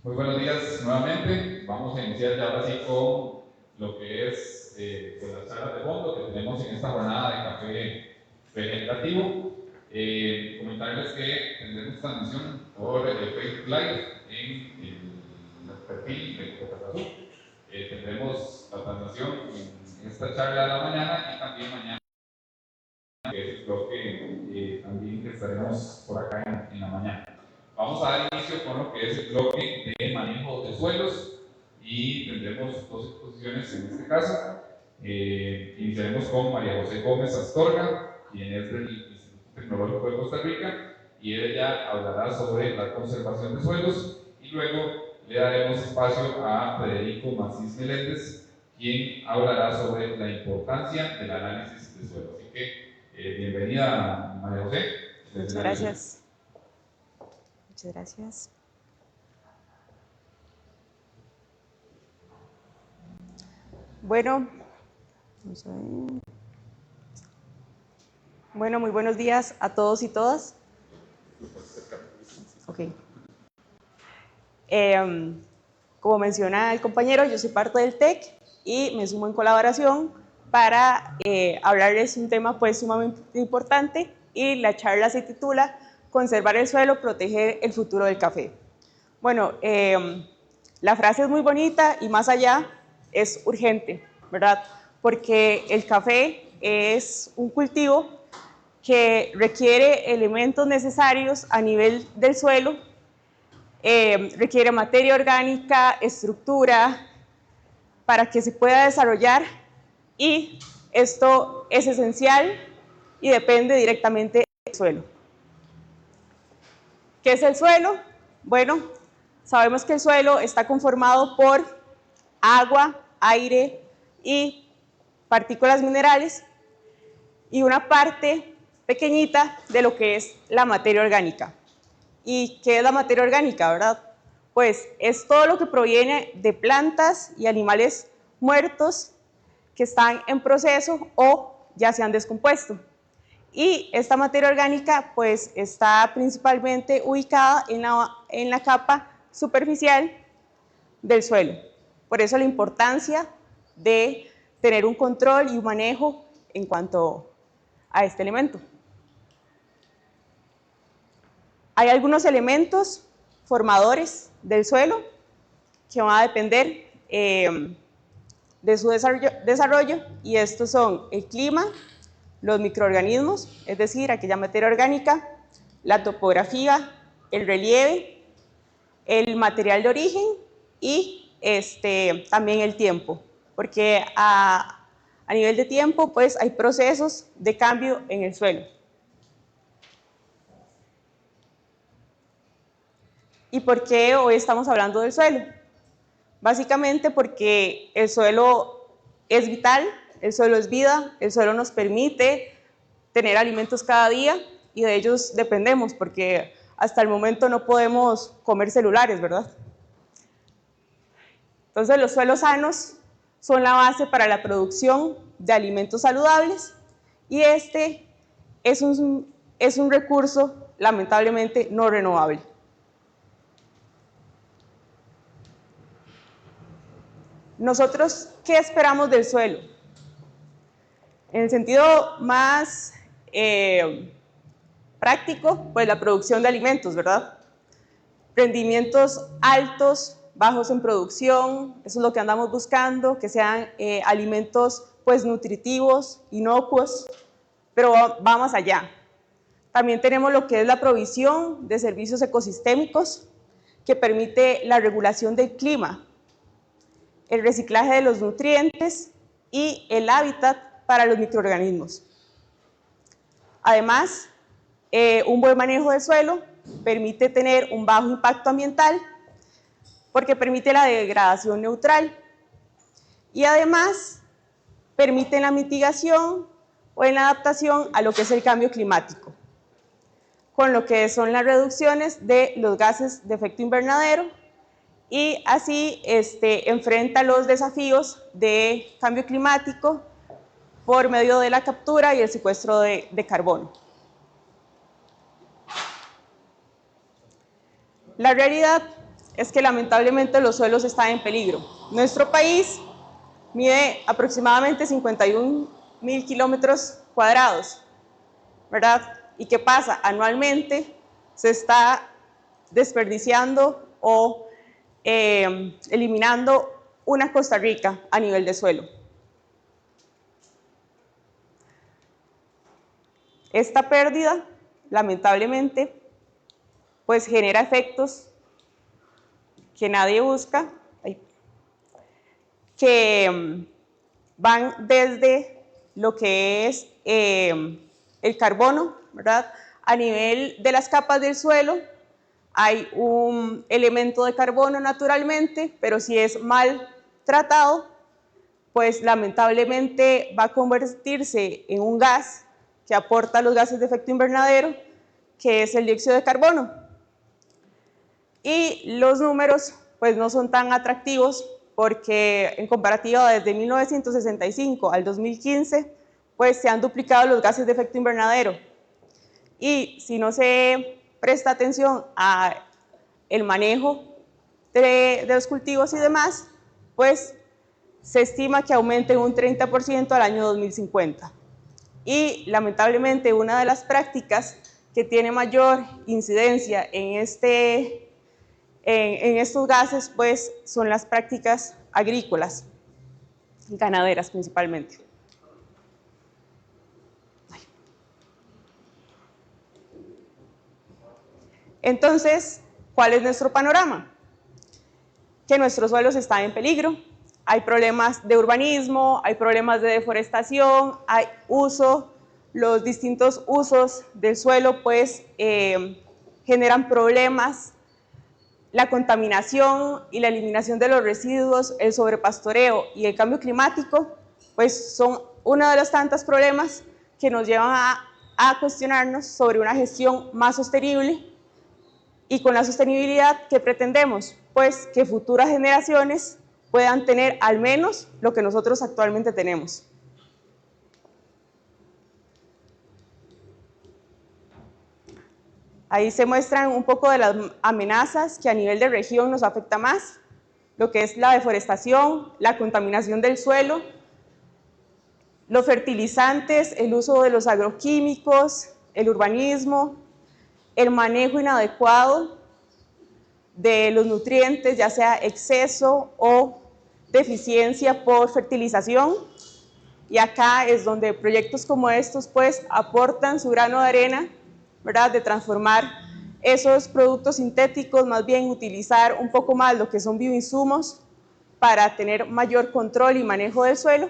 Muy buenos días nuevamente. Vamos a iniciar ya ahora sí con lo que es pues las charlas de fondo que tenemos en esta jornada de café regenerativo. Comentarles que tendremos transmisión por Facebook Live en el perfil de Coca-Cola. Tendremos la transmisión en esta charla de la mañana y también mañana, que es el bloque también que estaremos por acá en la mañana. Vamos a dar inicio con lo que es el bloque de manejo de suelos y tendremos dos exposiciones en este caso. Iniciaremos con María José Gómez Astorga, quien es del Instituto Tecnológico de Costa Rica, y ella hablará sobre la conservación de suelos, y luego le daremos espacio a Federico Macís Meléndez, quien hablará sobre la importancia del análisis de suelo. Así que bienvenida, María José. Muchas gracias. Muchas gracias. Bueno, muy buenos días a todos y todas. Okay. Como menciona el compañero, yo soy parte del TEC y me sumo en colaboración para hablarles un tema pues sumamente importante, y la charla se titula Conservar el suelo, proteger el futuro del café. Bueno, la frase es muy bonita y más allá es urgente, ¿verdad? Porque el café es un cultivo que requiere elementos necesarios a nivel del suelo, requiere materia orgánica, estructura, para que se pueda desarrollar, y esto es esencial y depende directamente del suelo. ¿Qué es el suelo? Bueno, sabemos que el suelo está conformado por agua, aire y partículas minerales, y una parte pequeñita de lo que es la materia orgánica. ¿Y qué es la materia orgánica, verdad? Pues es todo lo que proviene de plantas y animales muertos que están en proceso o ya se han descompuesto. Y esta materia orgánica pues está principalmente ubicada en la capa superficial del suelo. Por eso la importancia de tener un control y un manejo en cuanto a este elemento. Hay algunos elementos formadores del suelo que van a depender de su desarrollo, y estos son el clima, los microorganismos, es decir, aquella materia orgánica, la topografía, el relieve, el material de origen y también el tiempo, porque a nivel de tiempo pues hay procesos de cambio en el suelo. ¿Y por qué hoy estamos hablando del suelo? Básicamente porque el suelo es vital, el suelo es vida, el suelo nos permite tener alimentos cada día y de ellos dependemos, porque hasta el momento no podemos comer celulares, ¿verdad? Entonces los suelos sanos son la base para la producción de alimentos saludables, y este es un recurso lamentablemente no renovable. Nosotros, ¿qué esperamos del suelo? En el sentido más práctico, pues la producción de alimentos, ¿verdad? Rendimientos altos, bajos en producción, eso es lo que andamos buscando, que sean alimentos pues nutritivos, inocuos, pero va más allá. También tenemos lo que es la provisión de servicios ecosistémicos, que permite la regulación del clima, el reciclaje de los nutrientes y el hábitat para los microorganismos. Además, un buen manejo del suelo permite tener un bajo impacto ambiental, porque permite la degradación neutral, y además permite la mitigación o en la adaptación a lo que es el cambio climático, con lo que son las reducciones de los gases de efecto invernadero, y así enfrenta los desafíos de cambio climático por medio de la captura y el secuestro de carbono. La realidad es que lamentablemente los suelos están en peligro. Nuestro país mide aproximadamente 51.000 kilómetros cuadrados, ¿verdad? ¿Y qué pasa? Anualmente se está desperdiciando o eliminando una Costa Rica a nivel de suelo. Esta pérdida, lamentablemente, pues genera efectos que nadie busca, que van desde lo que es el carbono, ¿verdad? A nivel de las capas del suelo hay un elemento de carbono naturalmente, pero si es mal tratado, pues lamentablemente va a convertirse en un gas que aporta los gases de efecto invernadero, que es el dióxido de carbono. Y los números pues no son tan atractivos porque en comparativa desde 1965 al 2015 pues se han duplicado los gases de efecto invernadero. Y si no se presta atención a el manejo de los cultivos y demás, pues se estima que aumente un 30% al año 2050. Y lamentablemente una de las prácticas que tiene mayor incidencia en estos gases pues son las prácticas agrícolas, ganaderas principalmente. Entonces, ¿cuál es nuestro panorama? Que nuestros suelos están en peligro, hay problemas de urbanismo, hay problemas de deforestación, hay los distintos usos del suelo pues generan problemas, la contaminación y la eliminación de los residuos, el sobrepastoreo y el cambio climático pues son uno de los tantos problemas que nos llevan a cuestionarnos sobre una gestión más sostenible. Y con la sostenibilidad, ¿qué pretendemos? Pues que futuras generaciones puedan tener al menos lo que nosotros actualmente tenemos. Ahí se muestran un poco de las amenazas que a nivel de región nos afecta más, lo que es la deforestación, la contaminación del suelo, los fertilizantes, el uso de los agroquímicos, el urbanismo, el manejo inadecuado de los nutrientes, ya sea exceso o deficiencia por fertilización. Y acá es donde proyectos como estos pues aportan su grano de arena, ¿verdad? De transformar esos productos sintéticos, más bien utilizar un poco más lo que son bioinsumos para tener mayor control y manejo del suelo.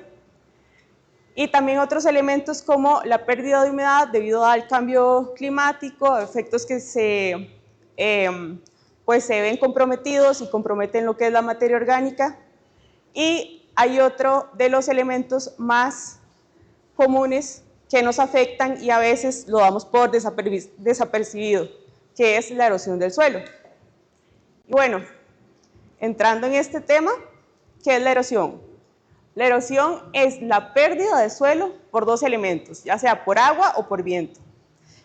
Y también otros elementos como la pérdida de humedad debido al cambio climático, efectos que se ven comprometidos y comprometen lo que es la materia orgánica. Y hay otro de los elementos más comunes que nos afectan y a veces lo damos por desapercibido, que es la erosión del suelo. Y bueno, entrando en este tema, ¿qué es la erosión? La erosión es la pérdida de suelo por dos elementos, ya sea por agua o por viento.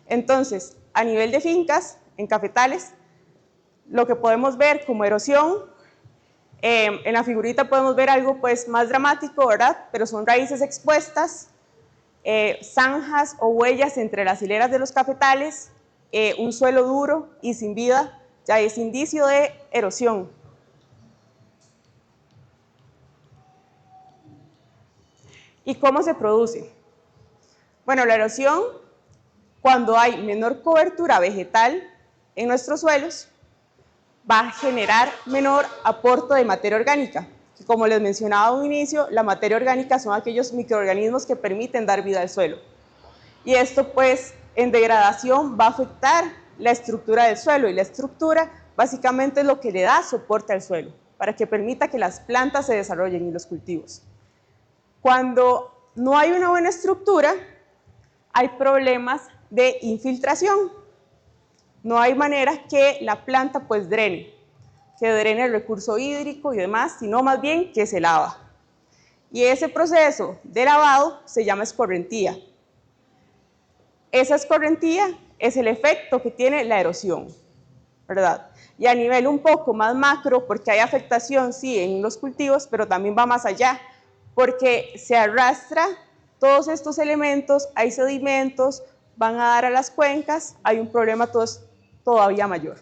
Entonces, a nivel de fincas, en cafetales, lo que podemos ver como erosión, en la figurita podemos ver algo pues más dramático, ¿verdad? Pero son raíces expuestas, zanjas o huellas entre las hileras de los cafetales, un suelo duro y sin vida, ya es indicio de erosión. ¿Y cómo se produce? Bueno, la erosión, cuando hay menor cobertura vegetal en nuestros suelos, va a generar menor aporte de materia orgánica. Como les mencionaba a un inicio, la materia orgánica son aquellos microorganismos que permiten dar vida al suelo. Y esto pues en degradación va a afectar la estructura del suelo, y la estructura básicamente es lo que le da soporte al suelo, para que permita que las plantas se desarrollen y los cultivos. Cuando no hay una buena estructura, hay problemas de infiltración. No hay manera que la planta pues drene, que drene el recurso hídrico y demás, sino más bien que se lava. Y ese proceso de lavado se llama escorrentía. Esa escorrentía es el efecto que tiene la erosión. ¿verdad? Y a nivel un poco más macro, porque hay afectación, sí, en los cultivos, pero también va más allá, porque se arrastra todos estos elementos, hay sedimentos, van a dar a las cuencas, hay un problema todavía mayor.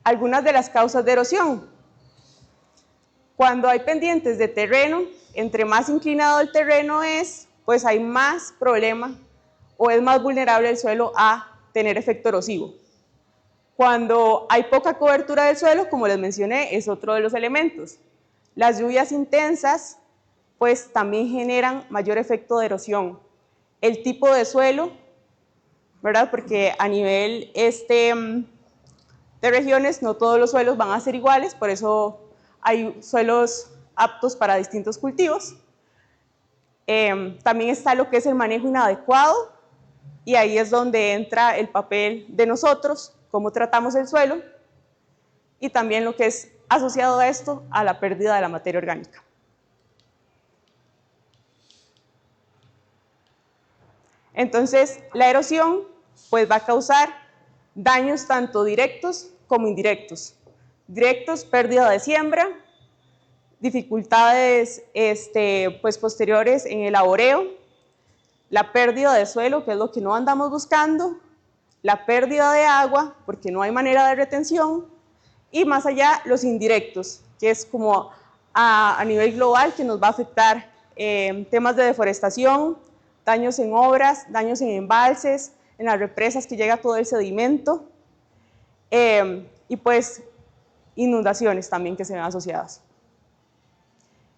Algunas de las causas de erosión. Cuando hay pendientes de terreno, entre más inclinado el terreno es, pues hay más problema o es más vulnerable el suelo a tener efecto erosivo. Cuando hay poca cobertura del suelo, como les mencioné, es otro de los elementos. Las lluvias intensas, pues también generan mayor efecto de erosión. El tipo de suelo, ¿verdad? Porque a nivel de regiones no todos los suelos van a ser iguales, por eso hay suelos aptos para distintos cultivos. También está lo que es el manejo inadecuado, y ahí es donde entra el papel de nosotros, cómo tratamos el suelo, y también lo que es asociado a esto, a la pérdida de la materia orgánica. Entonces, la erosión pues va a causar daños tanto directos como indirectos. Directos, pérdida de siembra, dificultades pues posteriores en el laboreo, la pérdida de suelo, que es lo que no andamos buscando, la pérdida de agua, porque no hay manera de retención, y más allá los indirectos, que es como a nivel global, que nos va a afectar temas de deforestación, daños en obras, daños en embalses, en las represas que llega todo el sedimento, y pues inundaciones también que se ven asociadas.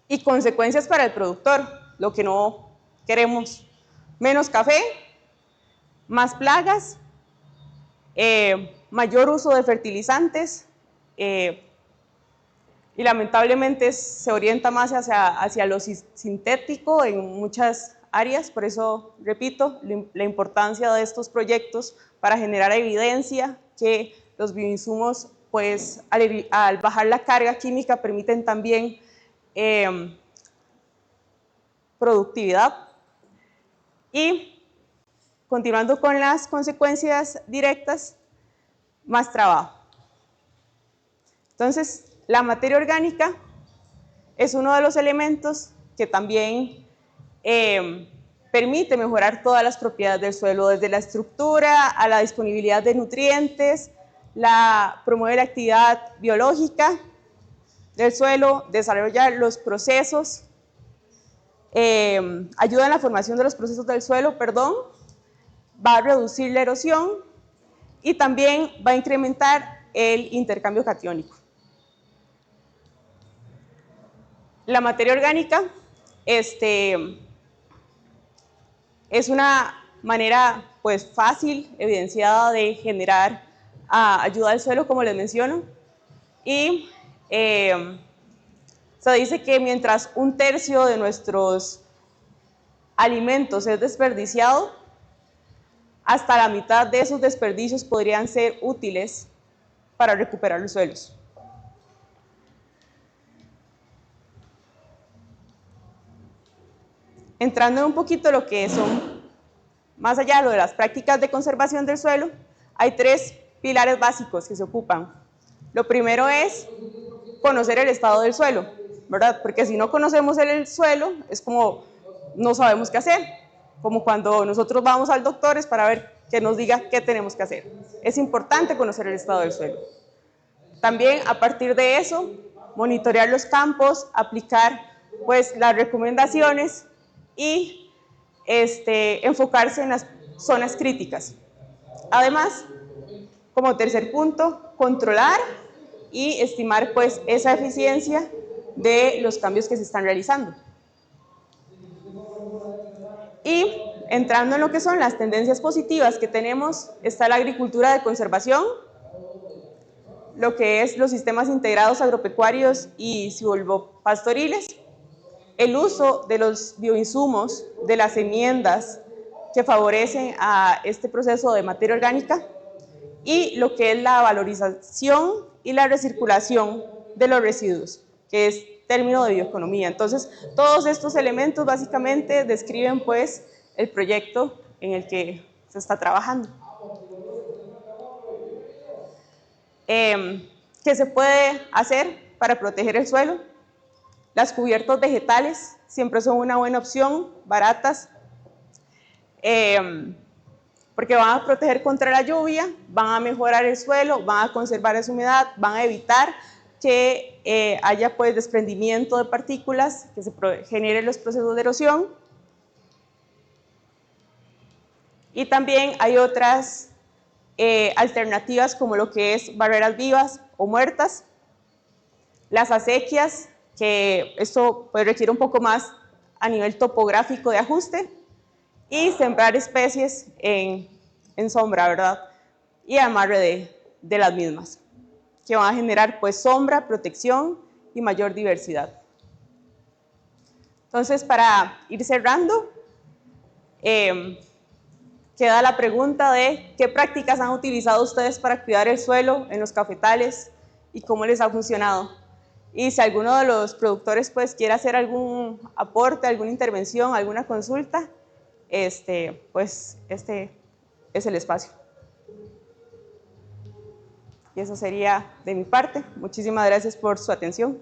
Y consecuencias para el productor, lo que no queremos: menos café, más plagas, mayor uso de fertilizantes, y lamentablemente se orienta más hacia lo sintético en muchas áreas. Por eso, repito, la importancia de estos proyectos para generar evidencia que los bioinsumos, pues al bajar la carga química, permiten también productividad. Y continuando con las consecuencias directas, más trabajo. Entonces, la materia orgánica es uno de los elementos que también permite mejorar todas las propiedades del suelo, desde la estructura a la disponibilidad de nutrientes, promueve la actividad biológica del suelo, desarrolla los procesos, ayuda en la formación de los procesos del suelo, va a reducir la erosión y también va a incrementar el intercambio catiónico. La materia orgánica es una manera pues fácil, evidenciada, de generar ayuda al suelo, como les menciono, y se dice que mientras 1/3 de nuestros alimentos es desperdiciado, hasta la mitad de esos desperdicios podrían ser útiles para recuperar los suelos. Entrando en un poquito lo que son, más allá de lo de las prácticas de conservación del suelo, hay 3 pilares básicos que se ocupan. Lo primero es conocer el estado del suelo, ¿verdad? Porque si no conocemos el suelo, es como no sabemos qué hacer, como cuando nosotros vamos al doctor es para ver que nos diga qué tenemos que hacer. Es importante conocer el estado del suelo. También, a partir de eso, monitorear los campos, aplicar pues las recomendaciones y enfocarse en las zonas críticas. Además, como tercer punto, controlar y estimar pues esa eficiencia de los cambios que se están realizando. Y entrando en lo que son las tendencias positivas que tenemos, está la agricultura de conservación, lo que es los sistemas integrados agropecuarios y silvopastoriles, el uso de los bioinsumos, de las enmiendas que favorecen a este proceso de materia orgánica, y lo que es la valorización y la recirculación de los residuos, que es término de bioeconomía. Entonces, todos estos elementos básicamente describen pues el proyecto en el que se está trabajando. ¿Qué se puede hacer para proteger el suelo? Las cubiertas vegetales siempre son una buena opción, baratas, porque van a proteger contra la lluvia, van a mejorar el suelo, van a conservar esa humedad, van a evitar que haya pues desprendimiento de partículas, que se generen los procesos de erosión. Y también hay otras alternativas como lo que es barreras vivas o muertas, las acequias, que esto pues requiere un poco más a nivel topográfico de ajuste, y sembrar especies en sombra, ¿verdad? Y amarre de las mismas, que van a generar pues sombra, protección y mayor diversidad. Entonces, para ir cerrando, queda la pregunta de qué prácticas han utilizado ustedes para cuidar el suelo en los cafetales y cómo les ha funcionado. Y si alguno de los productores pues quiere hacer algún aporte, alguna intervención, alguna consulta, pues este es el espacio. Y eso sería de mi parte. Muchísimas gracias por su atención.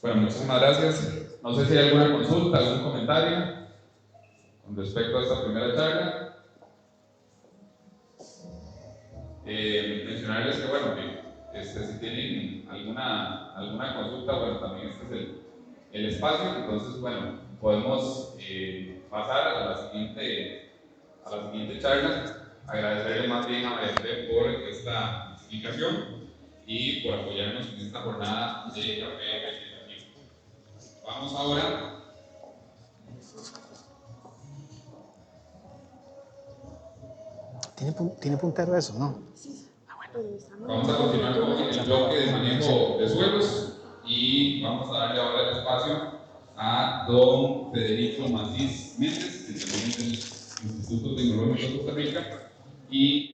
Bueno, muchísimas gracias. No sé si hay alguna consulta, algún comentario con respecto a esta primera charla. Mencionarles que, bueno, que si tienen alguna consulta, bueno, también este es el espacio. Entonces, bueno, podemos pasar a la siguiente charla. Agradecerle más bien a María André por esta explicación y por apoyarnos en esta jornada de café vegetativo. Vamos ahora. ¿Tiene puntero eso? No. Vamos a continuar con el bloque de manejo de suelos y vamos a darle ahora el espacio a don Federico Macís Méndez, del Instituto Tecnológico de Costa Rica, y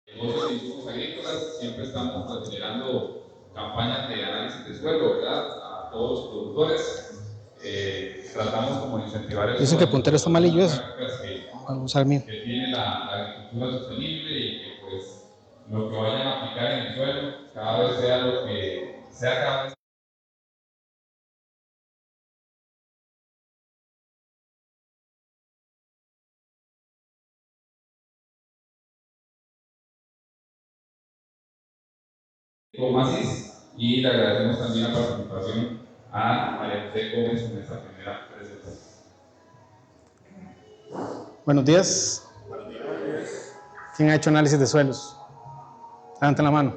negocios e insumos agrícolas. Siempre estamos acelerando campañas de análisis de suelo, ¿verdad? A todos los productores. Tratamos como de incentivar el Dicen que puntero está malillo eso. Vamos a usar mío. Que tiene la agricultura sostenible y que pues lo que vayan a aplicar en el suelo cada vez sea lo que sea cada vez. Macís, y le agradecemos también la participación a María José Gómez en esta primera presentación. Buenos días. ¿Quién ha hecho análisis de suelos? Levanten la mano.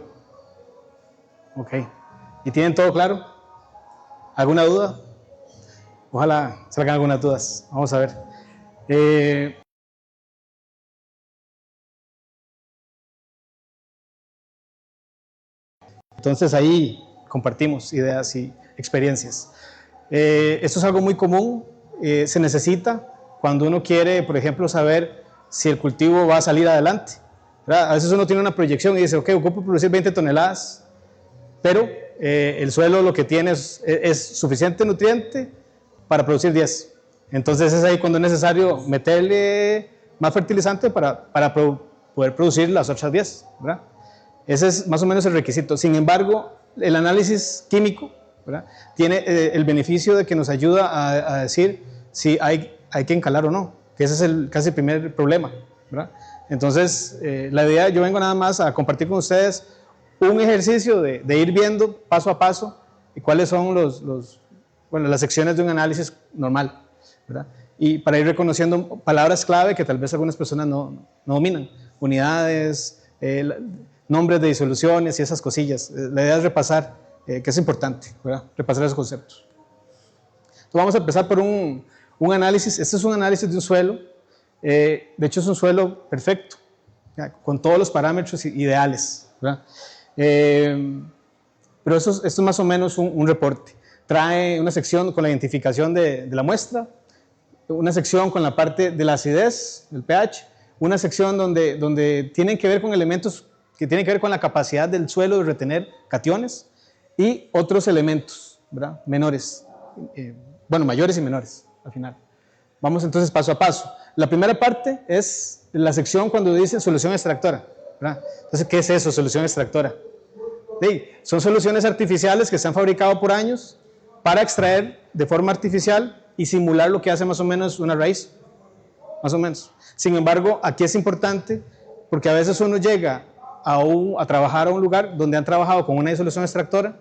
Ok. ¿Y tienen todo claro? ¿Alguna duda? Ojalá salgan algunas dudas. Vamos a ver. Entonces ahí compartimos ideas y experiencias. Esto es algo muy común. Se necesita cuando uno quiere, por ejemplo, saber si el cultivo va a salir adelante, ¿verdad? A veces uno tiene una proyección y dice, ok, ocupo producir 20 toneladas, pero el suelo lo que tiene es suficiente nutriente para producir 10. Entonces es ahí cuando es necesario meterle más fertilizante para poder producir las otras 10, ¿verdad? Ese es más o menos el requisito. Sin embargo, el análisis químico, ¿verdad?, tiene el beneficio de que nos ayuda a decir si hay que encalar o no, que ese es casi el primer problema, ¿verdad? Entonces, la idea, yo vengo nada más a compartir con ustedes un ejercicio de ir viendo paso a paso y cuáles son las secciones de un análisis normal, ¿verdad? Y para ir reconociendo palabras clave que tal vez algunas personas no dominan, unidades, nombres de disoluciones y esas cosillas. La idea es repasar, que es importante, ¿verdad?, repasar esos conceptos. Entonces vamos a empezar por un análisis. Este es un análisis de un suelo. De hecho es un suelo perfecto. con todos los parámetros ideales, ¿verdad? Pero esto es más o menos un reporte. Trae una sección con la identificación de la muestra, una sección con la parte de la acidez, del pH, una sección donde tienen que ver con elementos que tienen que ver con la capacidad del suelo de retener cationes y otros elementos, ¿verdad? Menores, mayores y menores al final. Vamos entonces paso a paso. La primera parte es la sección cuando dice solución extractora, ¿verdad? Entonces, ¿qué es eso, solución extractora? Sí, son soluciones artificiales que se han fabricado por años para extraer de forma artificial y simular lo que hace más o menos una raíz, más o menos. Sin embargo, aquí es importante porque a veces uno llega a trabajar a un lugar donde han trabajado con una solución extractora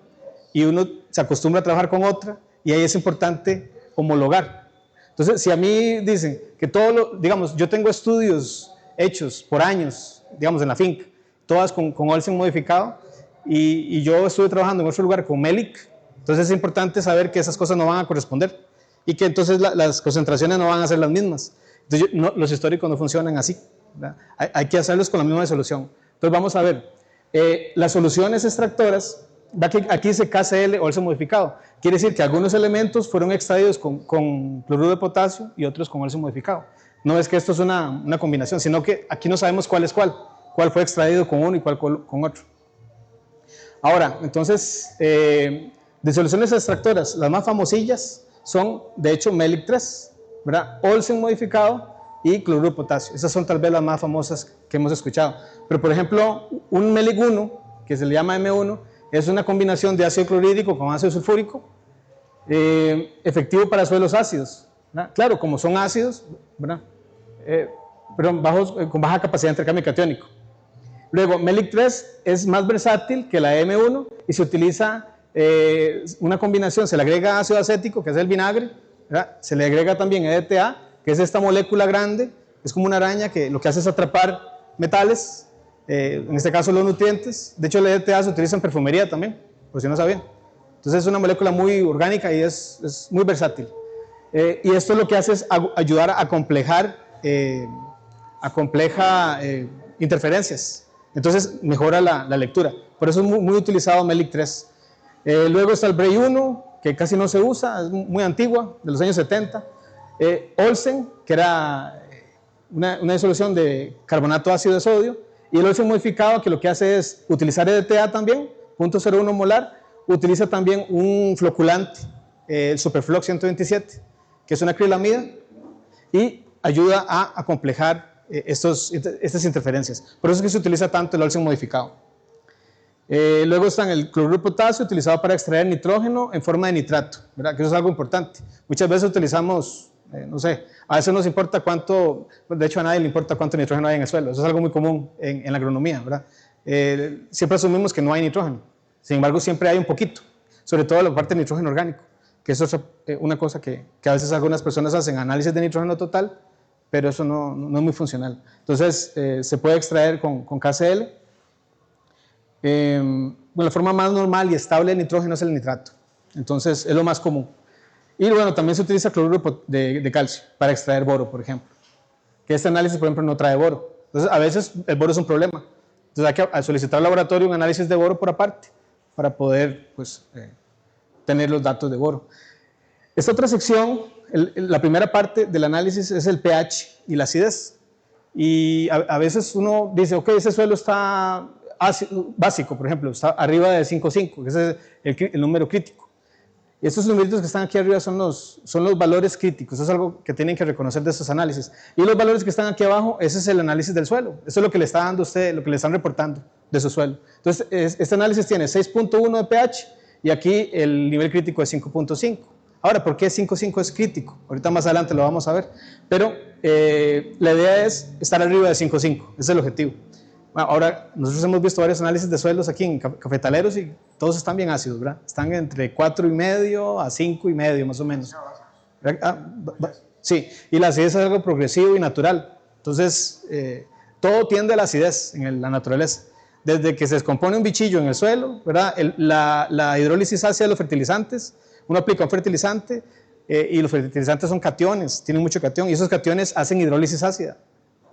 y uno se acostumbra a trabajar con otra y ahí es importante homologar. Entonces, si a mí dicen que digamos, yo tengo estudios hechos por años, digamos, en la finca, todas con Olsen modificado, y yo estuve trabajando en otro lugar con Melic, entonces es importante saber que esas cosas no van a corresponder y que entonces las concentraciones no van a ser las mismas. Entonces, los históricos no funcionan así, ¿verdad? Hay que hacerlos con la misma solución. Entonces, vamos a ver, las soluciones extractoras, aquí dice KCl Olsen modificado, quiere decir que algunos elementos fueron extraídos con cloruro de potasio y otros con Olsen modificado. No es que esto es una combinación, sino que aquí no sabemos cuál es cuál fue extraído con uno y cuál con otro. Ahora, entonces, de soluciones extractoras, las más famosillas son, de hecho, Melic 3, ¿verdad? Olsen modificado y cloruro de potasio. Esas son tal vez las más famosas que hemos escuchado. Pero, por ejemplo, un Melic 1, que se le llama M1, es una combinación de ácido clorhídrico con ácido sulfúrico, efectivo para suelos ácidos, ¿verdad? Claro, como son ácidos, ¿verdad? Pero con baja capacidad de intercambio catiónico. Luego, Melic 3 es más versátil que la M1 y se utiliza una combinación, se le agrega ácido acético, que es el vinagre, ¿verdad? Se le agrega también EDTA, que es esta molécula grande, es como una araña que lo que hace es atrapar metales, en este caso los nutrientes. De hecho, el EDTA se utiliza en perfumería también, por si no sabían. Entonces es una molécula muy orgánica y es muy versátil. Y esto lo que hace es ayudar a complejar interferencias. Entonces mejora la lectura. Por eso es muy utilizado Melic 3. Luego está el Bray 1, que casi no se usa, es muy antigua, de los años 70. Olsen, que era una disolución de carbonato ácido de sodio. Y el Olsen modificado, que lo que hace es utilizar EDTA también, 0.01 molar. Utiliza también un floculante, el Superflox 127, que es una acrilamida, y ayuda a acomplejar estas interferencias. Por eso es que se utiliza tanto el Olsen modificado. Luego está el cloruro de potasio, utilizado para extraer nitrógeno en forma de nitrato, ¿verdad? Que eso es algo importante. Muchas veces utilizamos, no sé, a veces nos importa cuánto, de hecho a nadie le importa cuánto nitrógeno hay en el suelo. Eso es algo muy común en la agronomía, ¿verdad? Siempre asumimos que no hay nitrógeno. Sin embargo, siempre hay un poquito, sobre todo la parte de nitrógeno orgánico, que eso es una cosa que a veces algunas personas hacen análisis de nitrógeno total, pero eso no es muy funcional. Entonces, se puede extraer con KCl. La forma más normal y estable de nitrógeno es el nitrato. Entonces, es lo más común. Y bueno, también se utiliza cloruro de calcio para extraer boro, por ejemplo. Que este análisis, por ejemplo, no trae boro. Entonces, a veces el boro es un problema. Entonces, hay que solicitar al laboratorio un análisis de boro por aparte para poder, pues, tener los datos de boro. Esta otra sección, la primera parte del análisis es el pH y la acidez. Y a veces uno dice, ok, ese suelo está básico, por ejemplo, está arriba de 5,5, que ese es el número crítico. Y estos numeritos que están aquí arriba son los valores críticos. Eso es algo que tienen que reconocer de estos análisis. Y los valores que están aquí abajo, ese es el análisis del suelo. Eso es lo que le está dando a usted, lo que le están reportando de su suelo. Entonces, este análisis tiene 6.1 de pH y aquí el nivel crítico es 5.5. Ahora, ¿por qué 5.5 es crítico? Ahorita más adelante lo vamos a ver. Pero la idea es estar arriba de 5.5. Ese es el objetivo. Bueno, ahora, nosotros hemos visto varios análisis de suelos aquí en cafetaleros y todos están bien ácidos, ¿verdad? Están entre 4,5 a 5,5 más o menos. Sí, y la acidez es algo progresivo y natural. Entonces, todo tiende a la acidez en la naturaleza. Desde que se descompone un bichillo en el suelo, ¿verdad? La hidrólisis ácida de los fertilizantes, uno aplica un fertilizante y los fertilizantes son cationes, tienen mucho catión y esos cationes hacen hidrólisis ácida.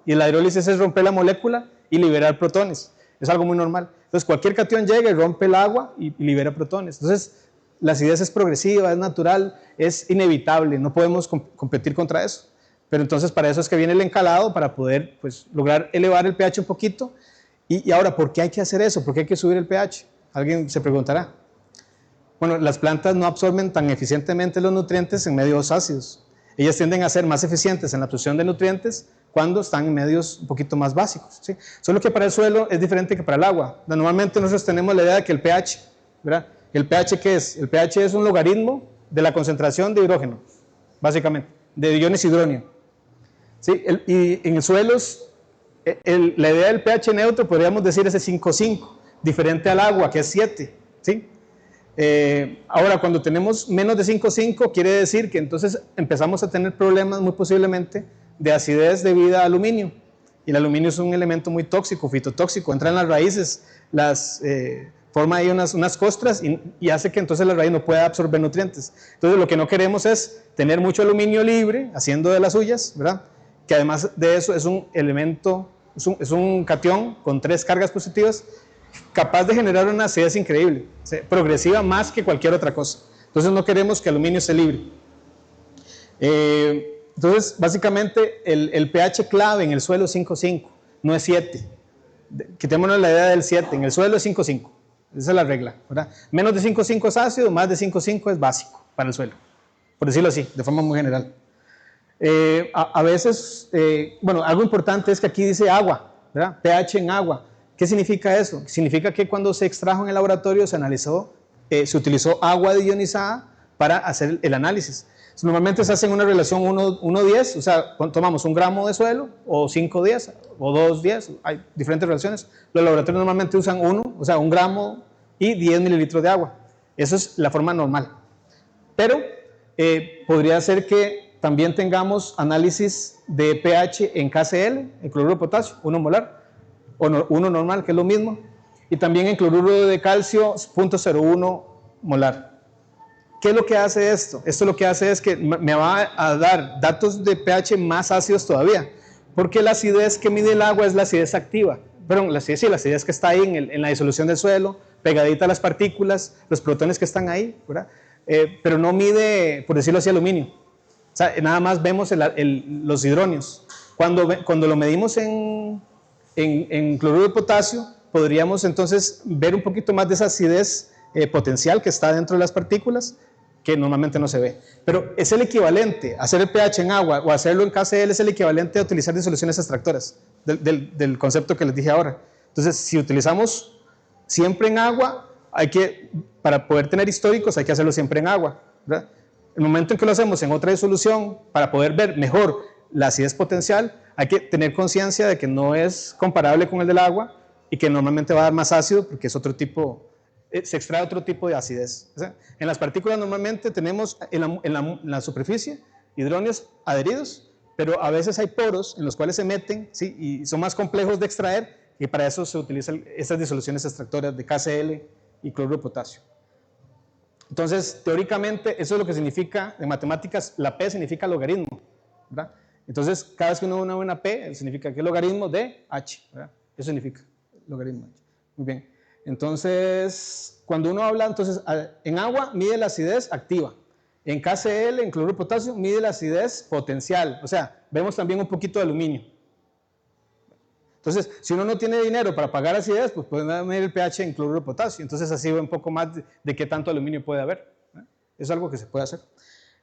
Y la hidrólisis es romper la molécula y liberar protones. Es algo muy normal. Entonces cualquier catión llega y rompe el agua y libera protones. Entonces la acidez es progresiva, es natural, es inevitable, no podemos competir contra eso. Pero entonces para eso es que viene el encalado, para poder pues, lograr elevar el pH un poquito. Y ahora, ¿por qué hay que hacer eso? ¿Por qué hay que subir el pH? Alguien se preguntará. Bueno, las plantas no absorben tan eficientemente los nutrientes en medios ácidos. Ellas tienden a ser más eficientes en la absorción de nutrientes cuando están en medios un poquito más básicos, ¿sí? Solo que para el suelo es diferente que para el agua. Normalmente nosotros tenemos la idea de que el pH, ¿verdad? ¿El pH qué es? El pH es un logaritmo de la concentración de hidrógeno, básicamente, de iones hidróneo. ¿Sí? Y en suelos, la idea del pH neutro podríamos decir es 5,5, diferente al agua que es 7, ¿sí? Ahora, cuando tenemos menos de 5,5, quiere decir que entonces empezamos a tener problemas muy posiblemente de acidez debido al aluminio. Y el aluminio es un elemento muy tóxico, fitotóxico, entra en las raíces, forma ahí unas costras y hace que entonces la raíz no pueda absorber nutrientes. Entonces lo que no queremos es tener mucho aluminio libre, haciendo de las suyas, ¿verdad? Que además de eso es un elemento, es un catión con 3 cargas positivas, capaz de generar una acidez increíble, progresiva más que cualquier otra cosa. Entonces no queremos que el aluminio esté libre. Entonces básicamente el pH clave en el suelo es 5,5, no es 7. Quitémonos la idea del 7, en el suelo es 5,5. Esa es la regla, ¿verdad? Menos de 5,5 es ácido, más de 5,5 es básico para el suelo, por decirlo así, de forma muy general. A veces, bueno, algo importante es que aquí dice agua, ¿verdad? pH en agua. ¿Qué significa eso? Significa que cuando se extrajo en el laboratorio se analizó, se utilizó agua ionizada para hacer el análisis. Normalmente se hace en una relación 1:10, o sea, tomamos 1 gramo de suelo, o 5:10, o 2:10, hay diferentes relaciones. Los laboratorios normalmente usan 1, o sea, 1 gramo y 10 mililitros de agua. Eso es la forma normal. Pero podría ser que también tengamos análisis de pH en KCl, en cloruro de potasio, 1 molar, o 1 normal, que es lo mismo, y también en cloruro de calcio, 0.01 molar. ¿Qué es lo que hace esto? Esto lo que hace es que me va a dar datos de pH más ácidos todavía, porque la acidez que mide el agua es la acidez activa, perdón, la acidez que está ahí en la disolución del suelo, pegadita a las partículas, los protones que están ahí, ¿verdad? Pero no mide, por decirlo así, aluminio. O sea, nada más vemos los hidróneos. Cuando lo medimos en cloruro de potasio, podríamos entonces ver un poquito más de esa acidez potencial que está dentro de las partículas, que normalmente no se ve. Pero es el equivalente, hacer el pH en agua o hacerlo en KCl es el equivalente a utilizar disoluciones extractoras, del concepto que les dije ahora. Entonces, si utilizamos siempre en agua, para poder tener históricos hay que hacerlo siempre en agua, ¿verdad? El momento en que lo hacemos en otra disolución, para poder ver mejor la acidez potencial, hay que tener conciencia de que no es comparable con el del agua y que normalmente va a dar más ácido porque es otro tipo, se extrae otro tipo de acidez. O sea, en las partículas normalmente tenemos en la superficie hidróneos adheridos, pero a veces hay poros en los cuales se meten, ¿sí? Y son más complejos de extraer y para eso se utilizan estas disoluciones extractoras de KCl y cloruro de potasio. Entonces, teóricamente, eso es lo que significa, en matemáticas, la P significa logaritmo, ¿verdad? Entonces, cada vez que uno ve una P, significa que es logaritmo de H, ¿verdad? Eso significa logaritmo de H. Muy bien. Entonces, cuando uno habla, entonces, en agua mide la acidez activa. En KCl, en cloruro de potasio, mide la acidez potencial. O sea, vemos también un poquito de aluminio. Entonces, si uno no tiene dinero para pagar acidez, pues puede medir el pH en cloruro de potasio. Entonces, así ve un poco más de qué tanto aluminio puede haber. Es algo que se puede hacer.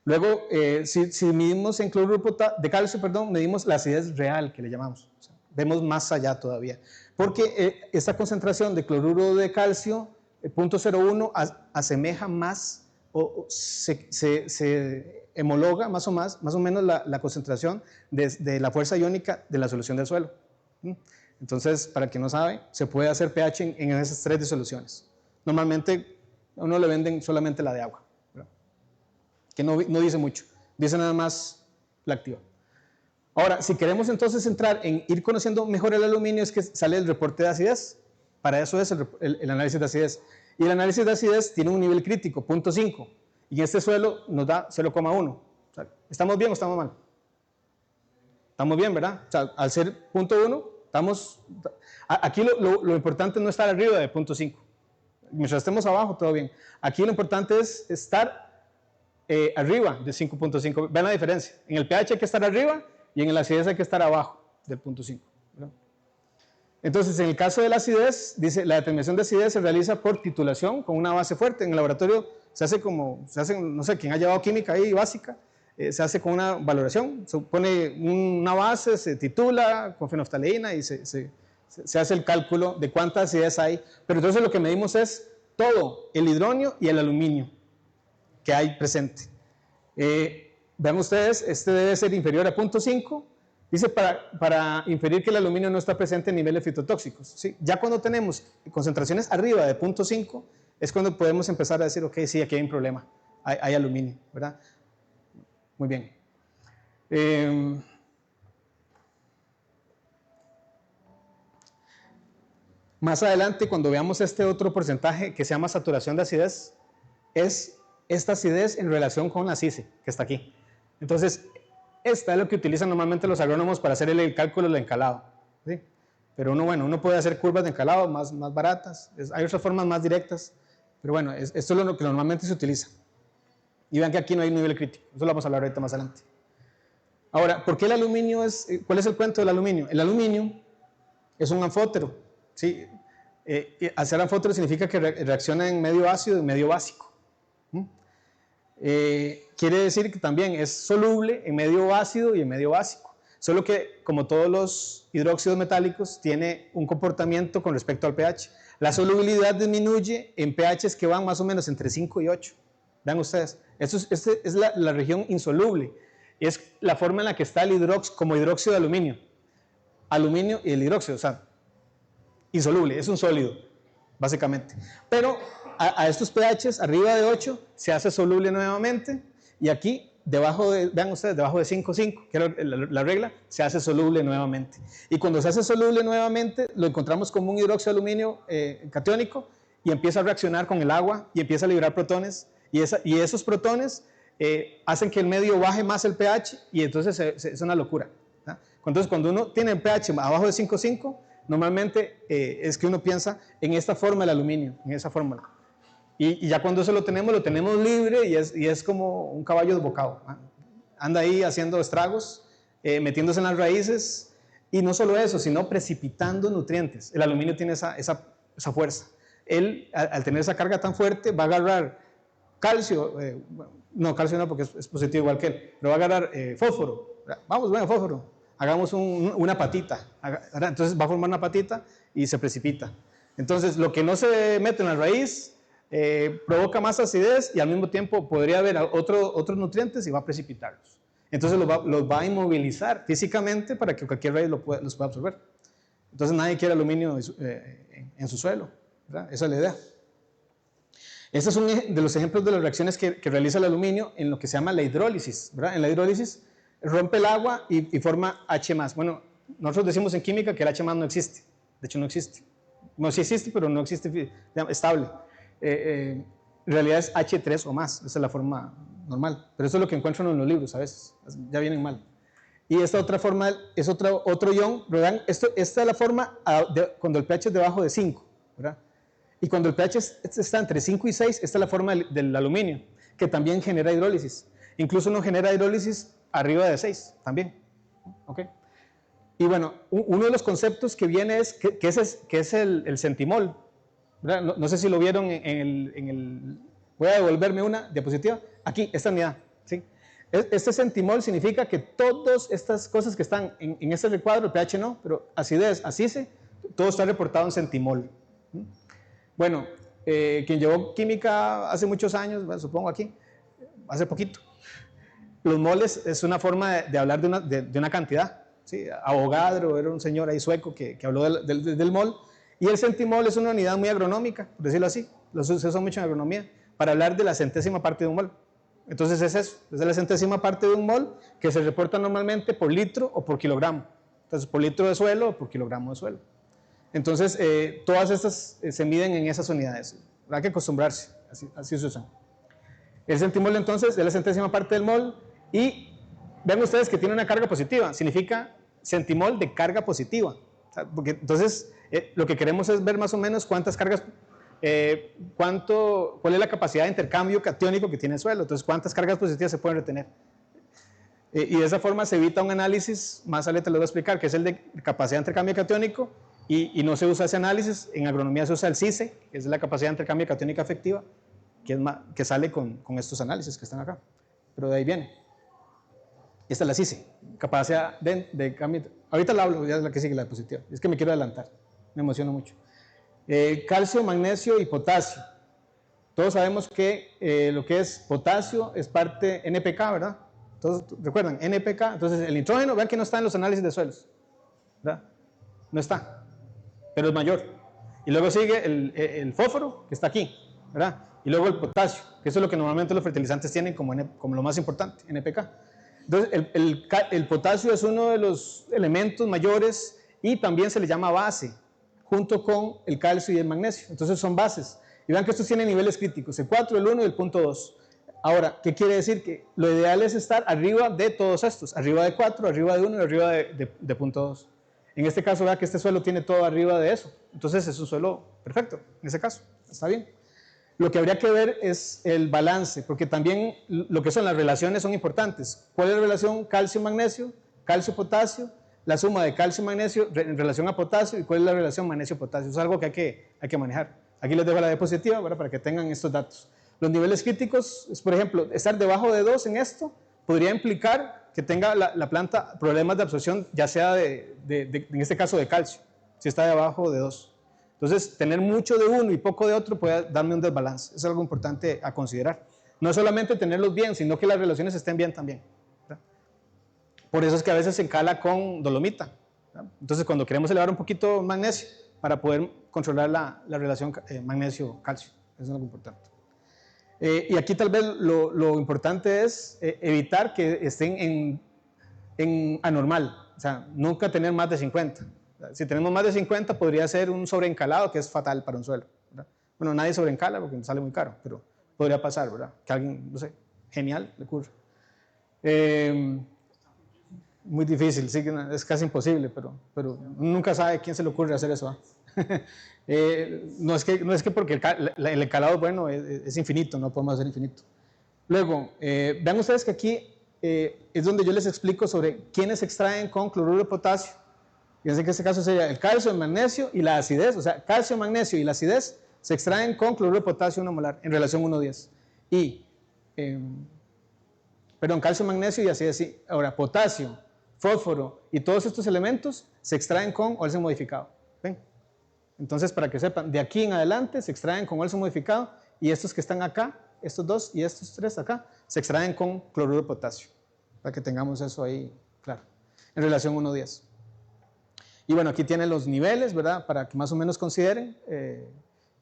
Luego, si medimos en cloruro de calcio, medimos la acidez real, que le llamamos. O sea, vemos más allá todavía. Porque esta concentración de cloruro de calcio, 0.01, asemeja más o se homologa más o menos la concentración de la fuerza iónica de la solución del suelo. Entonces, para quien no sabe, se puede hacer pH en esas 3 disoluciones. Normalmente a uno le venden solamente la de agua, ¿verdad? Que no dice mucho, dice nada más la activa. Ahora, si queremos entonces entrar en ir conociendo mejor el aluminio, es que sale el reporte de acidez. Para eso es el análisis de acidez. Y el análisis de acidez tiene un nivel crítico, 0.5. Y en este suelo nos da 0,1. O sea, ¿estamos bien o estamos mal? Estamos bien, ¿verdad? O sea, al ser 0.1, Aquí lo importante no es estar arriba de 0.5. Mientras estemos abajo, todo bien. Aquí lo importante es estar arriba de 5.5. Vean la diferencia. En el pH hay que estar arriba y en la acidez hay que estar abajo del 0.5. Entonces, en el caso de la acidez, dice, la determinación de acidez se realiza por titulación con una base fuerte. En el laboratorio se hace, no sé, quien ha llevado química ahí básica, se hace con una valoración, se pone una base, se titula con fenolftaleína y se hace el cálculo de cuánta acidez hay. Pero entonces lo que medimos es todo, el hidronio y el aluminio que hay presente. Vean ustedes, este debe ser inferior a 0.5. Dice para inferir que el aluminio no está presente en niveles fitotóxicos. ¿Sí? Ya cuando tenemos concentraciones arriba de 0.5 es cuando podemos empezar a decir, ok, sí, aquí hay un problema, hay aluminio, ¿verdad? Muy bien. Más adelante, cuando veamos este otro porcentaje que se llama saturación de acidez, es esta acidez en relación con la CICE, que está aquí. Entonces, esta es lo que utilizan normalmente los agrónomos para hacer el cálculo del encalado, ¿sí? Pero uno puede hacer curvas de encalado más baratas, hay otras formas más directas, pero bueno, esto es lo que normalmente se utiliza. Y vean que aquí no hay nivel crítico, eso lo vamos a hablar ahorita más adelante. Ahora, ¿por qué el aluminio cuál es el cuento del aluminio? El aluminio es un anfótero, ¿sí? Hacer anfótero significa que reacciona en medio ácido y medio básico. Quiere decir que también es soluble en medio ácido y en medio básico, solo que como todos los hidróxidos metálicos tiene un comportamiento con respecto al pH. La solubilidad disminuye en pHs que van más o menos entre 5 y 8. Vean ustedes, esta es la región insoluble, y es la forma en la que está el hidróxido como hidróxido de aluminio y el hidróxido, o sea, insoluble, es un sólido básicamente, pero a estos pHs arriba de 8 se hace soluble nuevamente, y aquí vean ustedes, debajo de 5.5, que es la regla, se hace soluble nuevamente. Y cuando se hace soluble nuevamente, lo encontramos como un hidróxido de aluminio catiónico, y empieza a reaccionar con el agua y empieza a liberar protones, y esos protones hacen que el medio baje más el pH, y entonces es una locura. Entonces, cuando uno tiene el pH abajo de 5.5, normalmente es que uno piensa en esta forma del aluminio, en esa fórmula. Y ya cuando eso lo tenemos libre, y es como un caballo desbocado. Anda ahí haciendo estragos, metiéndose en las raíces, y no solo eso, sino precipitando nutrientes. El aluminio tiene esa fuerza. Él, al tener esa carga tan fuerte, va a agarrar calcio, no, calcio no, porque es positivo igual que él, pero va a agarrar fósforo. Vamos, bueno, fósforo, hagamos una patita. Entonces va a formar una patita y se precipita. Entonces, lo que no se mete en la raíz provoca más acidez, y al mismo tiempo podría haber otros nutrientes y va a precipitarlos. Entonces los va a inmovilizar físicamente para que cualquier raíz los pueda absorber. Entonces nadie quiere aluminio en su suelo, ¿verdad? Esa es la idea. Este es uno de los ejemplos de las reacciones que realiza el aluminio en lo que se llama la hidrólisis, ¿verdad? En la hidrólisis rompe el agua y forma H+. Bueno, nosotros decimos en química que el H+ no existe. De hecho no existe. No, sí existe, pero no existe estable. En realidad es H3 o más, esa es la forma normal, pero eso es lo que encuentran en los libros a veces, ya vienen mal. Y esta otra forma es otro ion, ¿verdad? Esta es la forma cuando el pH es debajo de 5, ¿verdad? Y cuando el pH está entre 5 y 6, esta es la forma del aluminio, que también genera hidrólisis. Incluso no genera hidrólisis arriba de 6 también, ¿ok? Y bueno, uno de los conceptos que viene es que es el centimol. No sé si lo vieron voy a devolverme una diapositiva. Aquí, esta unidad, ¿sí? Este centimol significa que todas estas cosas que están en este recuadro, el pH no, pero acidez, acice, todo está reportado en centimol. Bueno, quien llevó química hace muchos años, bueno, supongo aquí, hace poquito, los moles es una forma de hablar de una cantidad, ¿sí? Avogadro era un señor ahí sueco que habló del mol. Y el centimol es una unidad muy agronómica, por decirlo así, se usa mucho en agronomía, para hablar de la centésima parte de un mol. Entonces es eso, es la centésima parte de un mol que se reporta normalmente por litro o por kilogramo. Entonces por litro de suelo o por kilogramo de suelo. Entonces todas estas se miden en esas unidades. Habrá que acostumbrarse, así se usan. El centimol entonces es la centésima parte del mol, y ven ustedes que tiene una carga positiva, significa centimol de carga positiva. sea, porque entonces lo que queremos es ver más o menos cuántas cargas, cuál es la capacidad de intercambio catiónico que tiene el suelo, entonces cuántas cargas positivas se pueden retener. Y de esa forma se evita un análisis, más adelante les voy a explicar, que es el de capacidad de intercambio catiónico, y no se usa ese análisis. En agronomía se usa el CICE, que es la capacidad de intercambio catiónica efectiva, que sale con estos análisis que están acá, pero de ahí viene. Esta es la CICE, capacidad de cambio. Ahorita la hablo, ya es la que sigue, la diapositiva. Es que me quiero adelantar, me emociono mucho. Calcio, magnesio y potasio. Todos sabemos que lo que es potasio es parte NPK, ¿verdad? Todos recuerdan, NPK. Entonces el nitrógeno, vean que no está en los análisis de suelos, ¿verdad? No está, pero es mayor. Y luego sigue el fósforo, que está aquí, ¿verdad? Y luego el potasio, que eso es lo que normalmente los fertilizantes tienen como lo más importante, NPK. Entonces, el potasio es uno de los elementos mayores y también se le llama base, junto con el calcio y el magnesio. Entonces son bases. Y vean que estos tienen niveles críticos, el 4, el 1 y el punto 2. Ahora, ¿qué quiere decir? Que lo ideal es estar arriba de todos estos, arriba de 4, arriba de 1 y arriba de punto 2. En este caso, vean que este suelo tiene todo arriba de eso. Entonces es un suelo perfecto, en ese caso, está bien. Lo que habría que ver es el balance, porque también lo que son las relaciones son importantes. ¿Cuál es la relación calcio-magnesio, calcio-potasio? La suma de calcio-magnesio en relación a potasio, y cuál es la relación magnesio-potasio. Es algo que hay que manejar. Aquí les dejo la diapositiva, ¿verdad?, para que tengan estos datos. Los niveles críticos, es, por ejemplo, estar debajo de 2 en esto, podría implicar que tenga la planta problemas de absorción, ya sea en este caso de calcio, si está debajo de 2. Entonces, tener mucho de uno y poco de otro puede darme un desbalance. Es algo importante a considerar. No solamente tenerlos bien, sino que las relaciones estén bien también, ¿verdad? Por eso es que a veces se encala con dolomita, ¿verdad? Entonces, cuando queremos elevar un poquito magnesio, para poder controlar la relación magnesio-calcio. Eso es algo importante. Y aquí tal vez lo importante es evitar que estén en anormal. O sea, nunca tener más de 50. Si tenemos más de 50 podría ser un sobreencalado, que es fatal para un suelo, ¿verdad? Bueno, nadie sobreencala porque sale muy caro, pero podría pasar, ¿verdad? Que alguien, no sé, genial, le ocurre. Muy difícil, sí, es casi imposible, pero nunca sabe quién se le ocurre hacer eso, ¿eh? No es que porque el encalado, bueno, es infinito, no podemos hacer infinito. Luego, vean ustedes que aquí es donde yo les explico sobre quiénes extraen con cloruro de potasio. Fíjense que en este caso sería el calcio, el magnesio y la acidez. O sea, calcio, magnesio y la acidez se extraen con cloruro de potasio 1 molar en relación 1:10. Y, perdón, calcio, magnesio y acidez, sí. Ahora, potasio, fósforo y todos estos elementos se extraen con Olsen modificado. ¿Ven? Entonces, para que sepan, de aquí en adelante se extraen con Olsen modificado, y estos que están acá, estos 2 y estos 3 acá, se extraen con cloruro de potasio. Para que tengamos eso ahí claro, en relación 1:10. Y bueno, aquí tienen los niveles, ¿verdad? Para que más o menos consideren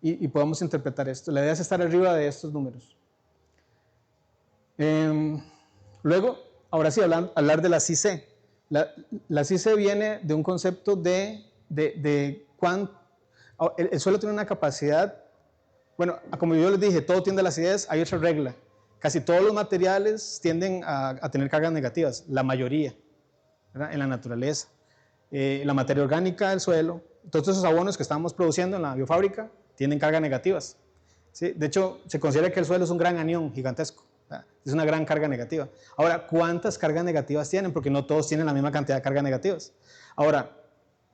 y podamos interpretar esto. La idea es estar arriba de estos números. Luego, ahora sí, hablar de la CICE. La CICE viene de un concepto de cuánto. El suelo tiene una capacidad, bueno, como yo les dije, todo tiende a la acidez. Hay otra regla. Casi todos los materiales tienden a tener cargas negativas, la mayoría, ¿verdad?, en la naturaleza. La materia orgánica del suelo, todos esos abonos que estamos produciendo en la biofábrica tienen cargas negativas, ¿sí? De hecho, se considera que el suelo es un gran anión gigantesco, ¿verdad? Es una gran carga negativa. Ahora, ¿cuántas cargas negativas tienen? Porque no todos tienen la misma cantidad de cargas negativas. Ahora,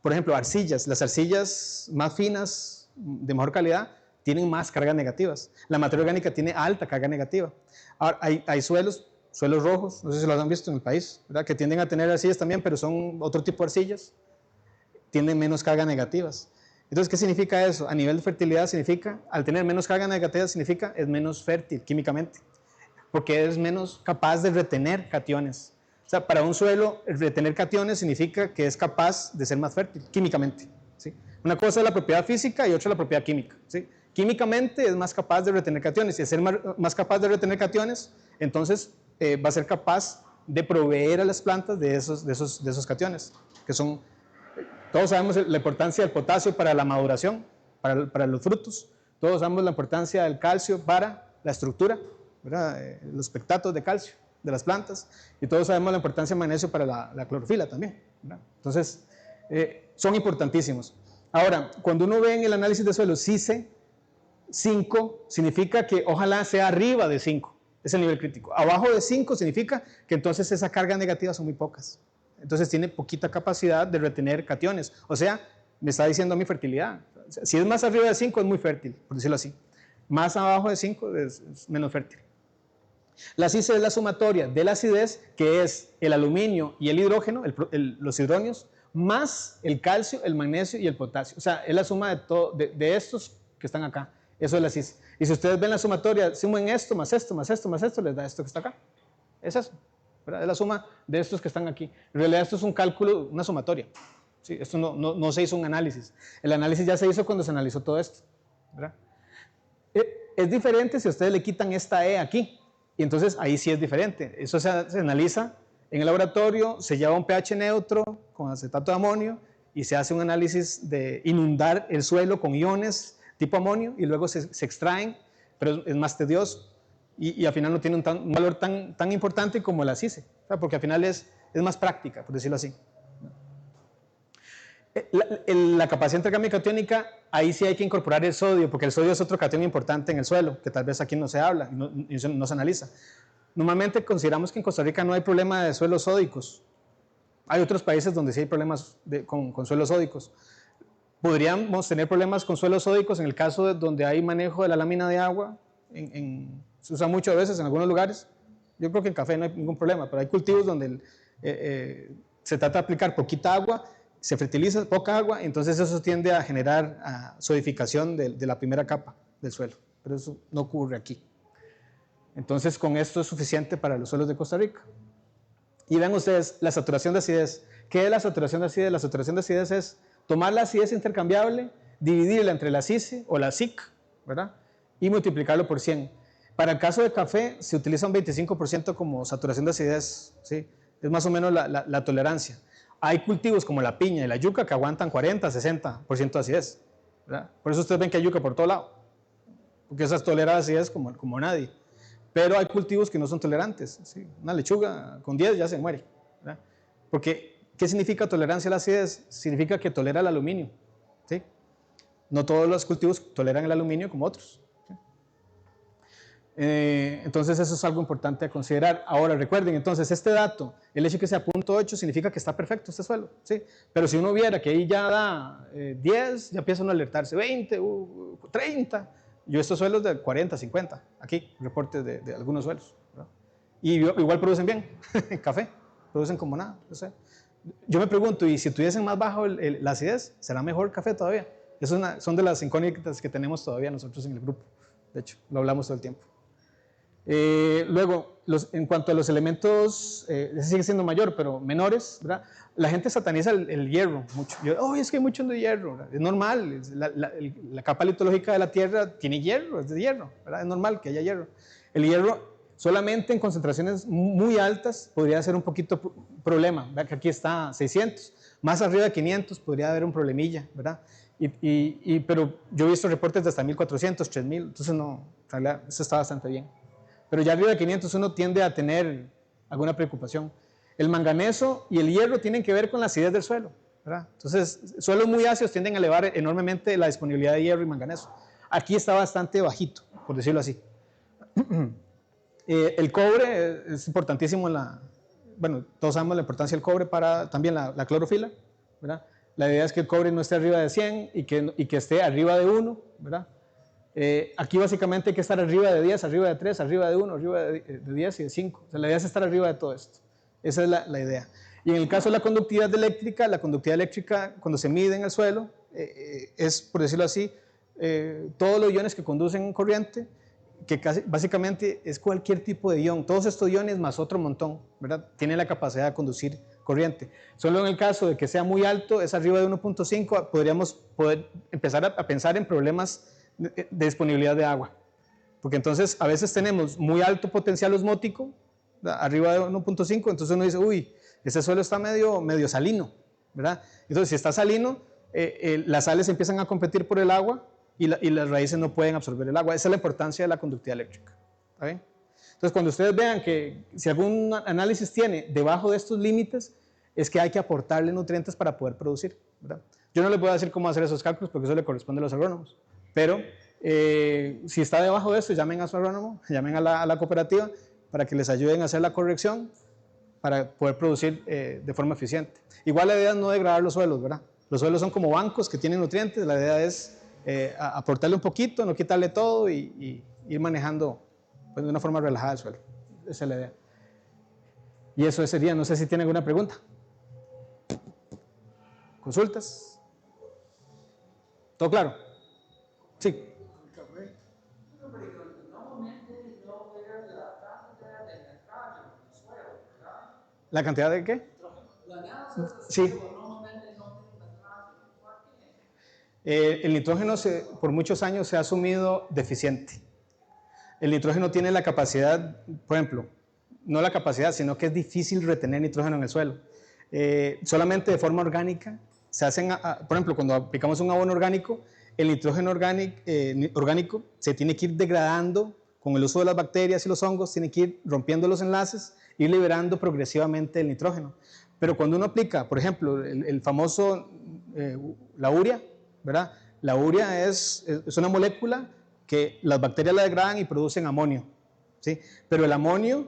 por ejemplo, arcillas. Las arcillas más finas, de mejor calidad, tienen más cargas negativas. La materia orgánica tiene alta carga negativa. Ahora, hay suelos rojos, no sé si los han visto en el país, ¿verdad?, que tienden a tener arcillas también, pero son otro tipo de arcillas, tienen menos cargas negativas. Entonces, ¿qué significa eso? A nivel de fertilidad significa, al tener menos cargas negativas, significa es menos fértil químicamente, porque es menos capaz de retener cationes. O sea, para un suelo, retener cationes significa que es capaz de ser más fértil químicamente, ¿sí? Una cosa es la propiedad física y otra la propiedad química, ¿sí? Químicamente es más capaz de retener cationes, y al ser más capaz de retener cationes, entonces va a ser capaz de proveer a las plantas de esos cationes, que son, todos sabemos la importancia del potasio para la maduración, para los frutos, todos sabemos la importancia del calcio para la estructura, ¿verdad?, los pectatos de calcio de las plantas, y todos sabemos la importancia del magnesio para la clorofila también, ¿verdad? Entonces, son importantísimos. Ahora, cuando uno ve en el análisis de suelo CICE 5, significa que ojalá sea arriba de 5, es el nivel crítico. Abajo de 5 significa que entonces esa carga negativa son muy pocas. Entonces tiene poquita capacidad de retener cationes. O sea, me está diciendo mi fertilidad. Si es más arriba de 5 es muy fértil, por decirlo así. Más abajo de 5 es menos fértil. La CICE es la sumatoria de la acidez, que es el aluminio y el hidrógeno, los hidronios, más el calcio, el magnesio y el potasio. O sea, es la suma de estos que están acá. Eso es la CICE. Y si ustedes ven la sumatoria, sumen esto, más esto, más esto, más esto, les da esto que está acá. Es eso, ¿verdad? Es la suma de estos que están aquí. En realidad esto es un cálculo, una sumatoria. Sí, esto no se hizo un análisis. El análisis ya se hizo cuando se analizó todo esto, ¿verdad? Es diferente si ustedes le quitan esta E aquí. Y entonces ahí sí es diferente. Eso se analiza en el laboratorio, se lleva un pH neutro con acetato de amonio y se hace un análisis de inundar el suelo con iones tipo amonio y luego se extraen, pero es más tedioso y al final no tiene un valor tan importante como la CICE, porque al final es más práctica, por decirlo así. La capacidad intercambio catiónica, ahí sí hay que incorporar el sodio, porque el sodio es otro catión importante en el suelo, que tal vez aquí no se habla y no se analiza. Normalmente consideramos que en Costa Rica no hay problema de suelos sódicos. Hay otros países donde sí hay problemas con suelos sódicos. Podríamos tener problemas con suelos sódicos en el caso de donde hay manejo de la lámina de agua. Se usa mucho a veces en algunos lugares. Yo creo que en café no hay ningún problema, pero hay cultivos donde se trata de aplicar poquita agua, se fertiliza poca agua, entonces eso tiende a generar solidificación de la primera capa del suelo. Pero eso no ocurre aquí. Entonces con esto es suficiente para los suelos de Costa Rica. Y vean ustedes la saturación de acidez. ¿Qué es la saturación de acidez? La saturación de acidez es tomar la acidez intercambiable, dividirla entre la CICE o la SIC, ¿verdad? Y multiplicarlo por 100. Para el caso de café se utiliza un 25% como saturación de acidez, ¿sí? Es más o menos la tolerancia. Hay cultivos como la piña y la yuca que aguantan 40, 60% de acidez, ¿verdad? Por eso ustedes ven que hay yuca por todo lado, porque esas tolera acidez como nadie. Pero hay cultivos que no son tolerantes, ¿sí? Una lechuga con 10 ya se muere, ¿verdad? Porque, ¿qué significa tolerancia a la acidez? Significa que tolera el aluminio, ¿sí? No todos los cultivos toleran el aluminio como otros, ¿sí? Entonces eso es algo importante a considerar. Ahora recuerden, entonces este dato, el hecho de que sea 0.8 significa que está perfecto este suelo, ¿sí? Pero si uno viera que ahí ya da 10, ya empieza uno a alertarse, 20, 30, yo estos suelos de 40, 50, aquí, reportes de algunos suelos, ¿verdad? Y igual producen bien, café, producen como nada, o sea, yo me pregunto, y si tuviesen más bajo la acidez, ¿será mejor café todavía? Son de las incógnitas que tenemos todavía nosotros en el grupo, de hecho, lo hablamos todo el tiempo. Luego, en cuanto a los elementos, ese sigue siendo mayor, pero menores, ¿verdad? La gente sataniza el hierro mucho. Es que hay mucho de hierro, ¿verdad? Es normal, la capa litológica de la Tierra tiene hierro, es de hierro, ¿verdad? Es normal que haya hierro. El hierro solamente en concentraciones muy altas podría ser un poquito problema, ¿verdad? Que aquí está 600, más arriba de 500 podría haber un problemilla, ¿verdad? Pero yo he visto reportes de hasta 1400, 3000, entonces no, en realidad eso está bastante bien. Pero ya arriba de 500 uno tiende a tener alguna preocupación. El manganeso y el hierro tienen que ver con la acidez del suelo, ¿verdad? Entonces, suelos muy ácidos tienden a elevar enormemente la disponibilidad de hierro y manganeso. Aquí está bastante bajito, por decirlo así. El cobre es importantísimo bueno, todos sabemos la importancia del cobre para también la clorofila, ¿verdad? La idea es que el cobre no esté arriba de 100 y que esté arriba de 1, ¿verdad? Aquí básicamente hay que estar arriba de 10, arriba de 3, arriba de 1, arriba de 10 y de 5. O sea, la idea es estar arriba de todo esto. Esa es la idea. Y en el caso de la conductividad eléctrica, cuando se mide en el suelo, es, por decirlo así, todos los iones que conducen corriente, que básicamente es cualquier tipo de ion. Todos estos iones más otro montón, ¿verdad? Tienen la capacidad de conducir corriente. Solo en el caso de que sea muy alto, es arriba de 1.5, podríamos empezar a pensar en problemas de disponibilidad de agua, porque entonces a veces tenemos muy alto potencial osmótico, arriba de 1.5, entonces uno dice, uy, ese suelo está medio salino, ¿verdad? Entonces si está salino, las sales empiezan a competir por el agua y las raíces no pueden absorber el agua. Esa es la importancia de la conductividad eléctrica, ¿está bien? Entonces cuando ustedes vean que si algún análisis tiene debajo de estos límites, es que hay que aportarle nutrientes para poder producir, ¿verdad? Yo no les voy a decir cómo hacer esos cálculos porque eso le corresponde a los agrónomos, pero si está debajo de eso, llamen a su agrónomo, llamen a la cooperativa para que les ayuden a hacer la corrección para poder producir de forma eficiente. Igual la idea es no degradar los suelos, ¿verdad? Los suelos son como bancos que tienen nutrientes, la idea es aportarle un poquito, no quitarle todo y ir manejando pues, de una forma relajada el suelo. Esa es la idea. Y eso sería, no sé si tienen alguna pregunta. ¿Consultas? ¿Todo claro? Sí. ¿La cantidad de qué? Sí. El nitrógeno por muchos años se ha asumido deficiente. El nitrógeno tiene la capacidad, por ejemplo, no la capacidad, sino que es difícil retener nitrógeno en el suelo. Solamente de forma orgánica se hacen, por ejemplo, cuando aplicamos un abono orgánico, el nitrógeno orgánico se tiene que ir degradando con el uso de las bacterias y los hongos, tiene que ir rompiendo los enlaces y liberando progresivamente el nitrógeno. Pero cuando uno aplica, por ejemplo, el famoso, la urea, ¿verdad? La urea es una molécula que las bacterias la degradan y producen amonio, ¿sí? Pero el amonio,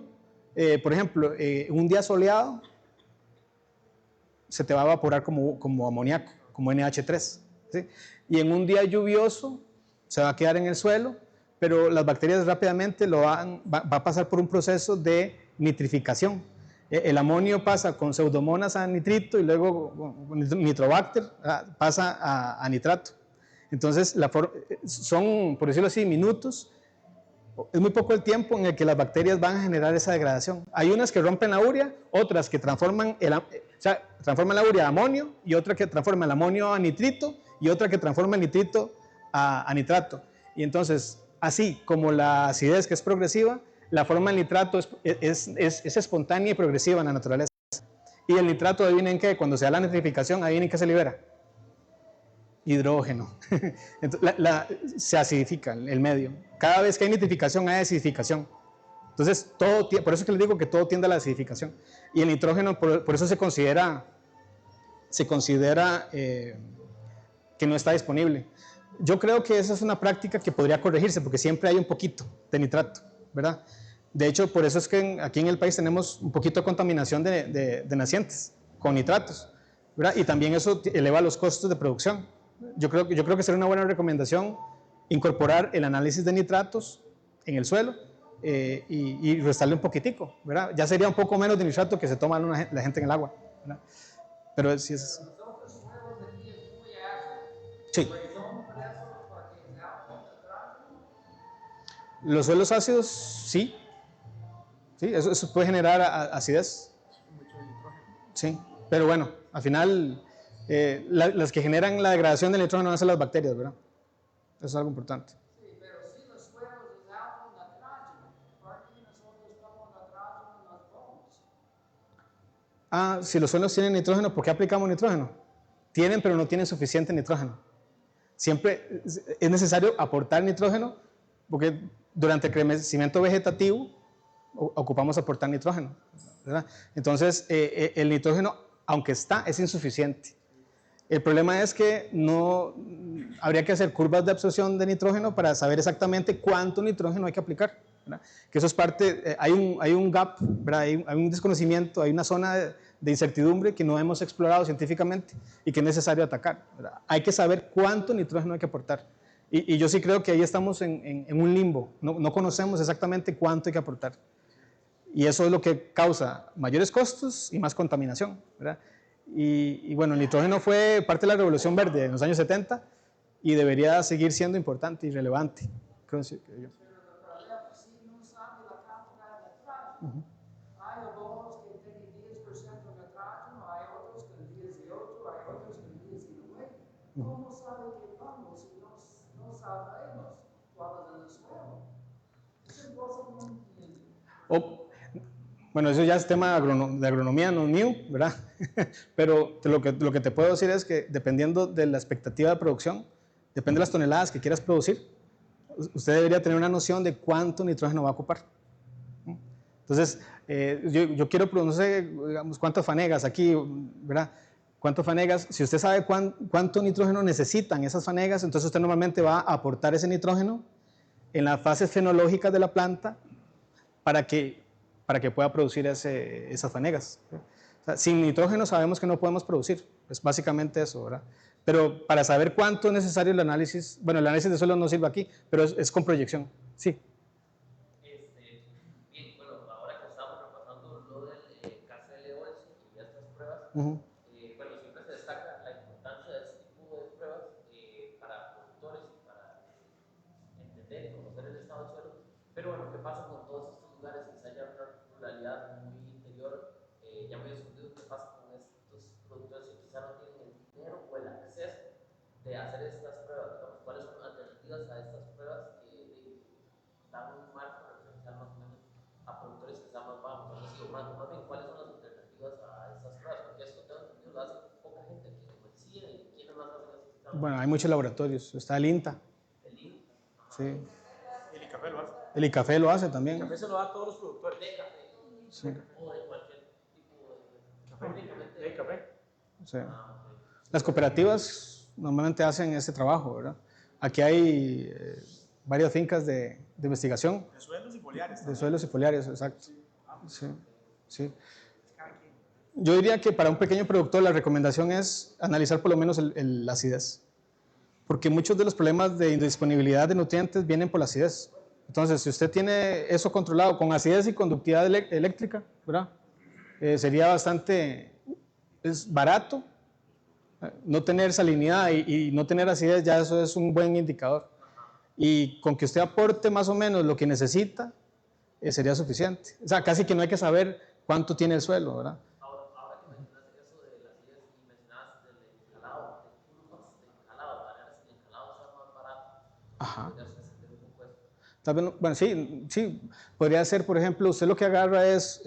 por ejemplo, un día soleado, se te va a evaporar como amoníaco, como NH3, ¿sí? Y en un día lluvioso se va a quedar en el suelo, pero las bacterias rápidamente va a pasar por un proceso de nitrificación. El amonio pasa con pseudomonas a nitrito y luego con nitrobacter pasa a nitrato. Entonces son, por decirlo así, minutos. Es muy poco el tiempo en el que las bacterias van a generar esa degradación. Hay unas que rompen la urea, otras que transforman la urea a amonio, y otra que transforma el amonio a nitrito, y otra que transforma el nitrito a nitrato. Y entonces, así como la acidez que es progresiva, la forma del nitrato es espontánea y progresiva en la naturaleza. Y el nitrato, adivinen qué, cuando se da la nitrificación, adivinen qué se libera. Hidrógeno. Entonces, se acidifica el medio. Cada vez que hay nitrificación hay acidificación. Entonces, por eso es que les digo que todo tiende a la acidificación. Y el nitrógeno, por eso se considera que no está disponible. Yo creo que esa es una práctica que podría corregirse, porque siempre hay un poquito de nitrato, ¿verdad? De hecho, por eso es que aquí en el país tenemos un poquito de contaminación de nacientes con nitratos, ¿verdad? Y también eso eleva los costos de producción. Yo creo que sería una buena recomendación incorporar el análisis de nitratos en el suelo y restarle un poquitico, ¿verdad? Ya sería un poco menos de nitrato que se toma la gente en el agua, ¿verdad? Pero sí es... Sí. Los suelos ácidos, sí. Sí, eso puede generar acidez. Sí, pero bueno, al final las que generan la degradación del nitrógeno van a ser las bacterias, ¿verdad? Eso es algo importante. Sí, pero si los suelos es alto nitrógeno, ¿por qué nosotros tomamos nitrógeno en los bonos? Si los suelos tienen nitrógeno, ¿por qué aplicamos nitrógeno? Tienen, pero no tienen suficiente nitrógeno. Siempre es necesario aportar nitrógeno, porque durante el crecimiento vegetativo ocupamos aportar nitrógeno, ¿verdad? Entonces, el nitrógeno, aunque es insuficiente. El problema es que habría que hacer curvas de absorción de nitrógeno para saber exactamente cuánto nitrógeno hay que aplicar, ¿verdad? Que eso es parte, hay un gap, ¿verdad? Hay un desconocimiento, hay una zona de incertidumbre que no hemos explorado científicamente y que es necesario atacar, ¿verdad? Hay que saber cuánto nitrógeno hay que aportar. Y yo sí creo que ahí estamos en un limbo, no conocemos exactamente cuánto hay que aportar. Y eso es lo que causa mayores costos y más contaminación, ¿verdad? Y bueno, el nitrógeno fue parte de la Revolución Verde en los años 70 y debería seguir siendo importante y relevante. Creo yo. Pero el problema es si no sabe la cantidad de nitrógeno. Hay abonos que tienen 10% de nitrógeno, hay otros con 18, hay otros con 19. ¿Cómo sabe que vamos si no sabemos cuál es el suelo? Es imposible. Bueno, eso ya es tema de agronomía, no mío, ¿verdad? Pero lo que te puedo decir es que dependiendo de la expectativa de producción, depende de las toneladas que quieras producir, usted debería tener una noción de cuánto nitrógeno va a ocupar. Entonces, yo quiero, no sé, digamos, cuántas fanegas aquí, ¿verdad? ¿Cuántas fanegas? Si usted sabe cuánto nitrógeno necesitan esas fanegas, entonces usted normalmente va a aportar ese nitrógeno en las fases fenológicas de la planta para que pueda producir esas fanegas. O sea, sin nitrógeno sabemos que no podemos producir, es básicamente eso, ¿verdad? Pero para saber cuánto es necesario el análisis, bueno, el análisis de suelo no sirve aquí, pero es con proyección, sí. Bien, bueno, ahora que estamos repasando lo del KCL-11 y estas pruebas, Uh-huh. bueno, siempre se destaca la importancia de este tipo de pruebas para productores y para entender y conocer el estado del suelo. Pero bueno, ¿qué pasa con todos estos lugares? Quizá haya una ruralidad muy interior, ya muy escondido. ¿Qué pasa con estos productores que quizá no tienen el dinero o el acceso de hacer estas pruebas? Digamos, ¿cuáles son las alternativas a estas pruebas que dan un marco referencial más o menos a productores que están más bajos? Más bien, ¿cuáles son las alternativas a estas pruebas? Porque esto tengo entendido lo hace poca gente aquí en Mesía, y quiénes más hacen estos pruebas. Bueno, hay muchos laboratorios, está el INTA. El INTA. Sí. El ICAFE lo hace. El ICAFE lo hace también. El café se lo da a todos los productores. De café. Sí. O de cualquier tipo de Café. De café. Sí. ok. Las cooperativas normalmente hacen ese trabajo, ¿verdad? Aquí hay varias fincas de investigación De suelos y foliares. de suelos y foliares, exacto. Sí, sí. Yo diría que para un pequeño productor la recomendación es analizar por lo menos la acidez, porque muchos de los problemas de indisponibilidad de nutrientes vienen por la acidez. Entonces, si usted tiene eso controlado con acidez y conductividad eléctrica, ¿verdad? Sería bastante barato. No tener salinidad y no tener acidez, ya eso es un buen indicador. Y con que usted aporte más o menos lo que necesita, sería suficiente. O sea, casi que no hay que saber cuánto tiene el suelo, ¿verdad? Ahora que mencionaste eso de las ideas y mencionaste del encalado, de curvas de encalado, para ver si el encalado sea más barato. Ajá. ¿Podrías extender un poco eso? Tal vez, bueno, sí, podría ser, por ejemplo, usted lo que agarra es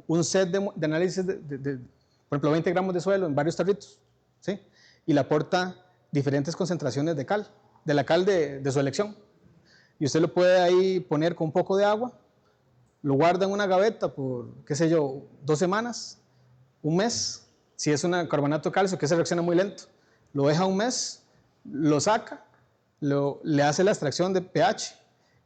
un set de análisis por ejemplo, 20 gramos de suelo en varios tarritos, ¿sí? Y le aporta diferentes concentraciones de cal, de la cal de su elección. Y usted lo puede ahí poner con un poco de agua, lo guarda en una gaveta por, qué sé yo, 2 semanas, un mes, si es un carbonato de calcio que se reacciona muy lento, lo deja un mes, lo saca, le hace la extracción de pH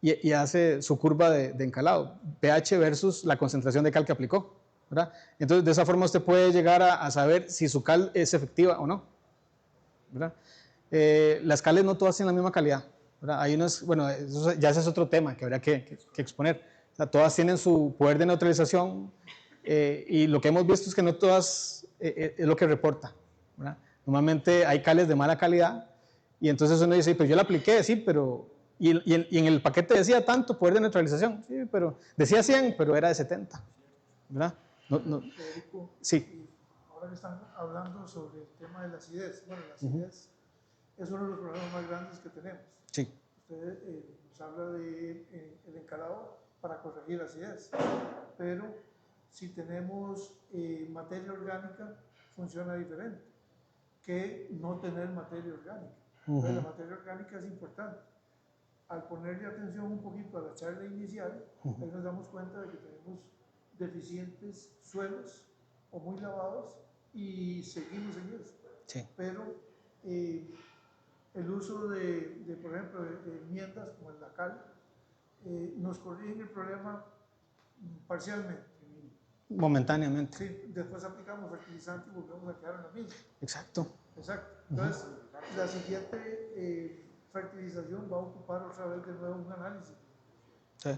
y hace su curva de encalado, pH versus la concentración de cal que aplicó, ¿verdad? Entonces, de esa forma usted puede llegar a saber si su cal es efectiva o no, ¿verdad? Las cales no todas tienen la misma calidad, ¿verdad? Hay unas, bueno, eso ya ese es otro tema que habría que exponer. O sea, todas tienen su poder de neutralización y lo que hemos visto es que no todas es lo que reporta, ¿verdad? Normalmente hay cales de mala calidad y entonces uno dice, pues yo la apliqué, sí, pero... Y en el paquete decía tanto poder de neutralización, sí, pero decía 100, pero era de 70, ¿verdad? Federico, Sí. ahora que están hablando sobre el tema de la acidez, bueno, la acidez es uno de los problemas más grandes que tenemos. Sí. Usted nos habla de el encalado para corregir la acidez, pero si tenemos materia orgánica funciona diferente que no tener materia orgánica. Entonces, la materia orgánica es importante. Al ponerle atención un poquito a la charla inicial, ahí nos damos cuenta de que tenemos deficientes suelos o muy lavados y seguimos en eso. Sí. Pero el uso por ejemplo, de enmiendas como el cal nos corrigen el problema parcialmente. Momentáneamente. Sí, después aplicamos fertilizante y volvemos a quedar en la misma. Exacto. Exacto. Entonces, la siguiente fertilización va a ocupar otra vez de nuevo un análisis. Sí.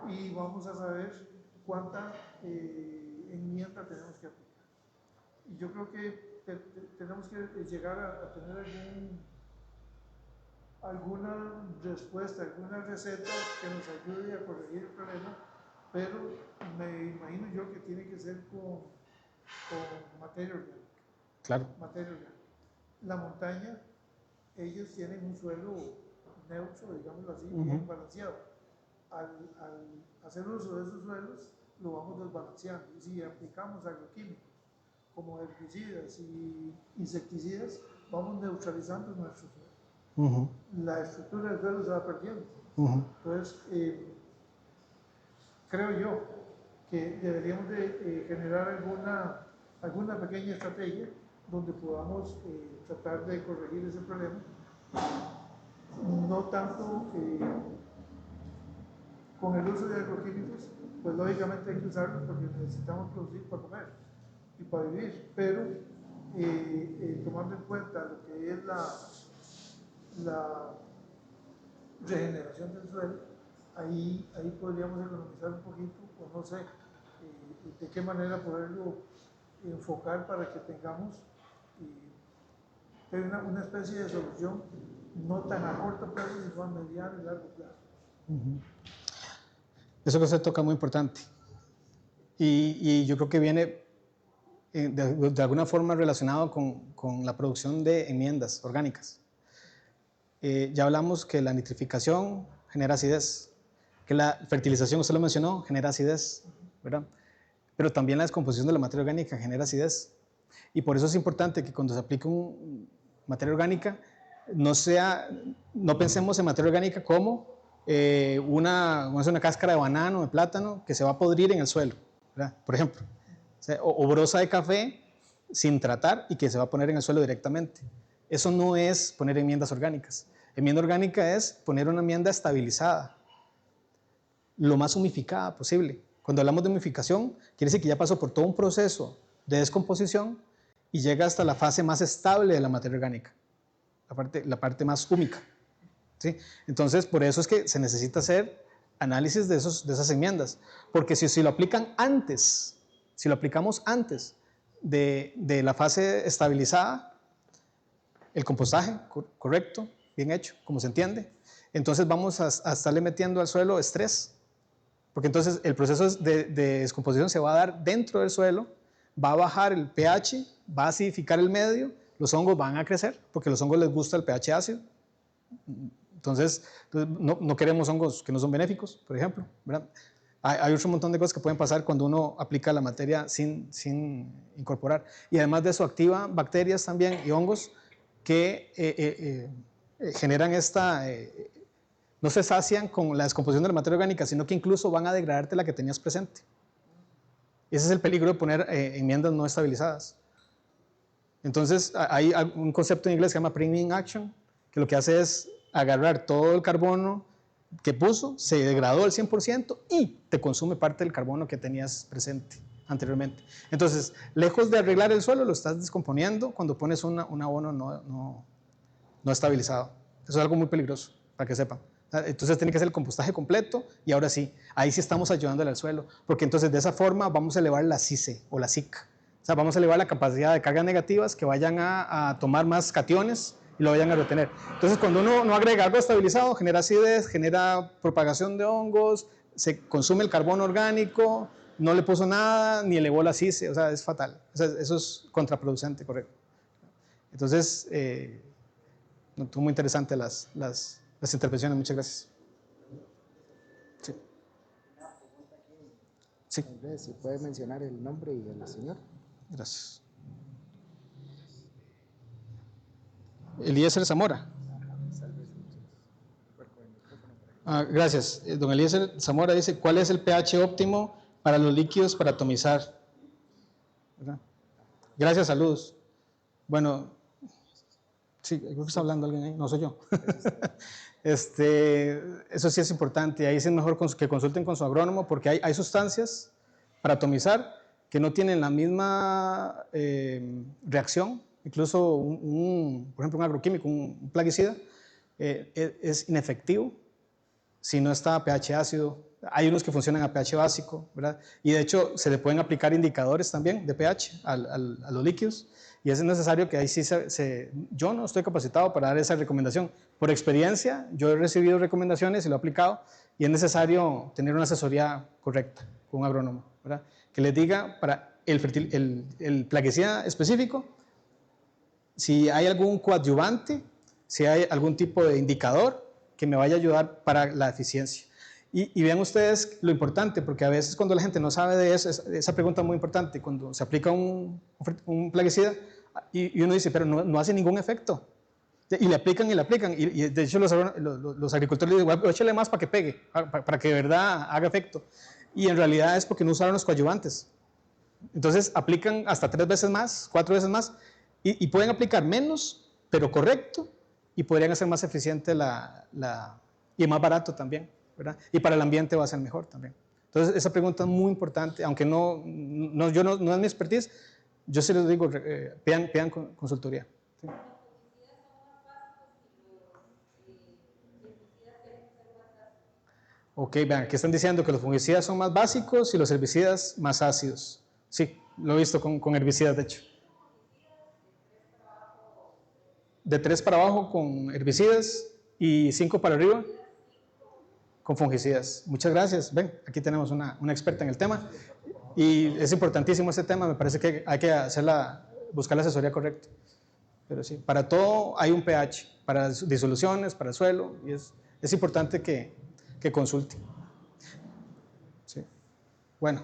Y vamos a saber cuánta enmienda tenemos que aplicar. Y yo creo que tenemos que llegar a tener alguna respuesta, alguna receta que nos ayude a corregir el problema, pero me imagino yo que tiene que ser con materia orgánica. Claro. Materia orgánica. La montaña, ellos tienen un suelo neutro, digámoslo así, bien balanceado. Al hacer uso de esos suelos, lo vamos desbalanceando. Y si aplicamos agroquímicos como herbicidas y insecticidas, vamos neutralizando nuestro suelo. La estructura del suelo se va perdiendo. Entonces, creo yo que deberíamos de generar alguna pequeña estrategia donde podamos tratar de corregir ese problema. No tanto con el uso de agroquímicos, pues lógicamente hay que usarlos porque necesitamos producir para comer y para vivir, pero tomando en cuenta lo que es la regeneración del suelo, ahí podríamos economizar un poquito, o no sé de qué manera poderlo enfocar para que tengamos una especie de solución no tan a corto plazo, sino a mediano y largo plazo. Eso que usted toca es muy importante y yo creo que viene de alguna forma relacionado con la producción de enmiendas orgánicas. Ya hablamos que la nitrificación genera acidez, que la fertilización, usted lo mencionó, genera acidez, ¿verdad? Pero también la descomposición de la materia orgánica genera acidez. Y por eso es importante que cuando se aplique materia orgánica, no pensemos en materia orgánica como una cáscara de banano, de plátano, que se va a podrir en el suelo, ¿verdad? Por ejemplo, o brosa de café sin tratar y que se va a poner en el suelo directamente. Eso no es poner enmiendas orgánicas. Enmienda orgánica es poner una enmienda estabilizada, lo más humificada posible. Cuando hablamos de humificación, quiere decir que ya pasó por todo un proceso de descomposición y llega hasta la fase más estable de la materia orgánica, la parte más húmica, ¿sí? Entonces, por eso es que se necesita hacer análisis de esas enmiendas, porque si lo aplican antes, si lo aplicamos antes de la fase estabilizada, el compostaje correcto, bien hecho, como se entiende, entonces vamos a estarle metiendo al suelo estrés, porque entonces el proceso de descomposición se va a dar dentro del suelo, va a bajar el pH, va a acidificar el medio, los hongos van a crecer, porque a los hongos les gusta el pH ácido. Entonces no queremos hongos que no son benéficos, por ejemplo, ¿verdad? Hay otro montón de cosas que pueden pasar cuando uno aplica la materia sin incorporar. Y además de eso, activa bacterias también y hongos que generan no se sacian con la descomposición de la materia orgánica, sino que incluso van a degradarte la que tenías presente. Ese es el peligro de poner enmiendas no estabilizadas. Entonces, hay un concepto en inglés que se llama priming action, que lo que hace es agarrar todo el carbono que puso, se degradó al 100% y te consume parte del carbono que tenías presente anteriormente. Entonces, lejos de arreglar el suelo, lo estás descomponiendo cuando pones un abono no estabilizado. Eso es algo muy peligroso, para que sepan. Entonces tiene que ser el compostaje completo y ahora sí, ahí sí estamos ayudándole al suelo, porque entonces de esa forma vamos a elevar la CICE o la SIC. O sea, vamos a elevar la capacidad de cargas negativas que vayan a tomar más cationes y lo vayan a retener. Entonces, cuando uno no agrega algo estabilizado, genera acidez, genera propagación de hongos, se consume el carbono orgánico, no le puso nada, ni elevó la CICE, o sea, es fatal. O sea, eso es contraproducente, correcto. Entonces, estuvo muy interesante las intervenciones, muchas gracias. Sí. Sí. ¿Se puede mencionar el nombre y el señor? Gracias. Eliezer Zamora. Gracias. Don Eliezer Zamora dice, ¿cuál es el pH óptimo para los líquidos para atomizar? ¿Verdad? Gracias, saludos. Bueno, sí, creo que está hablando alguien ahí, no soy yo. Eso sí es importante, ahí sí es mejor que consulten con su agrónomo, porque hay sustancias para atomizar que no tienen la misma reacción. Incluso, por ejemplo, un agroquímico, un plaguicida, es inefectivo si no está a pH ácido. Hay unos que funcionan a pH básico, ¿verdad? Y de hecho se le pueden aplicar indicadores también de pH a los líquidos, y es necesario que ahí sí yo no estoy capacitado para dar esa recomendación. Por experiencia, yo he recibido recomendaciones y lo he aplicado, y es necesario tener una asesoría correcta con un agrónomo, ¿verdad? Que les diga para el plaguicida específico, si hay algún coadyuvante, si hay algún tipo de indicador que me vaya a ayudar para la eficiencia. Y vean ustedes lo importante, porque a veces cuando la gente no sabe de eso, esa pregunta es muy importante, cuando se aplica un plaguicida y uno dice, pero no hace ningún efecto. Y le aplican, y de hecho los agricultores le dicen, bueno, échale más para que pegue, para que de verdad haga efecto. y en realidad es porque no usaron los coadyuvantes. Entonces aplican hasta 3 veces más, 4 veces más, y pueden aplicar menos, pero correcto, y podrían hacer más eficiente y más barato también, ¿verdad? Y para el ambiente va a ser mejor también. Entonces esa pregunta es muy importante, aunque no es mi expertise, yo sí les digo, pidan consultoría. ¿Sí? Ok, vean, aquí están diciendo que los fungicidas son más básicos y los herbicidas más ácidos. Sí, lo he visto con herbicidas, de hecho. De 3 para abajo con herbicidas y 5 para arriba con fungicidas. Muchas gracias. Ven, aquí tenemos una experta en el tema y es importantísimo este tema. Me parece que hay que buscar la asesoría correcta. Pero sí, para todo hay un pH, para disoluciones, para el suelo, y es importante que consulte. Sí. Bueno,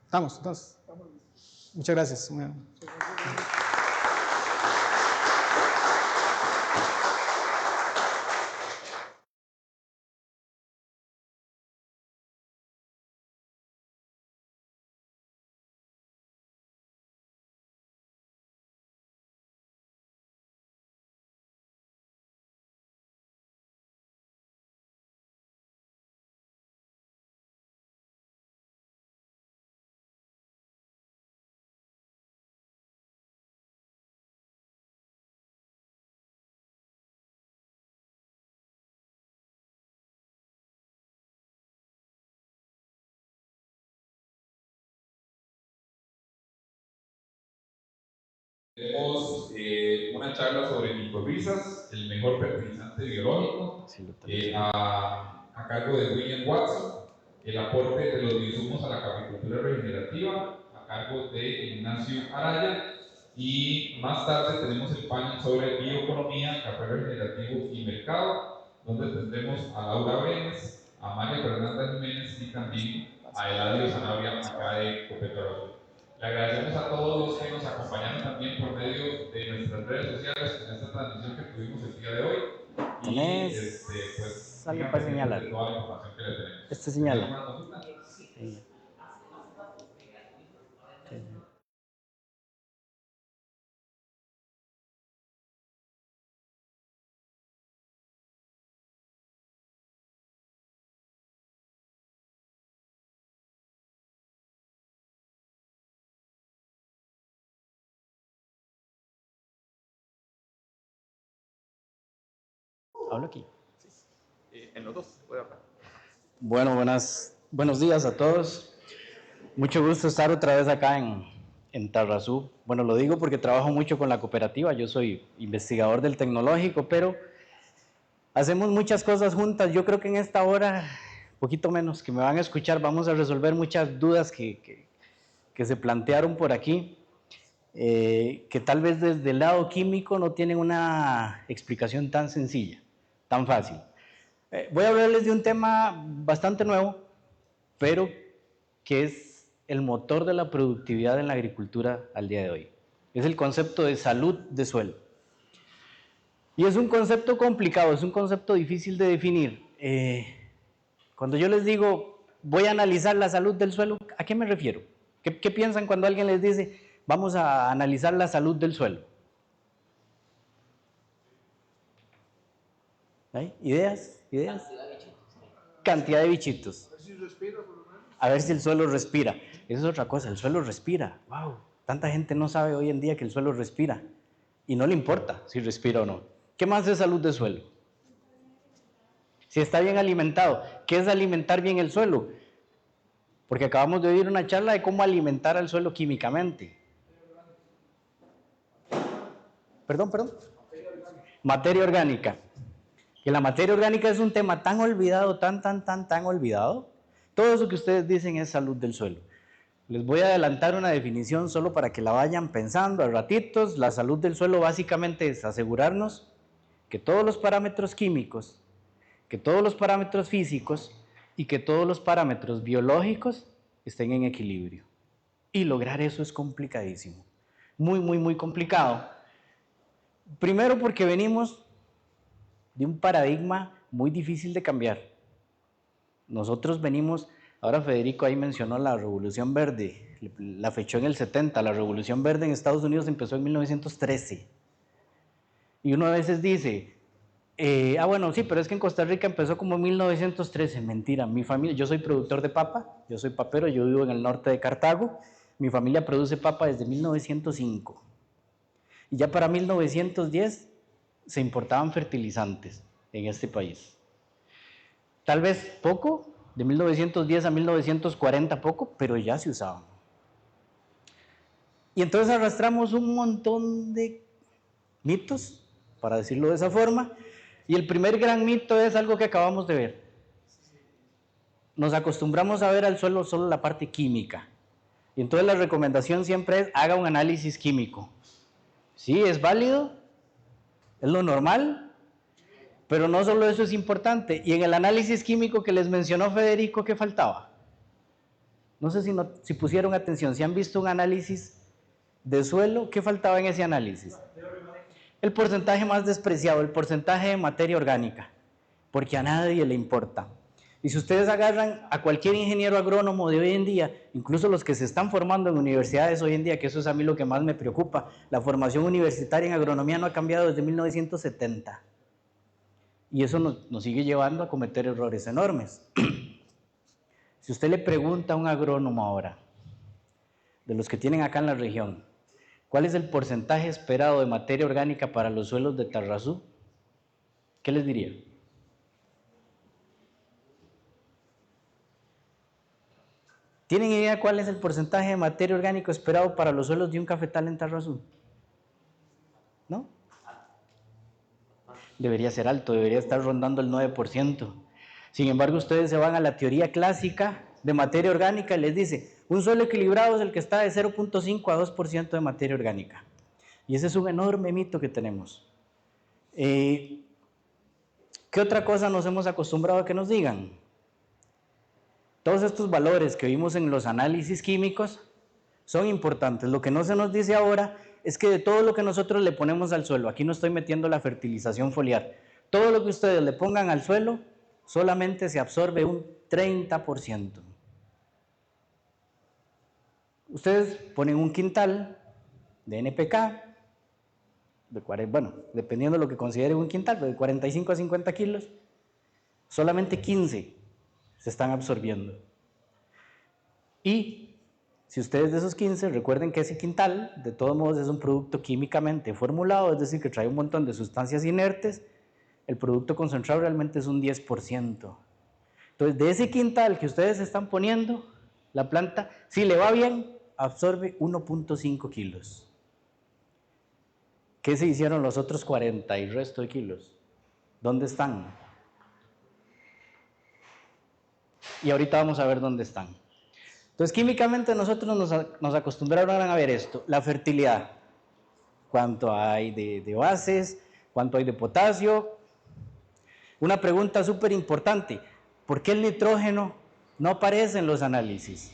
estamos entonces. Muchas gracias. Tenemos una charla sobre micorrizas, el mejor fertilizante biológico, a cargo de William Watson, el aporte de los insumos a la caficultura regenerativa, a cargo de Ignacio Araya, y más tarde tenemos el panel sobre bioeconomía, café regenerativo y mercado, donde tendremos a Laura Brenes, a María Fernanda Jiménez y también a Eladio Sanabria, acá de Copetrol. Le agradecemos a todos los que nos acompañaron también por medio de nuestras redes sociales en esta transmisión que tuvimos el día de hoy. Y pues, algo para señalar. Toda la información que le tenemos. Este señala. ¿Alguna consulta? Sí. Hablo aquí. En los dos, puede hablar. Bueno, buenos días a todos. Mucho gusto estar otra vez acá en Tarrazú. Bueno, lo digo porque trabajo mucho con la cooperativa. Yo soy investigador del tecnológico, pero hacemos muchas cosas juntas. Yo creo que en esta hora, poquito menos que me van a escuchar, vamos a resolver muchas dudas que se plantearon por aquí, que tal vez desde el lado químico no tienen una explicación tan sencilla, tan fácil. Voy a hablarles de un tema bastante nuevo, pero que es el motor de la productividad en la agricultura al día de hoy. Es el concepto de salud de suelo. Y es un concepto complicado, es un concepto difícil de definir. Cuando yo les digo, voy a analizar la salud del suelo, ¿a qué me refiero? ¿Qué piensan cuando alguien les dice, vamos a analizar la salud del suelo? ¿Hay ideas? Cantidad de bichitos. A ver si el suelo respira. Eso es otra cosa, el suelo respira. ¡Wow! Tanta gente no sabe hoy en día que el suelo respira. Y no le importa si respira o no. ¿Qué más es salud de suelo? Si está bien alimentado. ¿Qué es alimentar bien el suelo? Porque acabamos de oír una charla de cómo alimentar al suelo químicamente. Perdón. Materia orgánica. Que la materia orgánica es un tema tan olvidado, tan olvidado. Todo eso que ustedes dicen es salud del suelo. Les voy a adelantar una definición solo para que la vayan pensando a ratitos. La salud del suelo básicamente es asegurarnos que todos los parámetros químicos, que todos los parámetros físicos y que todos los parámetros biológicos estén en equilibrio. Y lograr eso es complicadísimo. Muy complicado. Primero porque venimos de un paradigma muy difícil de cambiar. Nosotros venimos Ahora Federico ahí mencionó la Revolución Verde, la fechó en el 70, la Revolución Verde en Estados Unidos empezó en 1913. Y uno a veces dice, bueno, sí, pero es que en Costa Rica empezó como en 1913. Mentira, mi familia, yo soy productor de papa, yo soy papero, yo vivo en el norte de Cartago, mi familia produce papa desde 1905. Y ya para 1910 se importaban fertilizantes en este país. Tal vez poco, de 1910 a 1940 poco, pero ya se usaban. Y entonces arrastramos un montón de mitos, para decirlo de esa forma, y el primer gran mito es algo que acabamos de ver. Nos acostumbramos a ver al suelo solo la parte química, y entonces la recomendación siempre es, haga un análisis químico. Sí, es válido, es lo normal, pero no solo eso es importante. Y en el análisis químico que les mencionó Federico, ¿qué faltaba? No sé si pusieron atención, si han visto un análisis de suelo, ¿qué faltaba en ese análisis? El porcentaje más despreciado, el porcentaje de materia orgánica, porque a nadie le importa. Y si ustedes agarran a cualquier ingeniero agrónomo de hoy en día, incluso los que se están formando en universidades hoy en día, que eso es a mí lo que más me preocupa, la formación universitaria en agronomía no ha cambiado desde 1970. Y eso nos sigue llevando a cometer errores enormes. Si usted le pregunta a un agrónomo ahora, de los que tienen acá en la región, ¿cuál es el porcentaje esperado de materia orgánica para los suelos de Tarrazú? ¿Qué les diría? ¿Tienen idea cuál es el porcentaje de materia orgánica esperado para los suelos de un cafetal en Tarrazú? ¿No? Debería ser alto, debería estar rondando el 9%. Sin embargo, ustedes se van a la teoría clásica de materia orgánica y les dice, un suelo equilibrado es el que está de 0.5 a 2% de materia orgánica. Y ese es un enorme mito que tenemos. ¿Qué otra cosa nos hemos acostumbrado a que nos digan? Todos estos valores que vimos en los análisis químicos son importantes. Lo que no se nos dice ahora es que de todo lo que nosotros le ponemos al suelo, aquí no estoy metiendo la fertilización foliar, todo lo que ustedes le pongan al suelo solamente se absorbe un 30%. Ustedes ponen un quintal de NPK, bueno, dependiendo de lo que consideren un quintal, de 45 a 50 kilos, solamente 15 se están absorbiendo. Y si ustedes de esos 15, recuerden que ese quintal, de todos modos, es un producto químicamente formulado, es decir, que trae un montón de sustancias inertes, el producto concentrado realmente es un 10%. Entonces, de ese quintal que ustedes están poniendo, la planta, si le va bien, absorbe 1.5 kilos. ¿Qué se hicieron los otros 40 y resto de kilos? ¿Dónde están? Y ahorita vamos a ver dónde están. Entonces, químicamente nosotros nos acostumbraron a ver esto, la fertilidad. ¿Cuánto hay de bases? ¿Cuánto hay de potasio? Una pregunta súper importante, ¿por qué el nitrógeno no aparece en los análisis?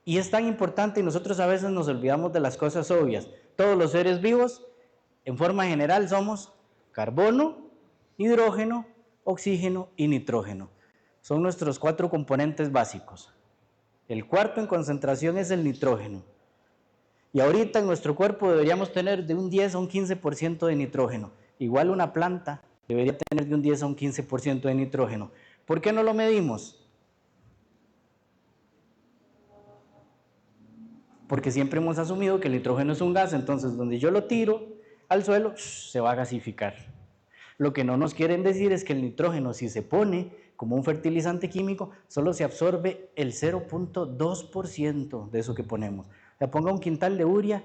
Y es tan importante y nosotros a veces nos olvidamos de las cosas obvias. Todos los seres vivos, en forma general, somos carbono, hidrógeno, oxígeno y nitrógeno. Son nuestros 4 componentes básicos. El cuarto en concentración es el nitrógeno. Y ahorita en nuestro cuerpo deberíamos tener de un 10 a un 15% de nitrógeno. Igual una planta debería tener de un 10 a un 15% de nitrógeno. ¿Por qué no lo medimos? Porque siempre hemos asumido que el nitrógeno es un gas, entonces donde yo lo tiro al suelo, se va a gasificar. Lo que no nos quieren decir es que el nitrógeno, si se pone como un fertilizante químico, solo se absorbe el 0.2% de eso que ponemos. O sea, ponga un quintal de urea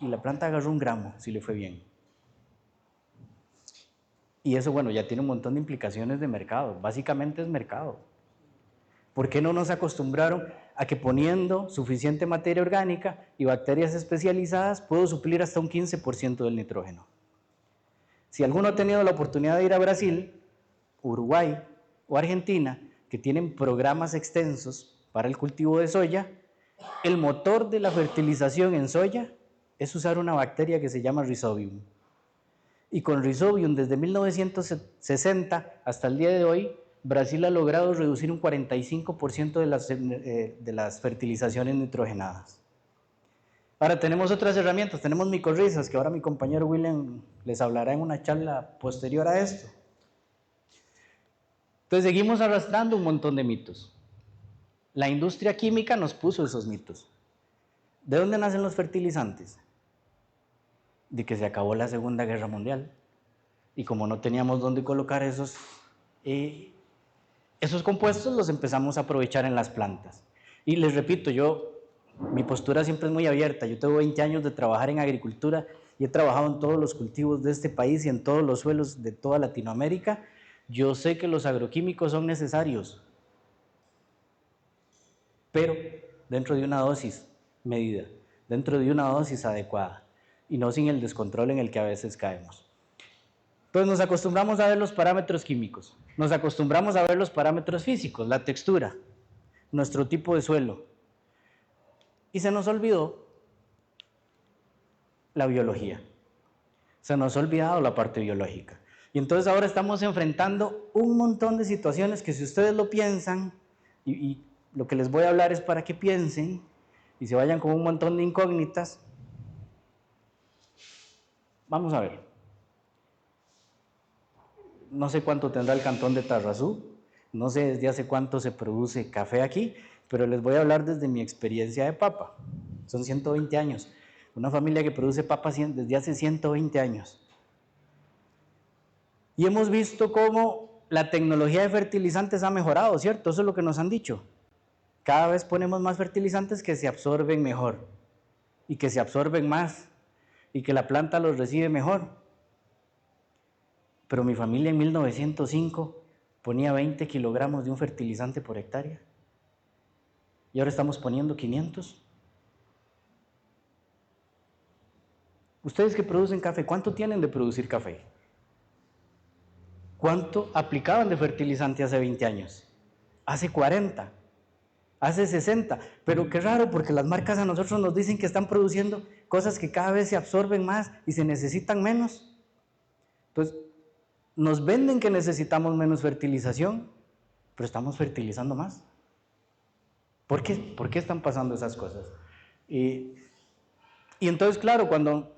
y la planta agarró 1 gramo, si le fue bien. Y eso, bueno, ya tiene un montón de implicaciones de mercado. Básicamente es mercado. ¿Por qué no nos acostumbraron a que poniendo suficiente materia orgánica y bacterias especializadas puedo suplir hasta un 15% del nitrógeno? Si alguno ha tenido la oportunidad de ir a Brasil, Uruguay o Argentina, que tienen programas extensos para el cultivo de soya, el motor de la fertilización en soya es usar una bacteria que se llama Rhizobium. Y con Rhizobium desde 1960 hasta el día de hoy Brasil ha logrado reducir un 45% de las fertilizaciones nitrogenadas. Ahora tenemos otras herramientas, tenemos micorrizas, que ahora mi compañero William les hablará en una charla posterior a esto. Entonces seguimos arrastrando un montón de mitos. La industria química nos puso esos mitos. ¿De dónde nacen los fertilizantes? De que se acabó la Segunda Guerra Mundial. Y como no teníamos dónde colocar esos compuestos, los empezamos a aprovechar en las plantas. Y les repito, mi postura siempre es muy abierta. Yo tengo 20 años de trabajar en agricultura y he trabajado en todos los cultivos de este país y en todos los suelos de toda Latinoamérica. Yo sé que los agroquímicos son necesarios, pero dentro de una dosis medida, dentro de una dosis adecuada y no sin el descontrol en el que a veces caemos. Entonces nos acostumbramos a ver los parámetros químicos, nos acostumbramos a ver los parámetros físicos, la textura, nuestro tipo de suelo, y se nos olvidó la biología, se nos ha olvidado la parte biológica. Y entonces ahora estamos enfrentando un montón de situaciones que si ustedes lo piensan, y lo que les voy a hablar es para que piensen y se vayan con un montón de incógnitas. Vamos a ver. No sé cuánto tendrá el cantón de Tarrazú, no sé desde hace cuánto se produce café aquí, pero les voy a hablar desde mi experiencia de papa. Son 120 años. Una familia que produce papas desde hace 120 años. Y hemos visto cómo la tecnología de fertilizantes ha mejorado, ¿cierto? Eso es lo que nos han dicho. Cada vez ponemos más fertilizantes que se absorben mejor y que se absorben más y que la planta los recibe mejor. Pero mi familia en 1905 ponía 20 kilogramos de un fertilizante por hectárea y ahora estamos poniendo 500. Ustedes que producen café, ¿cuánto tienen de producir café? ¿Cuánto aplicaban de fertilizante hace 20 años? Hace 40, hace 60. Pero qué raro, porque las marcas a nosotros nos dicen que están produciendo cosas que cada vez se absorben más y se necesitan menos. Entonces, nos venden que necesitamos menos fertilización, pero estamos fertilizando más. ¿Por qué? ¿Por qué están pasando esas cosas? Y entonces, claro, cuando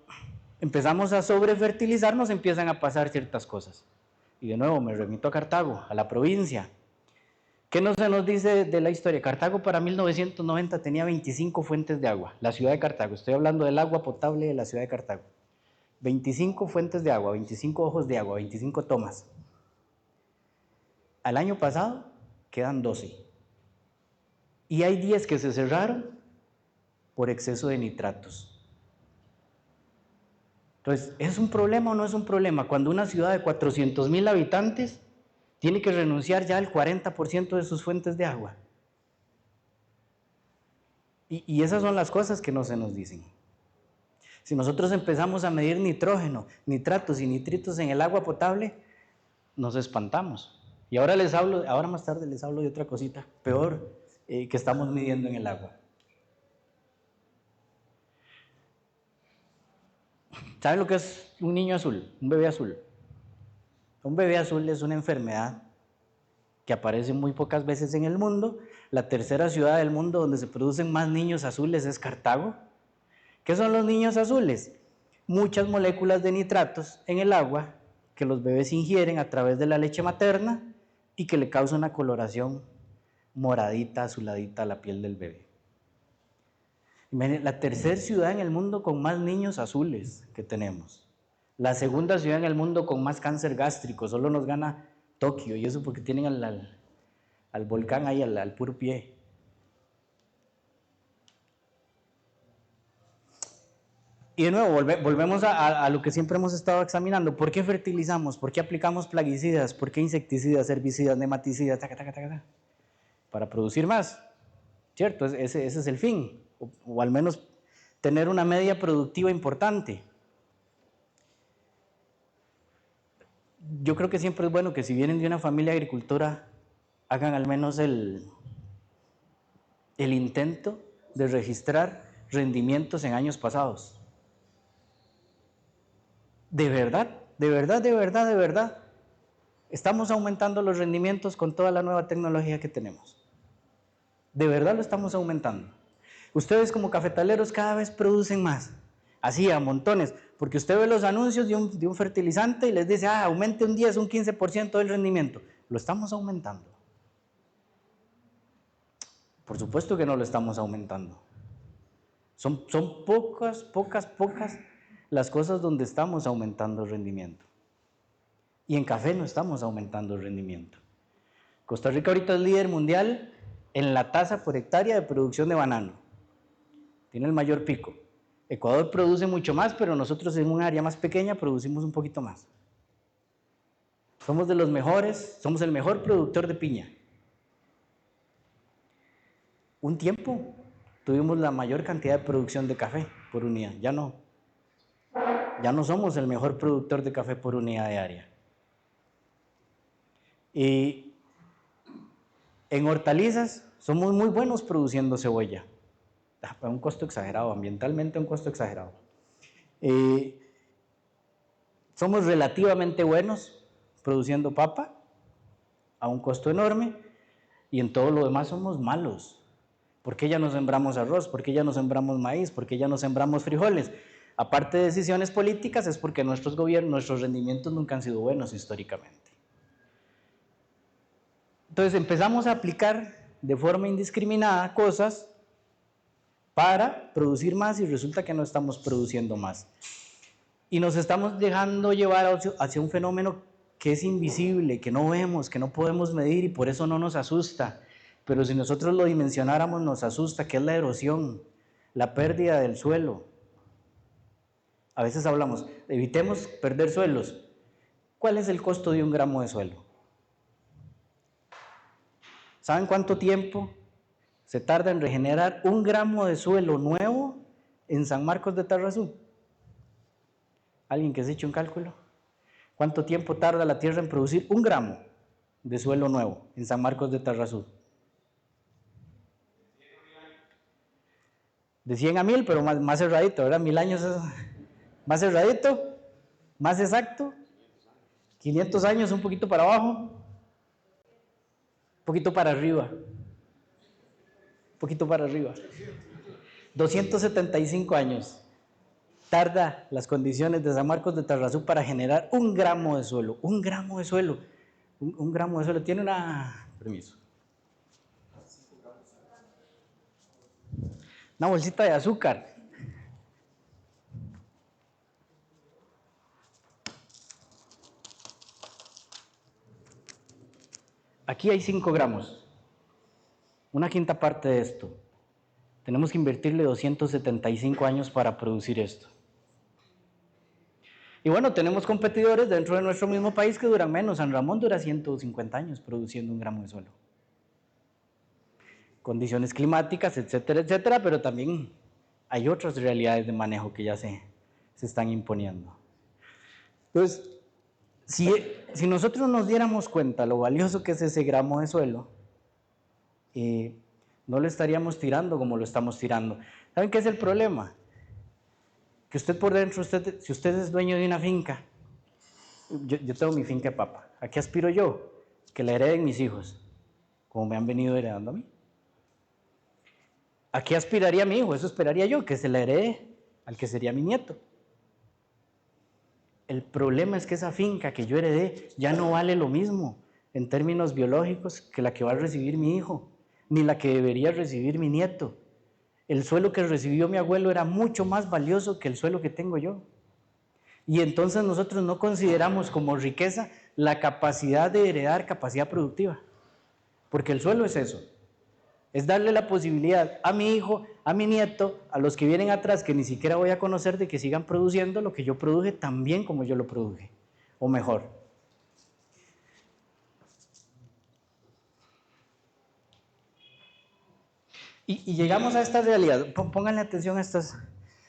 empezamos a sobrefertilizar, nos empiezan a pasar ciertas cosas. Y de nuevo me remito a Cartago, a la provincia. ¿Qué no se nos dice de la historia? Cartago para 1990 tenía 25 fuentes de agua, la ciudad de Cartago. Estoy hablando del agua potable de la ciudad de Cartago. 25 fuentes de agua, 25 ojos de agua, 25 tomas. Al año pasado quedan 12. Y hay 10 que se cerraron por exceso de nitratos. Entonces, ¿es un problema o no es un problema? Cuando una ciudad de 400,000 habitantes tiene que renunciar ya al 40% de sus fuentes de agua. Y esas son las cosas que no se nos dicen. Si nosotros empezamos a medir nitrógeno, nitratos y nitritos en el agua potable, nos espantamos. Y ahora más tarde les hablo de otra cosita peor que estamos midiendo en el agua. ¿Saben lo que es un niño azul? Un bebé azul. Un bebé azul es una enfermedad que aparece muy pocas veces en el mundo. La tercera ciudad del mundo donde se producen más niños azules es Cartago. ¿Qué son los niños azules? Muchas moléculas de nitratos en el agua que los bebés ingieren a través de la leche materna y que le causa una coloración moradita, azuladita a la piel del bebé. La tercera ciudad en el mundo con más niños azules que tenemos. La segunda ciudad en el mundo con más cáncer gástrico, solo nos gana Tokio, y eso porque tienen al volcán ahí al puro pie. Y de nuevo, volvemos a lo que siempre hemos estado examinando. ¿Por qué fertilizamos? ¿Por qué aplicamos plaguicidas? ¿Por qué insecticidas, herbicidas, nematicidas? Para producir más, ¿cierto? Ese es el fin. O al menos tener una media productiva importante. Yo creo que siempre es bueno que si vienen de una familia de agricultura, hagan al menos el intento de registrar rendimientos en años pasados. De verdad, Estamos aumentando los rendimientos con toda la nueva tecnología que tenemos. De verdad lo estamos aumentando. Ustedes como cafetaleros cada vez producen más, así a montones, porque usted ve los anuncios de un fertilizante y les dice, aumente un 10, un 15% del rendimiento. Lo estamos aumentando. Por supuesto que no lo estamos aumentando. Son pocas las cosas donde estamos aumentando el rendimiento. Y en café no estamos aumentando el rendimiento. Costa Rica ahorita es líder mundial en la tasa por hectárea de producción de banano. Tiene el mayor pico. Ecuador produce mucho más, pero nosotros en un área más pequeña producimos un poquito más. Somos de los mejores, somos el mejor productor de piña. Un tiempo tuvimos la mayor cantidad de producción de café por unidad, ya no. Ya no somos el mejor productor de café por unidad de área. Y en hortalizas somos muy buenos produciendo cebolla. A un costo exagerado, ambientalmente un costo exagerado. Somos relativamente buenos produciendo papa a un costo enorme y en todo lo demás somos malos. ¿Por qué ya no sembramos arroz? ¿Por qué ya no sembramos maíz? ¿Por qué ya no sembramos frijoles? Aparte de decisiones políticas, es porque nuestros rendimientos nunca han sido buenos históricamente. Entonces empezamos a aplicar de forma indiscriminada cosas para producir más y resulta que no estamos produciendo más. Y nos estamos dejando llevar hacia un fenómeno que es invisible, que no vemos, que no podemos medir y por eso no nos asusta. Pero si nosotros lo dimensionáramos nos asusta, que es la erosión, la pérdida del suelo. A veces hablamos, evitemos perder suelos. ¿Cuál es el costo de un gramo de suelo? ¿Saben cuánto tiempo se tarda en regenerar un gramo de suelo nuevo en San Marcos de Tarrazú? ¿Alguien que se eche un cálculo? ¿Cuánto tiempo tarda la tierra en producir un gramo de suelo nuevo en San Marcos de Tarrazú? De 100 a 1000, pero más cerradito, ¿verdad? 1000 años es más cerradito, más exacto. 500 años, un poquito para abajo, un poquito para arriba. Un poquito para arriba. 275 años tarda las condiciones de San Marcos de Tarrazú para generar un gramo de suelo. Un gramo de suelo. Un gramo de suelo. Tiene una... Permiso. Una bolsita de azúcar. Aquí hay 5 gramos. Una quinta parte de esto. Tenemos que invertirle 275 años para producir esto. Y bueno, tenemos competidores dentro de nuestro mismo país que duran menos. San Ramón dura 150 años produciendo un gramo de suelo. Condiciones climáticas, etcétera, etcétera, pero también hay otras realidades de manejo que ya se están imponiendo. Entonces, si nosotros nos diéramos cuenta lo valioso que es ese gramo de suelo, no lo estaríamos tirando como lo estamos tirando. ¿Saben qué es el problema? Que usted por dentro, si usted es dueño de una finca, yo tengo mi finca de papa, ¿a qué aspiro yo? Que la hereden mis hijos, como me han venido heredando a mí. ¿A qué aspiraría mi hijo? Eso esperaría yo, que se la herede al que sería mi nieto. El problema es que esa finca que yo heredé ya no vale lo mismo en términos biológicos que la que va a recibir mi hijo, ni la que debería recibir mi nieto. El suelo que recibió mi abuelo era mucho más valioso que el suelo que tengo yo. Y entonces nosotros no consideramos como riqueza la capacidad de heredar capacidad productiva. Porque el suelo es eso. Es darle la posibilidad a mi hijo, a mi nieto, a los que vienen atrás que ni siquiera voy a conocer, de que sigan produciendo lo que yo produje tan bien como yo lo produje, o mejor. Y llegamos a esta realidad. Pónganle atención a estas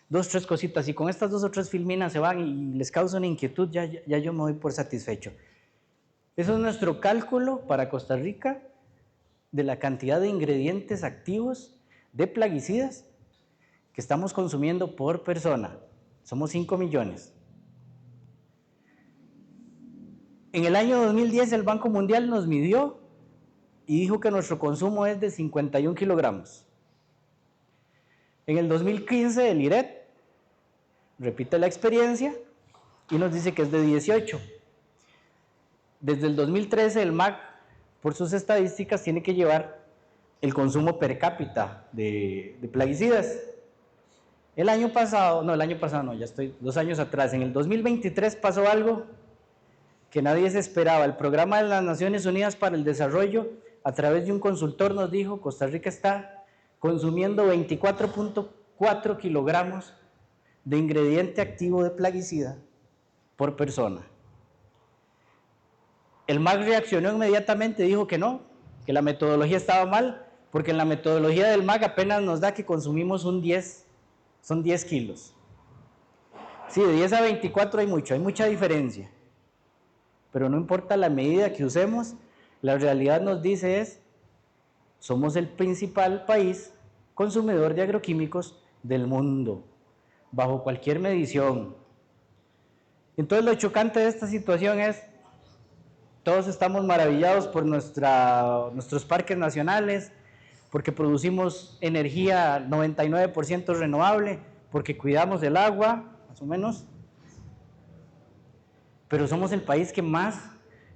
2 o 3 cositas, y con estas 2 o 3 filminas se van y les causa una inquietud, ya yo me doy por satisfecho. Eso es nuestro cálculo para Costa Rica de la cantidad de ingredientes activos de plaguicidas que estamos consumiendo por persona. Somos 5 millones. En el año 2010 el Banco Mundial nos midió y dijo que nuestro consumo es de 51 kilogramos. En el 2015 el IRET repite la experiencia y nos dice que es de 18. Desde el 2013 el MAC, por sus estadísticas, tiene que llevar el consumo per cápita de plaguicidas. El año pasado, ya estoy 2 años atrás, en el 2023 pasó algo que nadie se esperaba. El Programa de las Naciones Unidas para el Desarrollo, a través de un consultor, nos dijo: Costa Rica está consumiendo 24.4 kilogramos de ingrediente activo de plaguicida por persona. El MAC reaccionó inmediatamente y dijo que no, que la metodología estaba mal, porque en la metodología del MAC apenas nos da que consumimos son 10 kilos. Sí, de 10 a 24 hay mucha diferencia, pero no importa la medida que usemos, la realidad nos dice somos el principal país consumidor de agroquímicos del mundo, bajo cualquier medición. Entonces lo chocante de esta situación es, todos estamos maravillados por nuestros parques nacionales, porque producimos energía 99% renovable, porque cuidamos el agua, más o menos, pero somos el país que más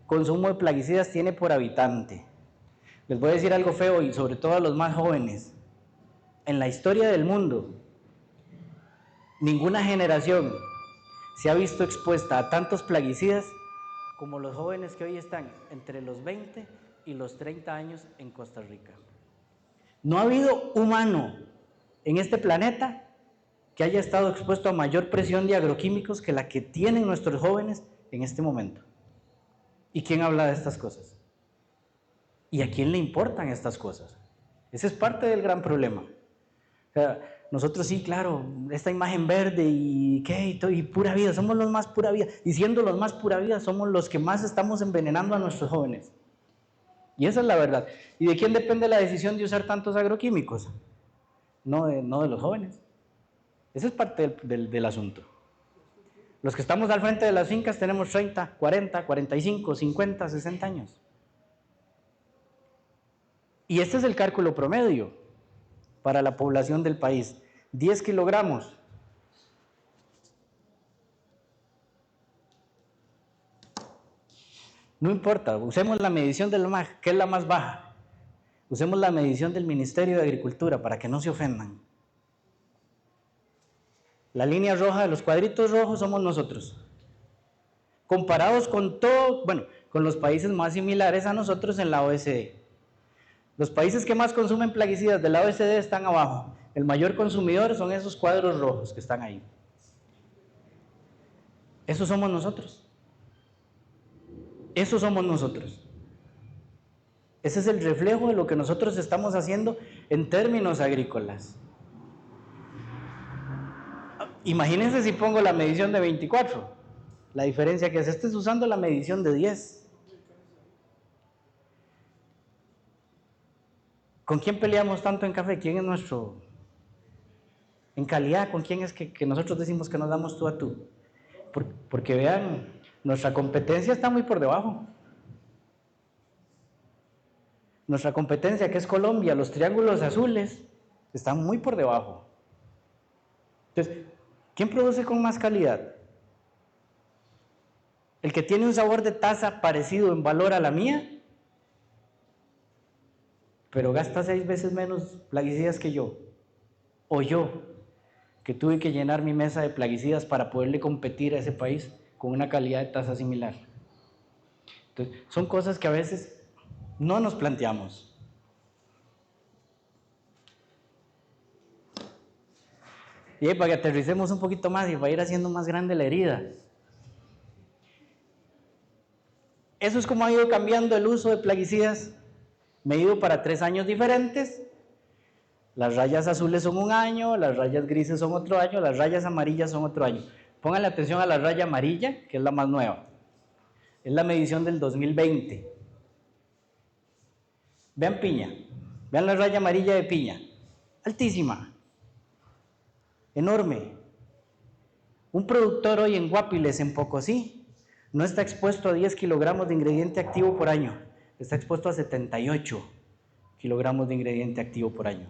consumo de plaguicidas tiene por habitante. Les voy a decir algo feo, y sobre todo a los más jóvenes. En la historia del mundo, ninguna generación se ha visto expuesta a tantos plaguicidas como los jóvenes que hoy están entre los 20 y los 30 años en Costa Rica. No ha habido humano en este planeta que haya estado expuesto a mayor presión de agroquímicos que la que tienen nuestros jóvenes en este momento. ¿Y quién habla de estas cosas? ¿Y a quién le importan estas cosas? Ese es parte del gran problema. O sea, nosotros sí, claro, esta imagen verde y pura vida, somos los más pura vida. Y siendo los más pura vida, somos los que más estamos envenenando a nuestros jóvenes. Y esa es la verdad. ¿Y de quién depende la decisión de usar tantos agroquímicos? No de los jóvenes. Esa es parte del asunto. Los que estamos al frente de las fincas tenemos 30, 40, 45, 50, 60 años. Y este es el cálculo promedio para la población del país. 10 kilogramos. No importa, usemos la medición del MAC, que es la más baja. Usemos la medición del Ministerio de Agricultura para que no se ofendan. La línea roja, los cuadritos rojos somos nosotros. Comparados con con los países más similares a nosotros en la OECD. Los países que más consumen plaguicidas de la OECD están abajo. El mayor consumidor son esos cuadros rojos que están ahí. Esos somos nosotros. Eso somos nosotros. Ese es el reflejo de lo que nosotros estamos haciendo en términos agrícolas. Imagínense si pongo la medición de 24, la diferencia que es. Este es usando la medición de 10. ¿Con quién peleamos tanto en café? ¿Quién es nuestro? En calidad, ¿con quién es que nosotros decimos que nos damos tú a tú? Porque vean, nuestra competencia está muy por debajo. Nuestra competencia, que es Colombia, los triángulos azules, están muy por debajo. Entonces, ¿quién produce con más calidad? ¿El que tiene un sabor de taza parecido en valor a la mía, pero gasta 6 veces menos plaguicidas que yo? ¿O yo, que tuve que llenar mi mesa de plaguicidas para poderle competir a ese país con una calidad de taza similar? Entonces, son cosas que a veces no nos planteamos. Y para que aterricemos un poquito más y para ir haciendo más grande la herida. Eso es como ha ido cambiando el uso de plaguicidas, medido para 3 años diferentes. Las rayas azules son 1 año, las rayas grises son otro año, las rayas amarillas son otro año. Pónganle atención a la raya amarilla, que es la más nueva. Es la medición del 2020. Vean piña, vean la raya amarilla de piña, altísima, enorme. Un productor hoy en Guapiles, en Pocosí, no está expuesto a 10 kilogramos de ingrediente activo por año, está expuesto a 78 kilogramos de ingrediente activo por año.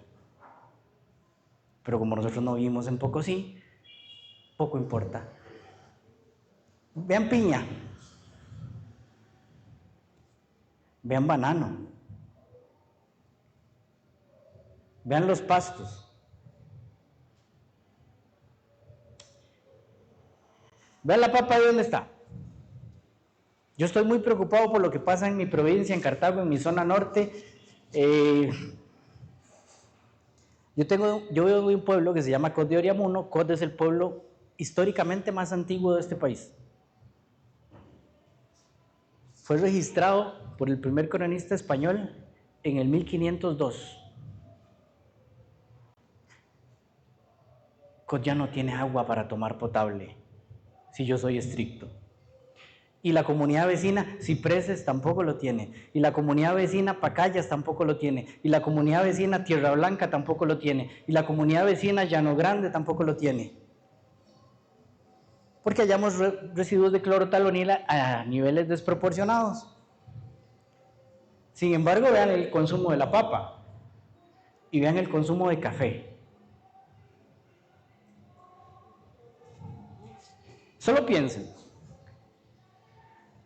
Pero como nosotros no vivimos en Pocosí, poco importa. Vean piña, vean banano, vean los pastos. Vean la papa de dónde está. Yo estoy muy preocupado por lo que pasa en mi provincia, en Cartago, en mi zona norte. Yo vivo en un pueblo que se llama Cod de Oriamuno. Cod es el pueblo históricamente más antiguo de este país. Fue registrado por el primer cronista español en el 1502. Cod ya no tiene agua para tomar potable, si yo soy estricto. Y la comunidad vecina Cipreses tampoco lo tiene. Y la comunidad vecina Pacayas tampoco lo tiene. Y la comunidad vecina Tierra Blanca tampoco lo tiene. Y la comunidad vecina Llano Grande tampoco lo tiene. Porque hallamos residuos de clorotalonila a niveles desproporcionados. Sin embargo, vean el consumo de la papa. Y vean el consumo de café. Solo piensen.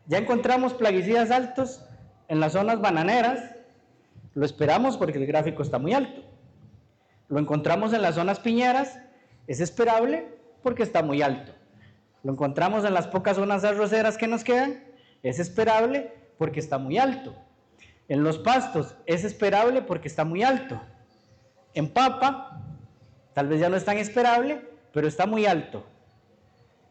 Ya encontramos plaguicidas altos en las zonas bananeras, lo esperamos porque el gráfico está muy alto. Lo encontramos en las zonas piñeras, es esperable porque está muy alto. Lo encontramos en las pocas zonas arroceras que nos quedan, es esperable porque está muy alto. En los pastos es esperable porque está muy alto. En papa, tal vez ya no es tan esperable, pero está muy alto.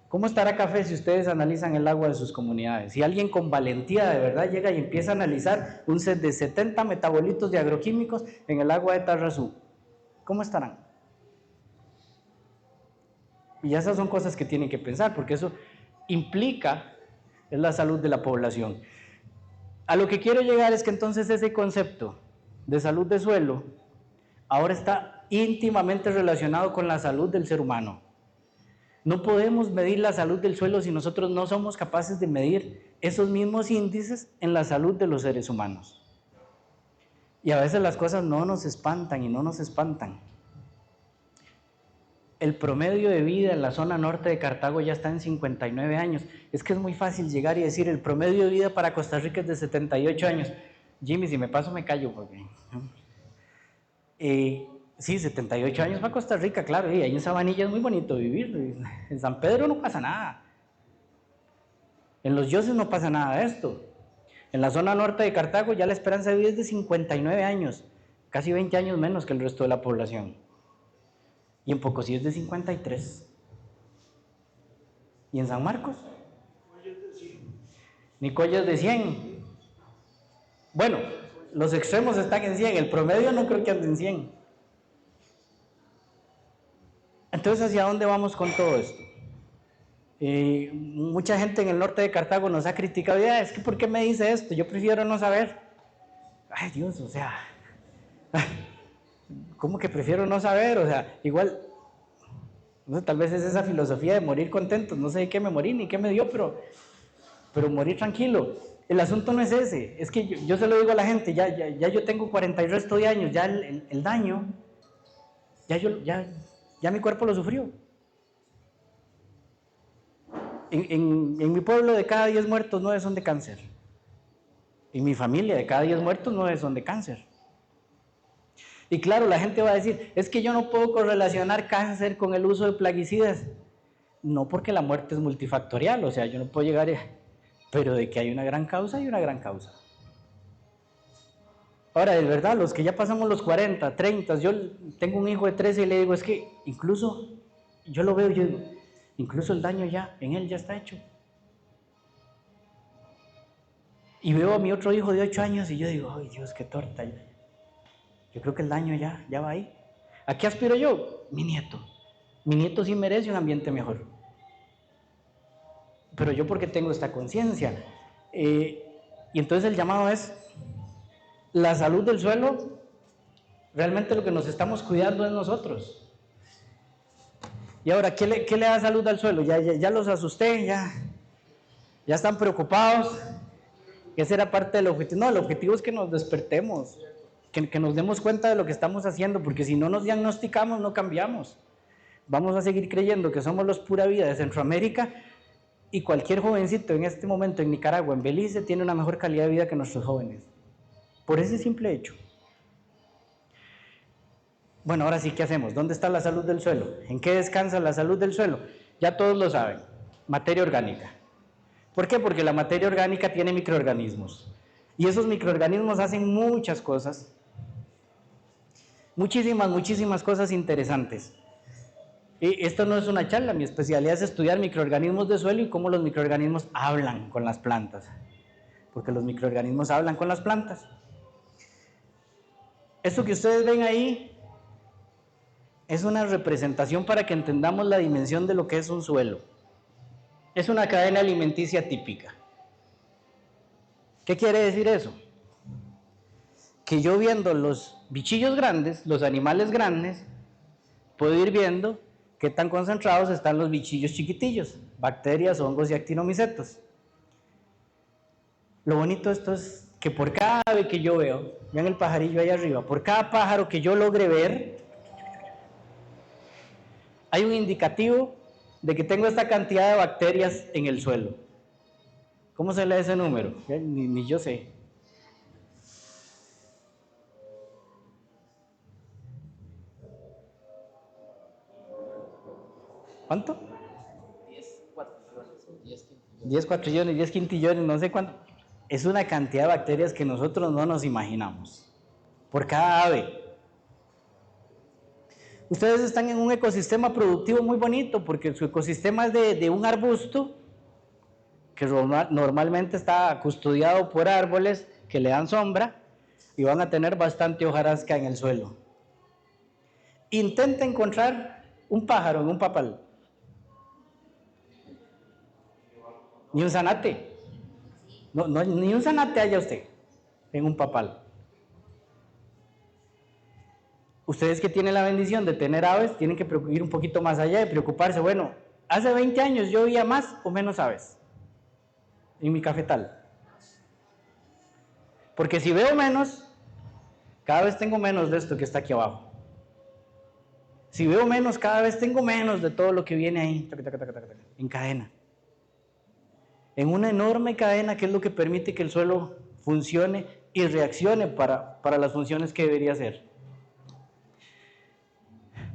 ¿Cómo estará café si ustedes analizan el agua de sus comunidades? Si alguien con valentía de verdad llega y empieza a analizar un set de 70 metabolitos de agroquímicos en el agua de Tarrazú, ¿cómo estarán? Y esas son cosas que tienen que pensar, porque eso implica es la salud de la población. A lo que quiero llegar es que entonces ese concepto de salud de suelo ahora está íntimamente relacionado con la salud del ser humano. No podemos medir la salud del suelo si nosotros no somos capaces de medir esos mismos índices en la salud de los seres humanos. Y a veces las cosas no nos espantan y no nos espantan. El promedio de vida en la zona norte de Cartago ya está en 59 años. Es que es muy fácil llegar y decir el promedio de vida para Costa Rica es de 78 años. Jimmy, si me paso me callo porque... Sí, 78 años para Costa Rica, claro, y ahí en Sabanilla es muy bonito vivir. En San Pedro no pasa nada. En Los Yoses no pasa nada de esto. En la zona norte de Cartago ya la esperanza de vida es de 59 años, casi 20 años menos que el resto de la población. Y en Pocosí es de 53. ¿Y en San Marcos? Nicoya es de 100. Bueno, los extremos están en 100, el promedio no creo que ande en 100. Entonces, ¿hacia dónde vamos con todo esto? Mucha gente en el norte de Cartago nos ha criticado, es que ¿por qué me dice esto? Yo prefiero no saber. Ay Dios, o sea, ¿cómo que prefiero no saber? O sea, igual, no sé, tal vez es esa filosofía de morir contentos, no sé de qué me morí ni qué me dio, pero morir tranquilo. El asunto no es ese, es que yo se lo digo a la gente, ya yo tengo 40 y resto de años, ya el daño, ya mi cuerpo lo sufrió. En mi pueblo de cada 10 muertos 9 son de cáncer. En mi familia de cada 10 muertos 9 son de cáncer. Y claro, la gente va a decir, es que yo no puedo correlacionar cáncer con el uso de plaguicidas. No, porque la muerte es multifactorial, o sea, yo no puedo llegar pero de que hay una gran causa, hay una gran causa. Ahora, de verdad, los que ya pasamos los 40, 30, yo tengo un hijo de 13 y le digo, es que incluso, yo lo veo, yo digo, incluso el daño ya, en él ya está hecho. Y veo a mi otro hijo de 8 años y yo digo, ay Dios, qué torta. Yo creo que el daño ya va ahí. ¿A qué aspiro yo? Mi nieto. Mi nieto sí merece un ambiente mejor. Pero yo porque tengo esta conciencia. Y entonces el llamado es, la salud del suelo, realmente lo que nos estamos cuidando es nosotros. Y ahora, ¿qué le da salud al suelo? Ya los asusté, ya Ya están preocupados. Ese era parte del objetivo. No, el objetivo es que nos despertemos, que nos demos cuenta de lo que estamos haciendo, porque si no nos diagnosticamos, no cambiamos. Vamos a seguir creyendo que somos los pura vida de Centroamérica y cualquier jovencito en este momento en Nicaragua, en Belice, tiene una mejor calidad de vida que nuestros jóvenes. Por ese simple hecho. Bueno, ahora sí, ¿qué hacemos? ¿Dónde está la salud del suelo? ¿En qué descansa la salud del suelo? Ya todos lo saben, materia orgánica. ¿Por qué? Porque la materia orgánica tiene microorganismos. Y esos microorganismos hacen muchas cosas. Muchísimas cosas interesantes. Y esto no es una charla, mi especialidad es estudiar microorganismos de suelo y cómo los microorganismos hablan con las plantas. Porque los microorganismos hablan con las plantas. Esto que ustedes ven ahí es una representación para que entendamos la dimensión de lo que es un suelo. Es una cadena alimenticia típica. ¿Qué quiere decir eso? Que yo viendo los bichillos grandes, los animales grandes, puedo ir viendo qué tan concentrados están los bichillos chiquitillos, bacterias, hongos y actinomicetos. Lo bonito de esto es que por cada ave que yo veo, vean el pajarillo ahí arriba, por cada pájaro que yo logre ver, hay un indicativo de que tengo esta cantidad de bacterias en el suelo. ¿Cómo se lee ese número? Ni yo sé. ¿Cuánto? 10 cuatrillones, 10 quintillones, no sé cuánto. Es una cantidad de bacterias que nosotros no nos imaginamos. Por cada ave. Ustedes están en un ecosistema productivo muy bonito porque su ecosistema es de un arbusto que normalmente está custodiado por árboles que le dan sombra y van a tener bastante hojarasca en el suelo. Intenta encontrar un pájaro en un papal. Ni un zanate. No, ni un zanate haya usted en un papal. Ustedes que tienen la bendición de tener aves, tienen que ir un poquito más allá y preocuparse. Bueno, hace 20 años yo veía más o menos aves en mi cafetal. Porque si veo menos, cada vez tengo menos de esto que está aquí abajo. Si veo menos, cada vez tengo menos de todo lo que viene ahí, en cadena. En una enorme cadena que es lo que permite que el suelo funcione y reaccione para las funciones que debería hacer.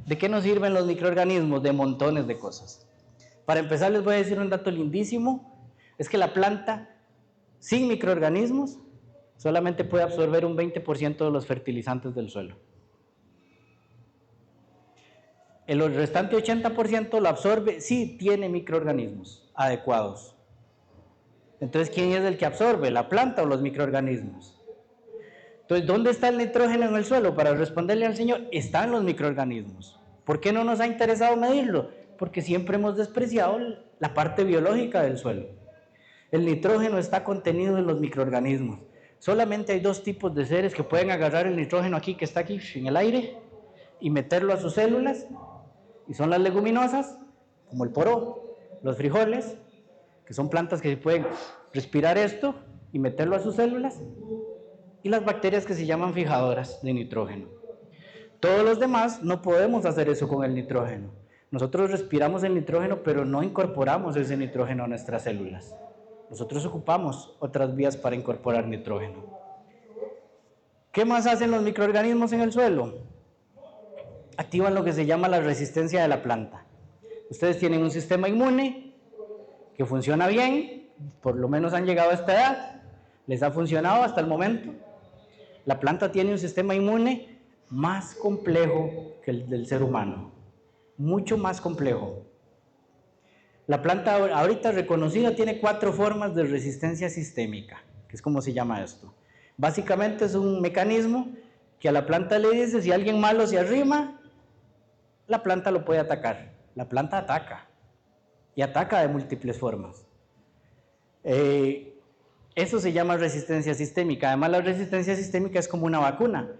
¿De qué nos sirven los microorganismos? De montones de cosas. Para empezar les voy a decir un dato lindísimo, es que la planta sin microorganismos solamente puede absorber un 20% de los fertilizantes del suelo. El restante 80% lo absorbe si tiene microorganismos adecuados. Entonces, ¿quién es el que absorbe? ¿La planta o los microorganismos? Entonces, ¿dónde está el nitrógeno en el suelo? Para responderle al Señor, están los microorganismos. ¿Por qué no nos ha interesado medirlo? Porque siempre hemos despreciado la parte biológica del suelo. El nitrógeno está contenido en los microorganismos. Solamente hay dos tipos de seres que pueden agarrar el nitrógeno aquí, que está aquí en el aire, y meterlo a sus células, y son las leguminosas, como el poro, los frijoles, que son plantas que pueden respirar esto y meterlo a sus células, y las bacterias que se llaman fijadoras de nitrógeno. Todos los demás no podemos hacer eso con el nitrógeno. Nosotros respiramos el nitrógeno, pero no incorporamos ese nitrógeno a nuestras células. Nosotros ocupamos otras vías para incorporar nitrógeno. ¿Qué más hacen los microorganismos en el suelo? Activan lo que se llama la resistencia de la planta. Ustedes tienen un sistema inmune que funciona bien, por lo menos han llegado a esta edad, les ha funcionado hasta el momento. La planta tiene un sistema inmune más complejo que el del ser humano, mucho más complejo. La planta ahorita reconocida tiene 4 formas de resistencia sistémica, que es como se llama esto. Básicamente es un mecanismo que a la planta le dice, si alguien malo se arrima, la planta lo puede atacar. La planta ataca, y ataca de múltiples formas. Eso se llama resistencia sistémica. Además, la resistencia sistémica es como una vacuna,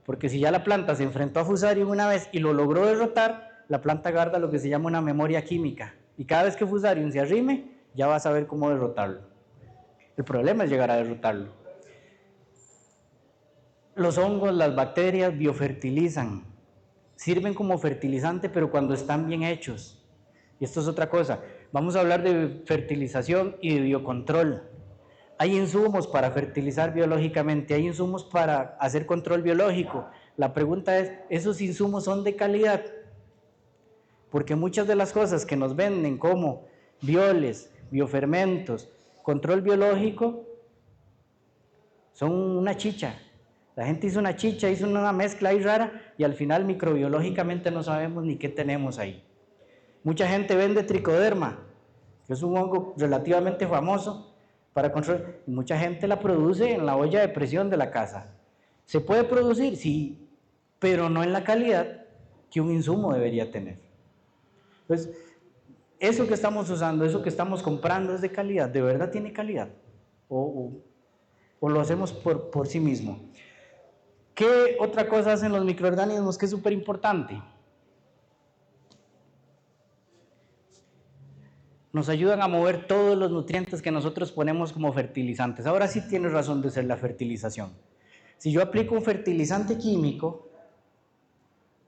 porque si ya la planta se enfrentó a Fusarium una vez y lo logró derrotar, la planta guarda lo que se llama una memoria química. Y cada vez que Fusarium se arrime, ya va a saber cómo derrotarlo. El problema es llegar a derrotarlo. Los hongos, las bacterias biofertilizan, sirven como fertilizante, pero cuando están bien hechos. Y esto es otra cosa. Vamos a hablar de fertilización y de biocontrol. Hay insumos para fertilizar biológicamente, hay insumos para hacer control biológico. La pregunta es, ¿esos insumos son de calidad? Porque muchas de las cosas que nos venden como bioles, biofermentos, control biológico, son una chicha. La gente hizo una chicha, hizo una mezcla ahí rara y al final microbiológicamente no sabemos ni qué tenemos ahí. Mucha gente vende tricoderma, que es un hongo relativamente famoso para control. Mucha gente la produce en la olla de presión de la casa. ¿Se puede producir? Sí, pero no en la calidad que un insumo debería tener. Entonces, eso que estamos usando, eso que estamos comprando es de calidad, ¿de verdad tiene calidad? ¿O lo hacemos por sí mismo? ¿Qué otra cosa hacen los microorganismos que es súper importante? Nos ayudan a mover todos los nutrientes que nosotros ponemos como fertilizantes. Ahora sí tiene razón de ser la fertilización. Si yo aplico un fertilizante químico,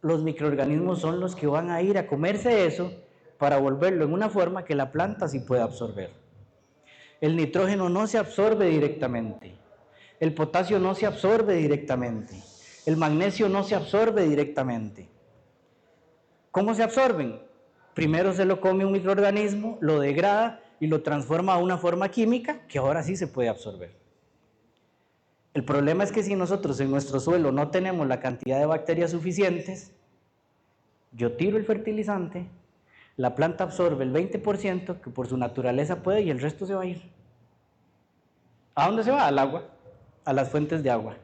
los microorganismos son los que van a ir a comerse eso para volverlo en una forma que la planta sí pueda absorber. El nitrógeno no se absorbe directamente. El potasio no se absorbe directamente. El magnesio no se absorbe directamente. ¿Cómo se absorben? Primero se lo come un microorganismo, lo degrada y lo transforma a una forma química que ahora sí se puede absorber. El problema es que si nosotros en nuestro suelo no tenemos la cantidad de bacterias suficientes, yo tiro el fertilizante, la planta absorbe el 20% que por su naturaleza puede y el resto se va a ir. ¿A dónde se va? Al agua, a las fuentes de agua.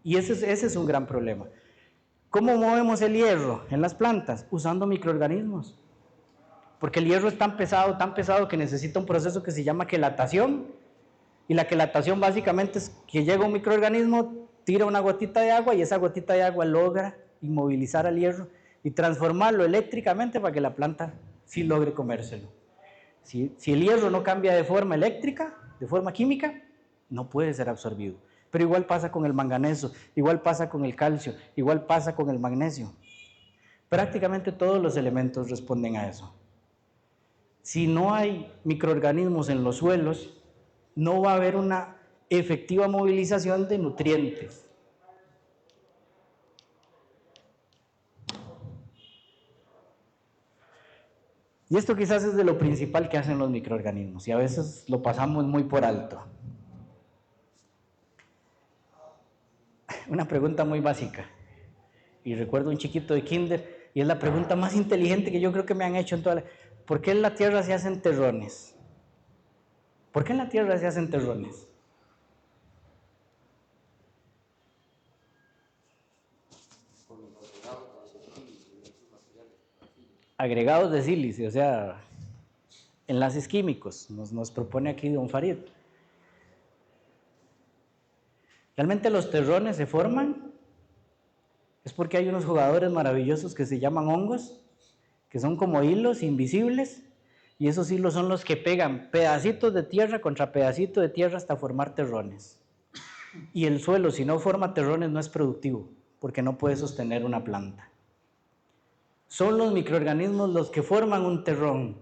Y ese es un gran problema. ¿Cómo movemos el hierro en las plantas? Usando microorganismos. Porque el hierro es tan pesado que necesita un proceso que se llama quelatación. Y la quelatación básicamente es que llega un microorganismo, tira una gotita de agua y esa gotita de agua logra inmovilizar al hierro y transformarlo eléctricamente para que la planta sí logre comérselo. Si el hierro no cambia de forma eléctrica, de forma química, no puede ser absorbido. Pero igual pasa con el manganeso, igual pasa con el calcio, igual pasa con el magnesio. Prácticamente todos los elementos responden a eso. Si no hay microorganismos en los suelos, no va a haber una efectiva movilización de nutrientes. Y esto quizás es de lo principal que hacen los microorganismos y a veces lo pasamos muy por alto. Una pregunta muy básica. Y recuerdo un chiquito de kinder y es la pregunta más inteligente que yo creo que me han hecho en toda la... ¿Por qué en la Tierra se hacen terrones? ¿Por qué en la Tierra se hacen terrones? Agregados de sílice, o sea, enlaces químicos, nos propone aquí don Farid. Realmente los terrones se forman, es porque hay unos jugadores maravillosos que se llaman hongos, que son como hilos invisibles, y esos hilos son los que pegan pedacitos de tierra contra pedacito de tierra hasta formar terrones. Y el suelo, si no forma terrones, no es productivo, porque no puede sostener una planta. Son los microorganismos los que forman un terrón.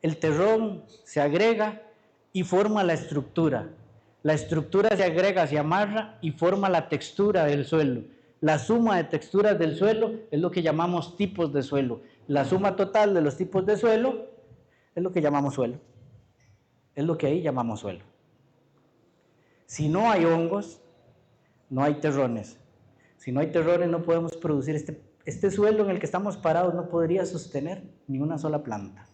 El terrón se agrega y forma la estructura. La estructura se agrega, se amarra y forma la textura del suelo. La suma de texturas del suelo es lo que llamamos tipos de suelo. La suma total de los tipos de suelo es lo que llamamos suelo. Es lo que ahí llamamos suelo. Si no hay hongos, no hay terrones. Si no hay terrones, no podemos producir este suelo en el que estamos parados, no podría sostener ni una sola planta.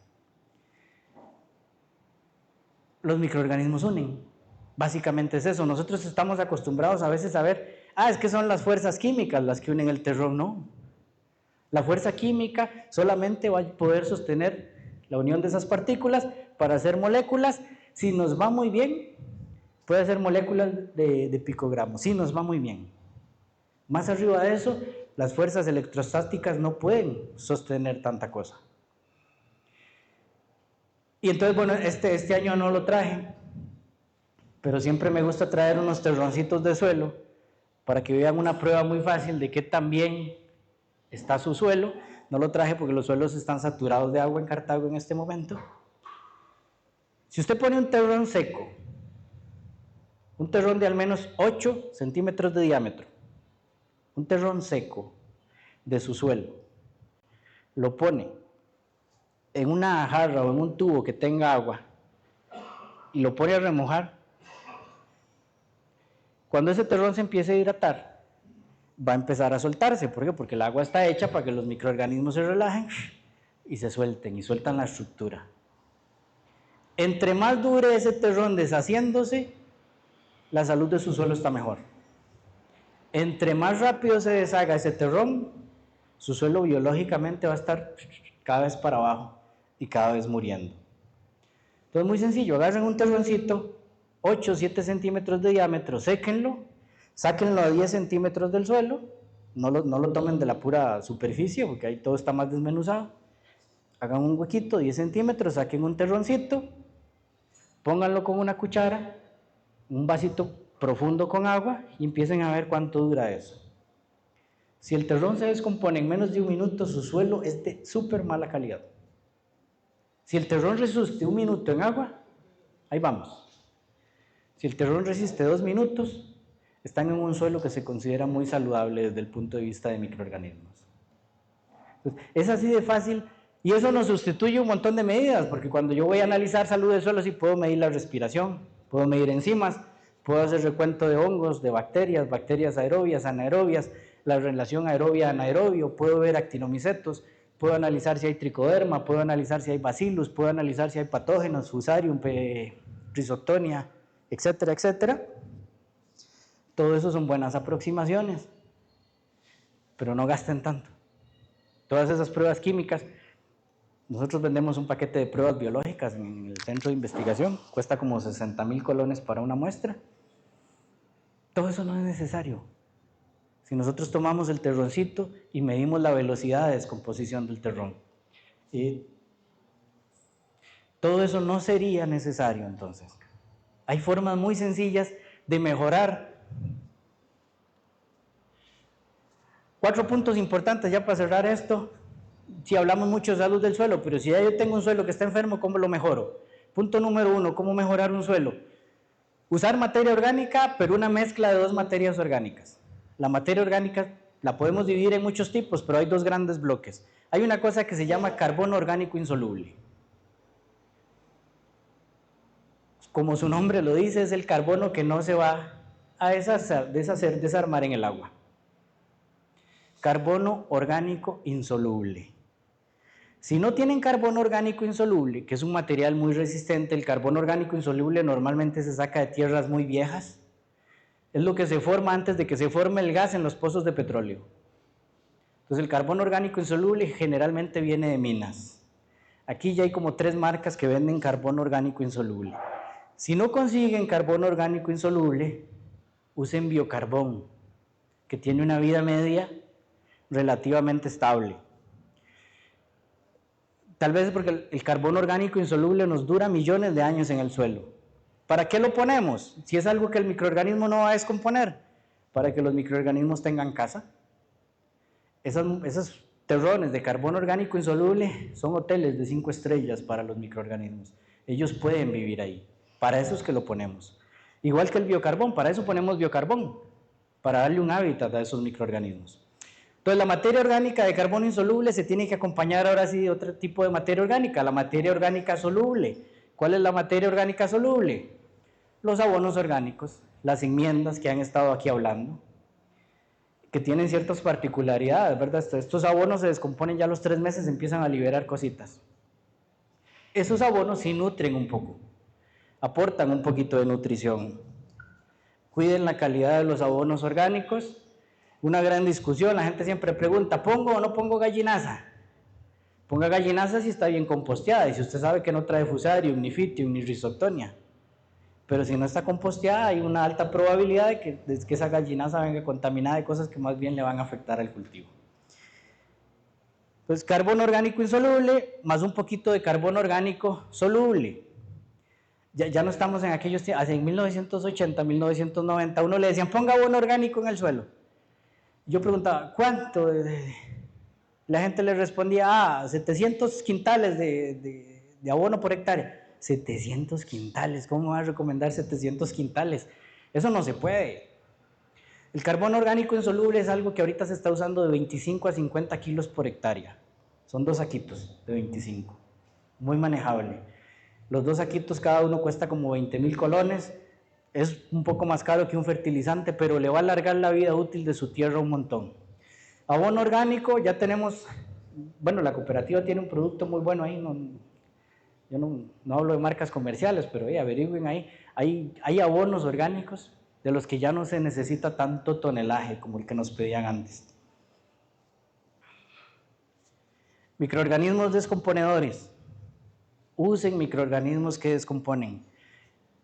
Los microorganismos unen. Básicamente es eso. Nosotros estamos acostumbrados a veces a ver, es que son las fuerzas químicas las que unen el terrón. No. La fuerza química solamente va a poder sostener la unión de esas partículas para hacer moléculas. Si nos va muy bien, puede hacer moléculas de picogramos. Si nos va muy bien. Más arriba de eso, las fuerzas electrostáticas no pueden sostener tanta cosa. Y entonces, bueno, este año no lo traje, pero siempre me gusta traer unos terroncitos de suelo para que vean una prueba muy fácil de qué tan bien está su suelo. No lo traje porque los suelos están saturados de agua en Cartago en este momento. Si usted pone un terrón seco, un terrón de al menos 8 centímetros de diámetro, un terrón seco de su suelo, lo pone en una jarra o en un tubo que tenga agua y lo pone a remojar, cuando ese terrón se empiece a hidratar, va a empezar a soltarse. ¿Por qué? Porque el agua está hecha para que los microorganismos se relajen y se suelten, y sueltan la estructura. Entre más dure ese terrón deshaciéndose, la salud de su suelo está mejor. Entre más rápido se deshaga ese terrón, su suelo biológicamente va a estar cada vez para abajo y cada vez muriendo. Entonces, muy sencillo, agarren un terroncito, 8 o 7 centímetros de diámetro, séquenlo, sáquenlo a 10 centímetros del suelo, no lo tomen de la pura superficie porque ahí todo está más desmenuzado. Hagan un huequito, 10 centímetros, saquen un terroncito, pónganlo con una cuchara, un vasito profundo con agua y empiecen a ver cuánto dura eso. Si el terrón se descompone en menos de un minuto, su suelo es de súper mala calidad. Si el terrón resiste un minuto en agua, ahí vamos. Si el terrón resiste 2 minutos, están en un suelo que se considera muy saludable desde el punto de vista de microorganismos. Entonces, es así de fácil, y eso nos sustituye un montón de medidas, porque cuando yo voy a analizar salud del suelo, sí puedo medir la respiración, puedo medir enzimas, puedo hacer recuento de hongos, de bacterias, bacterias aerobias, anaerobias, la relación aerobia-anaerobio, puedo ver actinomicetos, puedo analizar si hay tricoderma, puedo analizar si hay bacillus, puedo analizar si hay patógenos, fusarium, rhizoctonia, etcétera, etcétera. Todo eso son buenas aproximaciones, pero no gasten tanto. Todas esas pruebas químicas, nosotros vendemos un paquete de pruebas biológicas en el centro de investigación, cuesta como 60,000 colones para una muestra. Todo eso no es necesario. Si nosotros tomamos el terroncito y medimos la velocidad de descomposición del terrón, todo eso no sería necesario entonces. Hay formas muy sencillas de mejorar. 4 puntos importantes ya para cerrar esto. Si hablamos mucho de salud del suelo, pero si ya yo tengo un suelo que está enfermo, ¿cómo lo mejoro? Punto número 1, ¿cómo mejorar un suelo? Usar materia orgánica, pero una mezcla de 2 materias orgánicas. La materia orgánica la podemos dividir en muchos tipos, pero hay 2 grandes bloques. Hay una cosa que se llama carbono orgánico insoluble. Como su nombre lo dice, es el carbono que no se va a desarmar en el agua. Carbono orgánico insoluble. Si no tienen carbono orgánico insoluble, que es un material muy resistente, el carbono orgánico insoluble normalmente se saca de tierras muy viejas. Es lo que se forma antes de que se forme el gas en los pozos de petróleo. Entonces el carbono orgánico insoluble generalmente viene de minas. Aquí ya hay como 3 marcas que venden carbono orgánico insoluble. Si no consiguen carbono orgánico insoluble, usen biocarbón, que tiene una vida media relativamente estable. Tal vez es porque el carbono orgánico insoluble nos dura millones de años en el suelo. ¿Para qué lo ponemos? Si es algo que el microorganismo no va a descomponer, para que los microorganismos tengan casa. Esos terrones de carbono orgánico insoluble son hoteles de 5 estrellas para los microorganismos. Ellos pueden vivir ahí. Para eso es que lo ponemos. Igual que el biocarbón, para eso ponemos biocarbón, para darle un hábitat a esos microorganismos. Entonces la materia orgánica de carbono insoluble se tiene que acompañar ahora sí de otro tipo de materia orgánica, la materia orgánica soluble. ¿Cuál es la materia orgánica soluble? Los abonos orgánicos, las enmiendas que han estado aquí hablando, que tienen ciertas particularidades, ¿verdad? Estos abonos se descomponen ya a los 3 meses, empiezan a liberar cositas. Esos abonos sí nutren un poco, aportan un poquito de nutrición. Cuiden la calidad de los abonos orgánicos. Una gran discusión, la gente siempre pregunta, ¿pongo o no pongo gallinaza? Ponga gallinaza si está bien composteada y si usted sabe que no trae fusarium, ni fitium, ni rhizoctonia. Pero si no está composteada, hay una alta probabilidad de que esa gallinaza venga contaminada de cosas que más bien le van a afectar al cultivo. Pues carbono orgánico insoluble más un poquito de carbono orgánico soluble. Ya no estamos en aquellos tiempos, en 1980, 1990, uno le decían ponga abono orgánico en el suelo. Yo preguntaba, ¿cuánto? La gente le respondía, 700 quintales de abono por hectárea. 700 quintales, ¿cómo va a recomendar 700 quintales? Eso no se puede. El carbono orgánico insoluble es algo que ahorita se está usando de 25 a 50 kilos por hectárea. Son 2 saquitos de 25, muy manejable. Los 2 saquitos cada uno cuesta como 20,000 colones. Es un poco más caro que un fertilizante, pero le va a alargar la vida útil de su tierra un montón. Abono orgánico, ya tenemos, bueno, la cooperativa tiene un producto muy bueno ahí, yo no hablo de marcas comerciales, pero averigüen ahí, hay abonos orgánicos de los que ya no se necesita tanto tonelaje como el que nos pedían antes. Microorganismos descomponedores. Usen microorganismos que descomponen.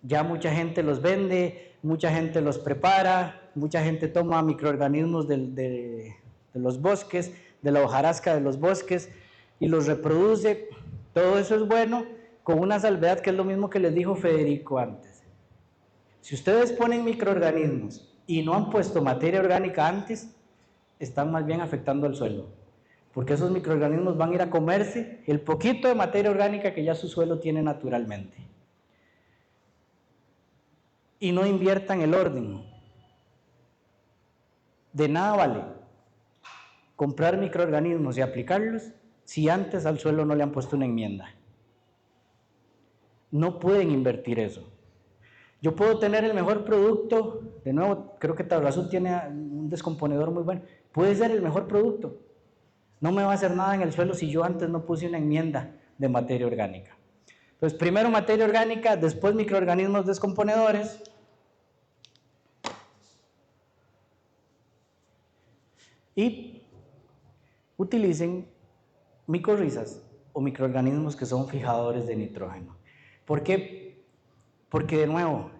Ya mucha gente los vende, mucha gente los prepara, mucha gente toma microorganismos de los bosques, de la hojarasca de los bosques y los reproduce. Todo eso es bueno, con una salvedad que es lo mismo que les dijo Federico antes. Si ustedes ponen microorganismos y no han puesto materia orgánica antes, están más bien afectando al suelo, porque esos microorganismos van a ir a comerse el poquito de materia orgánica que ya su suelo tiene naturalmente. Y no inviertan el orden. De nada vale comprar microorganismos y aplicarlos si antes al suelo no le han puesto una enmienda. No pueden invertir eso. Yo puedo tener el mejor producto, de nuevo, creo que Tarrazú tiene un descomponedor muy bueno, puede ser el mejor producto. No me va a hacer nada en el suelo si yo antes no puse una enmienda de materia orgánica. Entonces, primero materia orgánica, después microorganismos descomponedores. Y utilicen micorrizas o microorganismos que son fijadores de nitrógeno. ¿Por qué? Porque de nuevo,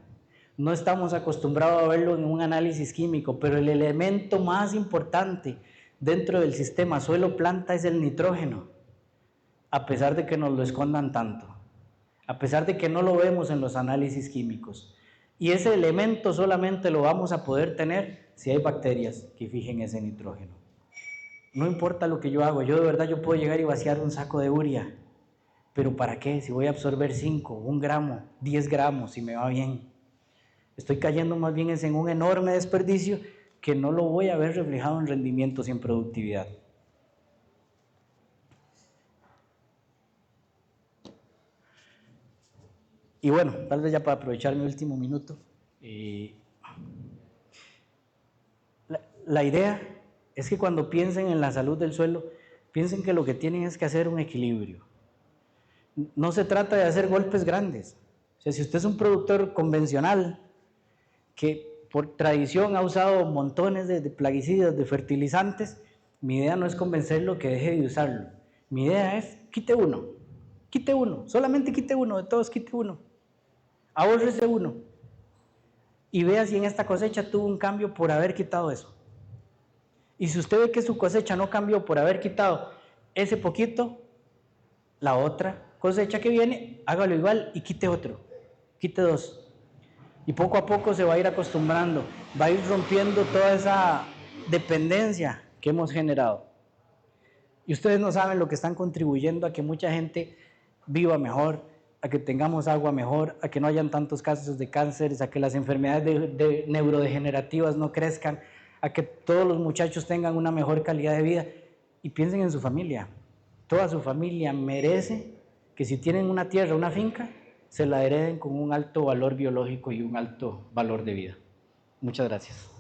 no estamos acostumbrados a verlo en un análisis químico, pero el elemento más importante dentro del sistema suelo-planta es el nitrógeno, a pesar de que nos lo escondan tanto, a pesar de que no lo vemos en los análisis químicos. Y ese elemento solamente lo vamos a poder tener si hay bacterias que fijen ese nitrógeno. No importa lo que yo hago, yo de verdad yo puedo llegar y vaciar un saco de urea, pero ¿para qué? Si voy a absorber 5, 1 gramo, 10 gramos, si me va bien. Estoy cayendo más bien en un enorme desperdicio que no lo voy a ver reflejado en rendimientos y en productividad. Y bueno, tal vez ya para aprovechar mi último minuto, la idea es que cuando piensen en la salud del suelo, piensen que lo que tienen es que hacer un equilibrio. No se trata de hacer golpes grandes. O sea, si usted es un productor convencional que por tradición ha usado montones de plaguicidas, de fertilizantes, mi idea no es convencerlo que deje de usarlo. Mi idea es quite uno, solamente quite uno, de todos quite uno. Ahórrese uno y vea si en esta cosecha tuvo un cambio por haber quitado eso. Y si usted ve que su cosecha no cambió por haber quitado ese poquito, la otra cosecha que viene, hágalo igual y quite otro, quite 2. Y poco a poco se va a ir acostumbrando, va a ir rompiendo toda esa dependencia que hemos generado. Y ustedes no saben lo que están contribuyendo a que mucha gente viva mejor, a que tengamos agua mejor, a que no hayan tantos casos de cánceres, a que las enfermedades neurodegenerativas no crezcan, a que todos los muchachos tengan una mejor calidad de vida. Y piensen en su familia. Toda su familia merece que si tienen una tierra, una finca, se la hereden con un alto valor biológico y un alto valor de vida. Muchas gracias.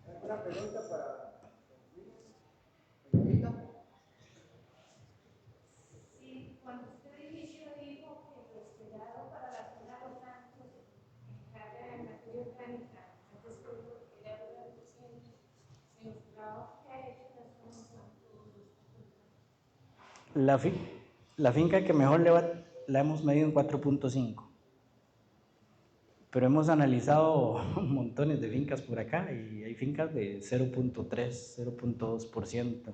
¿Alguna pregunta para Sí, cuando usted al inicio dijo que lo esperado para la zona de los Santos en carga de materia orgánica, antes que dijo que era el 9%, en los trabajos que ha hecho en la zona de los Santos. La finca que mejor le va, la hemos medido en 4.5. Pero hemos analizado montones de fincas por acá y hay fincas de 0.3, 0.2%.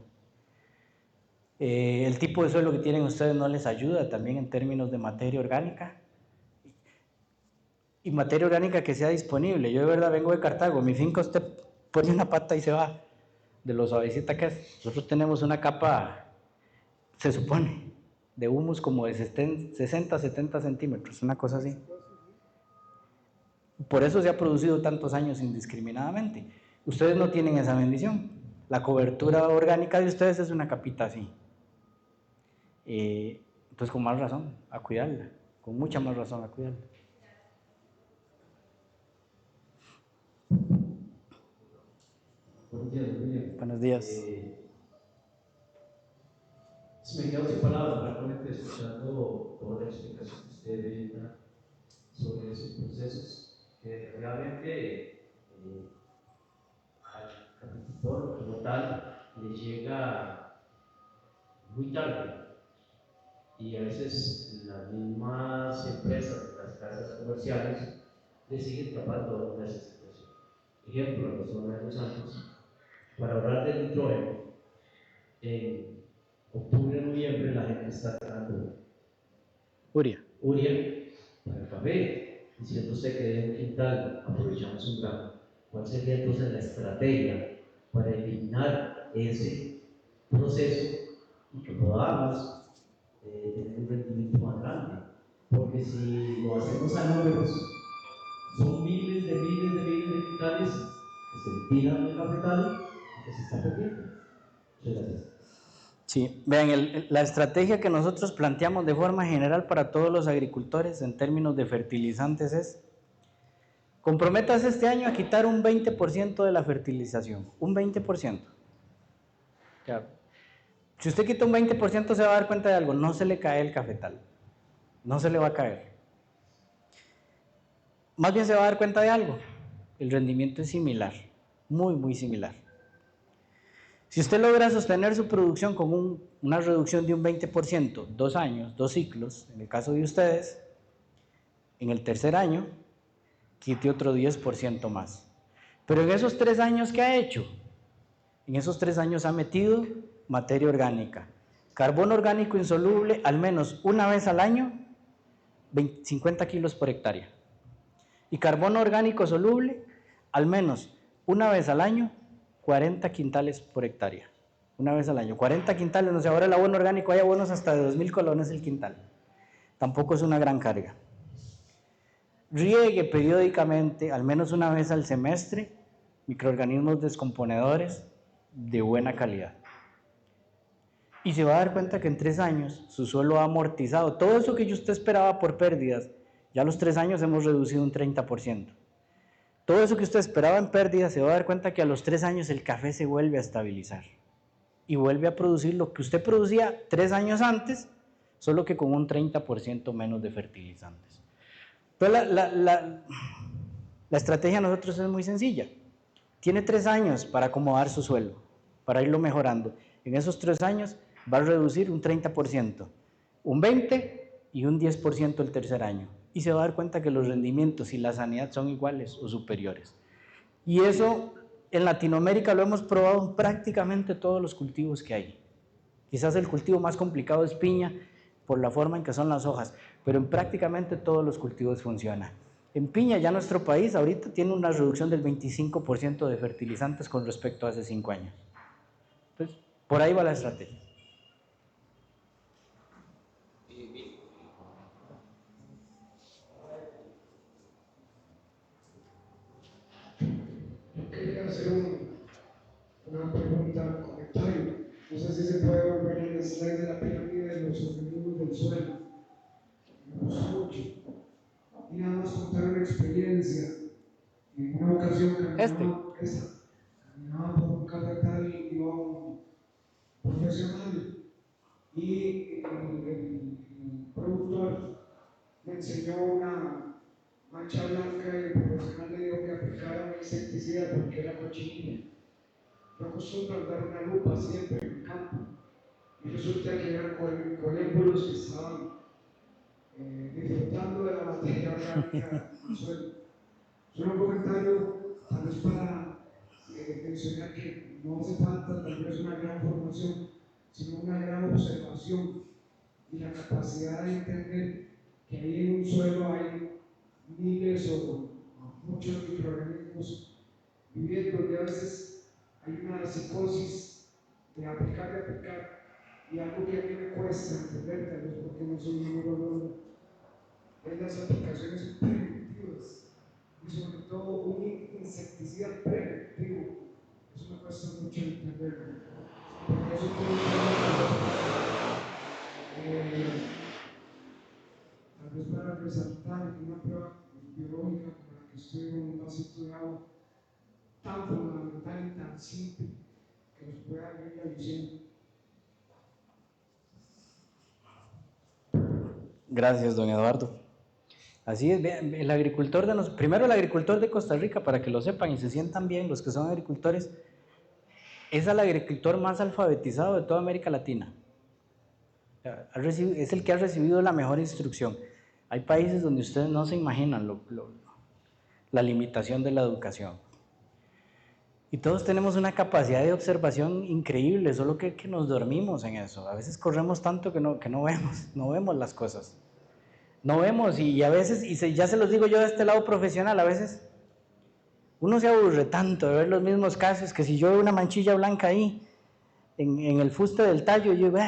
El tipo de suelo que tienen ustedes no les ayuda también en términos de materia orgánica. Y materia orgánica que sea disponible. Yo de verdad vengo de Cartago, mi finca usted pone una pata y se va, de lo suavecita que es. Nosotros tenemos una capa, se supone, de humus como de 60, 70 centímetros, una cosa así. Por eso se ha producido tantos años indiscriminadamente. Ustedes no tienen esa bendición. La cobertura orgánica de ustedes es una capita así. Entonces, con más razón, a cuidarla. Con mucha más razón, a cuidarla. Buenos días, William. Buenos días. Se me quedó sin palabras, realmente escuchando toda la explicación que usted brinda sobre esos procesos, que realmente al capitalidad como tal le llega muy tarde y a veces las mismas empresas, las casas comerciales, le siguen tapando a esa situación. Ejemplo, en la zona de Los Santos, para hablar del nitrógeno, en octubre, noviembre la gente está sacando Uria para el café, diciéndose que de un quintal aprovechamos un gramo. ¿Cuál sería entonces la estrategia para eliminar ese proceso y que podamos tener un rendimiento más grande? Porque si lo hacemos a números, son miles de quintales que se tiran del cafetal y que se está perdiendo. Muchas gracias. Sí, vean, la estrategia que nosotros planteamos de forma general para todos los agricultores en términos de fertilizantes es: comprométase este año a quitar un 20% de la fertilización, un 20%. Ya. Si usted quita un 20% se va a dar cuenta de algo, no se le cae el cafetal, no se le va a caer. Más bien se va a dar cuenta de algo, el rendimiento es similar, muy, muy similar. Si usted logra sostener su producción con una reducción de un 20%, 2 años, 2 ciclos, en el caso de ustedes, en el tercer año, quite otro 10% más. Pero en esos 3 años, ¿qué ha hecho? En esos 3 años ha metido materia orgánica, carbono orgánico insoluble al menos una vez al año, 50 kilos por hectárea. Y carbono orgánico soluble al menos una vez al año, 40 quintales por hectárea, una vez al año, 40 quintales, no sé, ahora el abono orgánico hay abonos hasta de 2.000 colones el quintal, tampoco es una gran carga. Riegue periódicamente, al menos una vez al semestre, microorganismos descomponedores de buena calidad. Y se va a dar cuenta que en 3 años su suelo ha amortizado, todo eso que usted esperaba por pérdidas, ya a los 3 años hemos reducido un 30%. Todo eso que usted esperaba en pérdidas, se va a dar cuenta que a los 3 años el café se vuelve a estabilizar y vuelve a producir lo que usted producía 3 años antes, solo que con un 30% menos de fertilizantes. Entonces la estrategia de nosotros es muy sencilla. Tiene 3 años para acomodar su suelo, para irlo mejorando. En esos 3 años va a reducir un 30%, un 20% y un 10% el tercer año. Y se va a dar cuenta que los rendimientos y la sanidad son iguales o superiores. Y eso en Latinoamérica lo hemos probado en prácticamente todos los cultivos que hay. Quizás el cultivo más complicado es piña por la forma en que son las hojas, pero en prácticamente todos los cultivos funciona. En piña ya nuestro país ahorita tiene una reducción del 25% de fertilizantes con respecto a hace 5 años. Entonces, por ahí va la estrategia. Quería hacer una pregunta, un comentario. No sé si se puede volver en el slide de la pirámide de los organismos del suelo. Me gusta mucho. Y nada más contar una experiencia. En una ocasión caminaba por un cafetal y iba un profesional y el productor me enseñó una mancha blanca y el profesional le dijo que aplicara un insecticida porque era cochinilla. Yo acostumbro a dar una lupa siempre en el campo y resulta que eran colémpolos que estaban disfrutando de la materia orgánica del suelo. Solo un comentario, tal vez para mencionar que no hace falta tal vez una gran formación, sino una gran observación y la capacidad de entender que ahí en un suelo hay miles o muchos microorganismos viviendo, y a veces hay una psicosis de aplicar, y algo que a mí me cuesta entender, tal vez porque no soy un neurólogo, es las aplicaciones preventivas, y sobre todo un insecticida preventivo. Eso me cuesta mucho entenderlo, porque eso tal vez para resaltar que una prueba biológica como la que estoy en un vasito de agua, tan fundamental y tan simple, que nos pueda abrir la visión. Gracias, don Eduardo. Así es, vean, el agricultor primero el agricultor de Costa Rica, para que lo sepan y se sientan bien los que son agricultores, es el agricultor más alfabetizado de toda América Latina. Es el que ha recibido la mejor instrucción. Hay países donde ustedes no se imaginan la limitación de la educación. Y todos tenemos una capacidad de observación increíble, solo que nos dormimos en eso. A veces corremos tanto que no vemos las cosas. No vemos, y a veces, ya se los digo yo de este lado profesional, a veces uno se aburre tanto de ver los mismos casos, que si yo veo una manchilla blanca ahí, en el fuste del tallo, yo digo,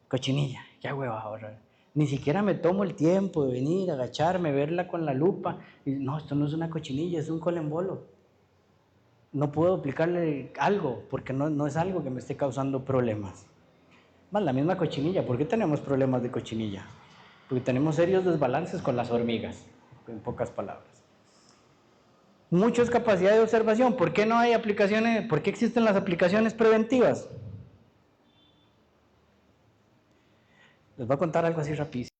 cochinilla, ya hueva ahora. Ni siquiera me tomo el tiempo de venir, agacharme, verla con la lupa. Y no, esto no es una cochinilla, es un colembolo. No puedo aplicarle algo, porque no es algo que me esté causando problemas. Más la misma cochinilla, ¿por qué tenemos problemas de cochinilla? Porque tenemos serios desbalances con las hormigas, en pocas palabras. Mucho es capacidad de observación. ¿Por qué no hay aplicaciones? ¿Por qué existen las aplicaciones preventivas? Les voy a contar algo así rapidísimo.